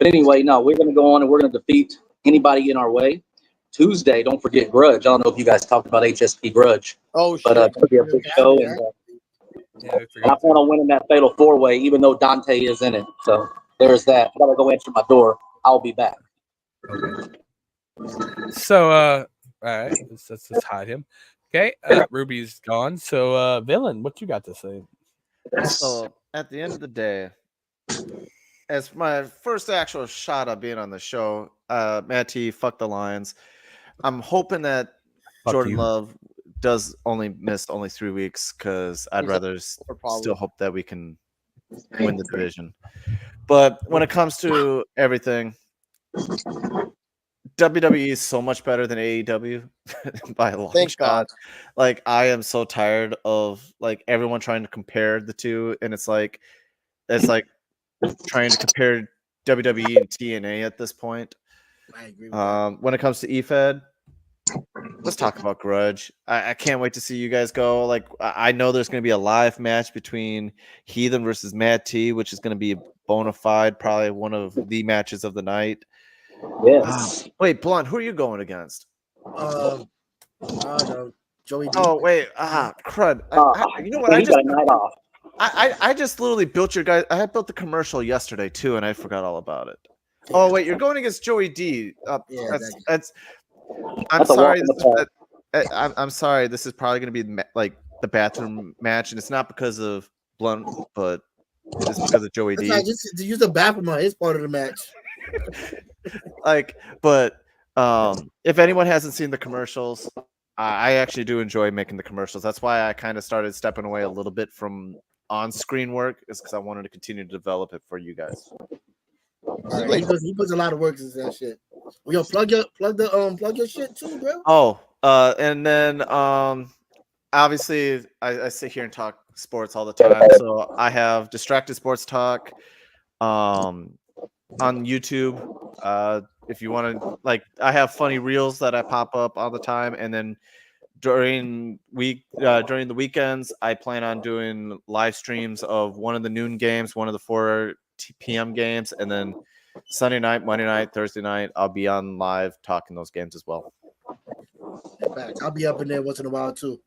But anyway, no, we're going to go on and we're going to defeat anybody in our way. Tuesday, don't forget Grudge. I don't know if you guys talked about HSP Grudge. Oh, shit. But it's going to be a big show. And, and I plan on winning that Fatal 4-Way, even though Dante is in it. So there's that. I got to go answer my door. I'll be back. So, all right, let's just hide him. Okay, Ruby's gone. So, Villain, what you got to say? So at the end of the day, as my first actual shot at being on the show, Matt T, fuck the Lions. I'm hoping that Jordan Love does only miss 3 weeks because I'd rather still hope that we can win the division. But when it comes to everything, WWE is so much better than AEW by a long Thank shot. God. Like, I am so tired of like everyone trying to compare the two, and it's like trying to compare WWE and TNA at this point. I agree with that. When it comes to EFED, let's talk about Grudge. I can't wait to see you guys go. Like, I know there's going to be a live match between Heathen versus Matt T, which is going to be bona fide, probably one of the matches of the night. Yes. Wait, Blunt, who are you going against? I don't know. Joey D. Oh, wait. Crud. You know what? So he got a night off. I just literally built your guys. I built the commercial yesterday too, and I forgot all about it. Oh wait, you're going against Joey D. I'm sorry. I'm sorry. This is probably going to be like the bathroom match, and it's not because of Blunt, but it is because of Joey D. Just to use the bathroom on his part of the match. But if anyone hasn't seen the commercials, I actually do enjoy making the commercials. That's why I kind of started stepping away a little bit from on-screen work, is because I wanted to continue to develop it for you guys. He puts a lot of work into that shit. Well, yo, plug your shit too, bro. Oh, and then obviously I sit here and talk sports all the time. So I have Distracted Sports Talk on YouTube. If you want to, like, I have funny reels that I pop up all the time, and then during the weekends, I plan on doing live streams of one of the noon games, one of the 4 p.m. games, and then Sunday night, Monday night, Thursday night, I'll be on live talking those games as well. I'll be up in there once in a while too.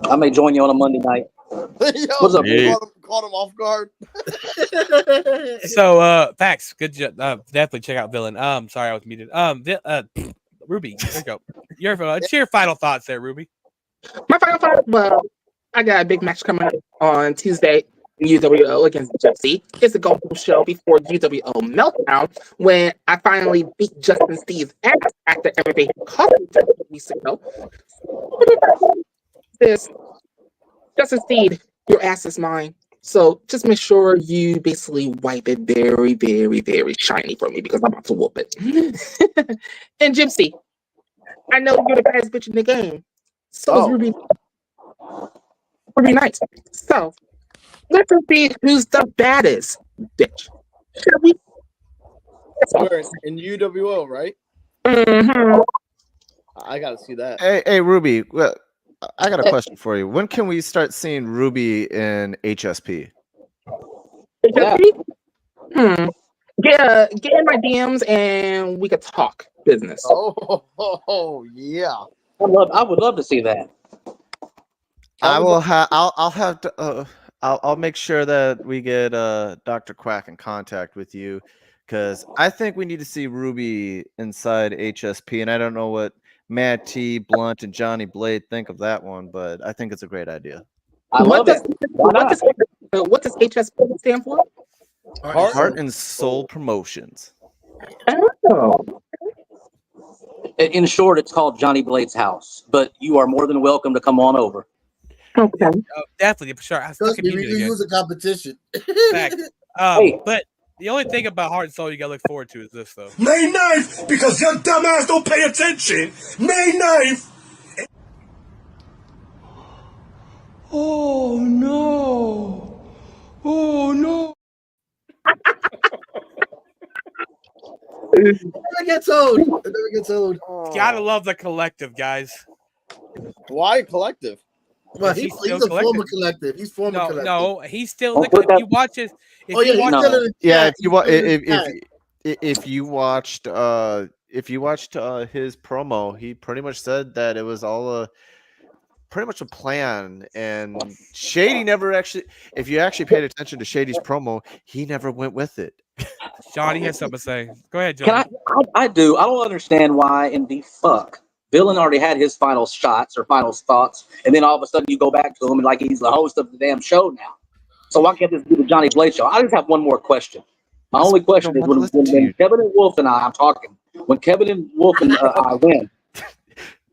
I may join you on a Monday night. What's up? Yeah. Caught him off guard. So, Pax, good job. Definitely check out Villain. Sorry, I was muted. Ruby, there you go. Your final thoughts there, Ruby. My final thought, well, I got a big match coming up on Tuesday. UWO against Gypsy. It's a go-home show before UWO Meltdown when I finally beat Justin Steve's ass after everything he cost me 2 weeks ago. This Justin Steve, your ass is mine. So just make sure you basically wipe it very, very, very shiny for me because I'm about to whoop it. And Gypsy, I know you're the baddest bitch in the game. So is Ruby Knight. So let's see who's the baddest bitch. Shall we? We're in UWO, right? Mm-hmm. I gotta see that. Hey, Ruby. Well, I got a question for you. When can we start seeing Ruby in HSP? Yeah. Get in my DMs and we could talk business. Oh yeah. I would love to see that. I'll make sure that we get Dr. Quack in contact with you, because I think we need to see Ruby inside HSP, and I don't know what Matt T, Blunt, and Johnny Blade think of that one, but I think it's a great idea. What does HSP stand for? Heart and Soul Promotions. Oh. In short, it's called Johnny Blade's house, but you are more than welcome to come on over. Okay. Definitely, for sure. We can use a competition. But the only thing about Heart and Soul you gotta look forward to is this, though. May 9th, because your dumbass don't pay attention. May 9th. Oh no. Oh no. It never gets old. Gotta love the collective, guys. Why collective? Well, he's a former collective. He's former collective. No, he's still. If you watch it, If you watched his promo, he pretty much said that it was all pretty much a plan, and Shady never actually. If you actually paid attention to Shady's promo, he never went with it. Johnny has something to say. Go ahead, Can Johnny. I do. I don't understand why in the fuck Villain already had his final shots or final thoughts, and then all of a sudden you go back to him and like he's the host of the damn show now. So why can't this be the Johnny Blade show? I just have one more question. My only question is when Kevin and Wolf and I'm talking, when Kevin and Wolf and I win,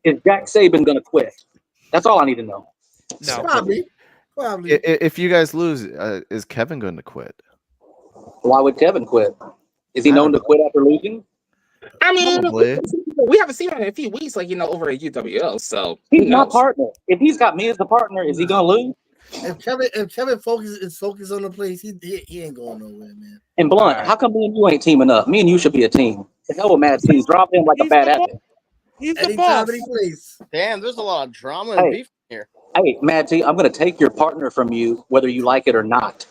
is Jack Saban going to quit? That's all I need to know. No. Probably. If you guys lose, is Kevin going to quit? Why would Kevin quit? Is he known to quit after losing? I mean, Probably. we haven't seen him in a few weeks, like, over at UWL. So He's my partner. If he's got me as the partner, is he going to lose? If Kevin focused on the place, he ain't going nowhere, man. And Blunt, how come me and you ain't teaming up? Me and you should be a team. The hell with Mad T. Drop him like a bad apple. He's the Anytime, boss. any place. Damn, there's a lot of drama and beef here. Hey, Mad T, I'm going to take your partner from you, whether you like it or not.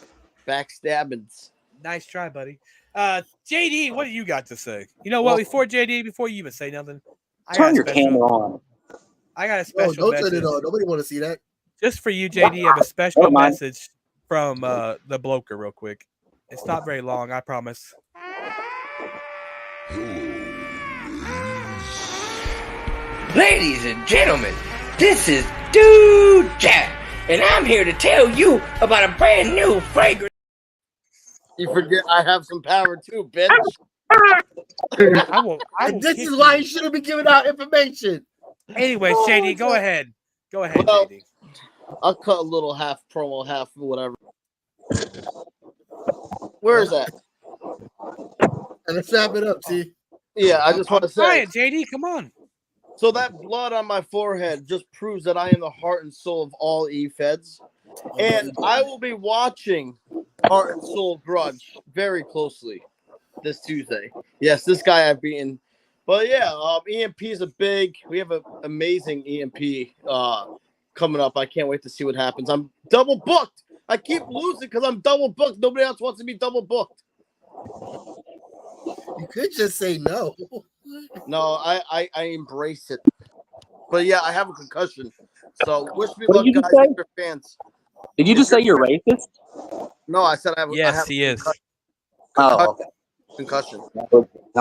Backstabbings. Nice try, buddy. JD, what do you got to say? You know what? Before you even say nothing, Turn your camera on. I got a No, special don't message. turn it on. Nobody want to see that. Just for you, JD, I have a special Never mind. message from the bloker real quick. It's not very long, I promise. Ladies and gentlemen, this is Dude Jack, and I'm here to tell you about a brand new fragrance. You forget I have some power too, bitch. And this is why you shouldn't be giving out information. Anyway, JD, go ahead. Go ahead, Well, JD. I'll cut a little half promo, half whatever. Where is that? And let's wrap it up, see? Yeah, I just want to say. JD, come on. So that blood on my forehead just proves that I am the heart and soul of all E-Feds. And I will be watching Heart and Soul Grudge very closely this Tuesday. Yes, this guy I've beaten. But yeah, EMP is we have an amazing EMP coming up. I can't wait to see what happens. I'm double booked. I keep losing because I'm double booked. Nobody else wants to be double booked. You could just say no. No, I embrace it. But yeah, I have a concussion. So wish me What luck, did you guys, say? if you're fans. Did you just say you're racist? No, I said I have. Yes, I have he is. Oh, okay. Concussion. Now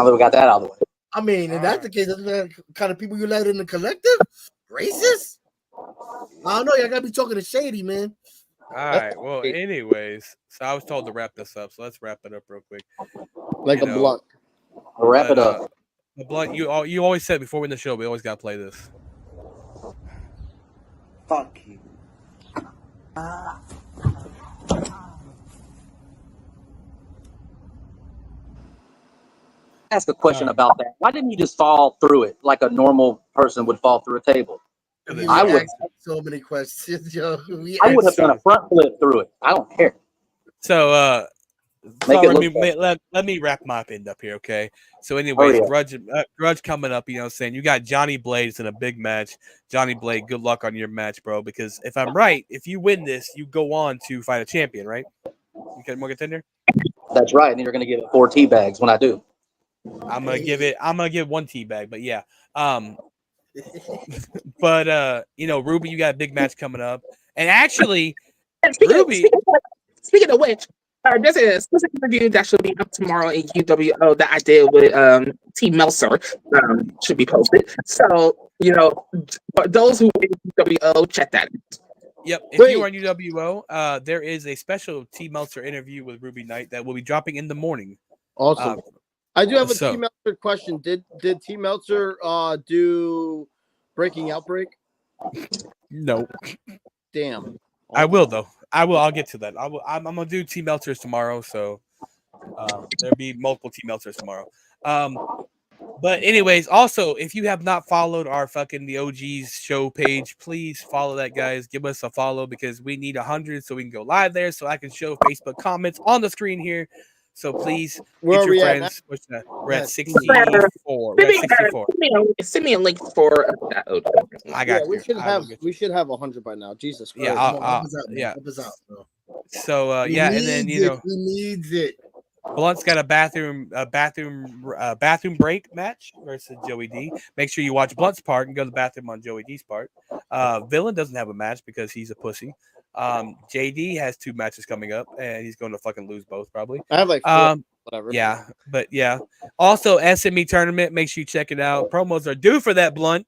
that we got that out of the way. I mean, if that's the case, that's the kind of people you let in the collective? Racist? I don't know. Y'all gotta be talking to Shady, man. All right. Well, anyways, so I was told to wrap this up, so let's wrap it up real quick. Like a blunt. Wrap it up. The blunt. You always said before we end the show, we always gotta play this. Fuck you. Ask a question about that. Why didn't you just fall through it like a normal person would fall through a table? I would. So many questions, yo. I would have done a front flip through it. I don't care. So, Make it look let me wrap my end up here, okay? So, anyways, yeah. Grudge coming up, you know what I'm saying? You got Johnny Blades in a big match. Johnny Blade, good luck on your match, bro, because if I'm right, if you win this, you go on to fight a champion, right? You get more contender? That's right. And then you're going to give it 4 tea bags when I do. I'm gonna give 1 tea bag, but yeah. But Ruby, you got a big match coming up. And actually, Speaking of which, there's a specific interview that should be up tomorrow in UWO that I did with T Meltzer. Should be posted. So, for those who in UWO, check that out. Yep. If you are on UWO, there is a special T Meltzer interview with Ruby Knight that will be dropping in the morning. Awesome. I do have a so- T Meltzer question. Did T Meltzer do Breaking Outbreak? No. Damn. I will though. I'll get to that. I'm gonna do T Meltzers tomorrow, so there'll be multiple T Meltzers tomorrow. But anyways, also if you have not followed our the OGs show page, please follow that, guys. Give us a follow because we need 100 so we can go live there, so I can show Facebook comments on the screen here. So please Where get are we your at friends. What's that? We're at Yeah. 64. We're at 64. Send me a link for. I got you. We should I have will get we should have 100 by now. Jesus Christ. Yeah, Help us out, man. yeah. Help us out, bro. So We yeah, and needs then it. We needs it. Blunt's got a bathroom break match versus Joey D. Make sure you watch Blunt's part and go to the bathroom on Joey D's part. Villain doesn't have a match because he's a pussy. JD has 2 matches coming up, and he's going to fucking lose both probably. I have like 4, whatever. Yeah, but yeah. Also, SME tournament. Make sure you check it out. Promos are due for that, Blunt,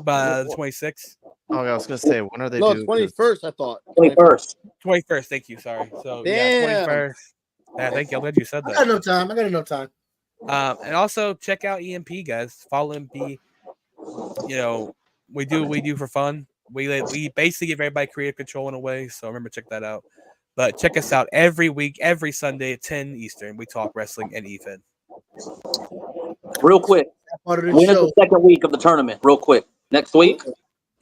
by the 26th. Oh, I was gonna say, when are they? No, due? 21st. I thought 21st. 21st. Thank you. Sorry. So Damn. yeah, 21st. Yeah, thank you. I'm glad you said I that. got enough time. I got enough time. And also check out EMP, guys. Follow EMP. You know, we do what we do for fun. We basically give everybody creative control in a way. So remember, check that out. But check us out every week, every Sunday at 10 Eastern. We talk wrestling and EFED. Real quick. Part of the When is show. the second week of the tournament? Real quick. Next week?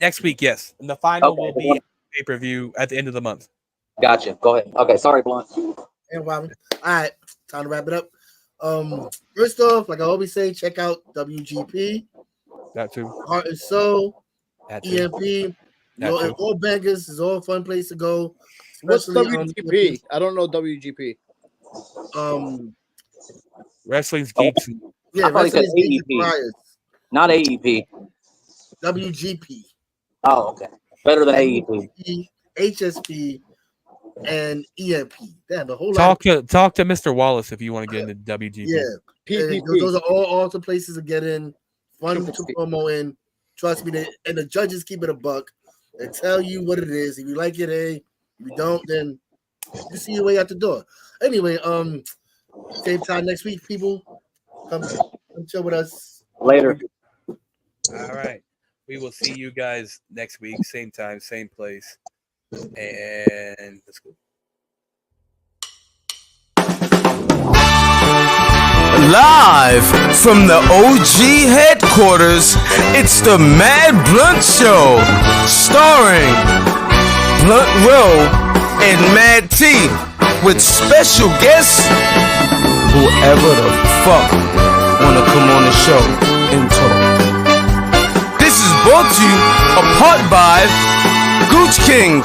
Next week, yes. And the final Okay. will be pay-per-view at the end of the month. Gotcha. Go ahead. Okay, sorry, Blunt. And Robin. All right, time to wrap it up. First off, like I always say, check out WGP, That too. Heart and Soul, That too. EMP. That All, too. all bangers is all a fun place to go. What's Especially on WGP? I don't know WGP. Wrestling's geeks. Yeah, I thought he said Wrestling Geeks AEP. Flyers. Not AEP. WGP, Oh, okay. Better than AEP. HSP, and EMP. Damn, the whole lot. Talk to Mr. Wallace if you want to get into WGP. Yeah, and PPP. those are all awesome places to get in. Fun to promo in. Trust me, and the judges keep it a buck. They tell you what it is. If you like it, hey. If you don't, then you see your way out the door. Anyway, same time next week, people. Come chill with us. Later. All right. We will see you guys next week, same time, same place. And let's go. Live from the OG headquarters, it's the Mad Blunt Show, starring Blunt Row and Mad T, with special guests, whoever the fuck wanna come on the show and talk. This is brought to you apart by Gooch King,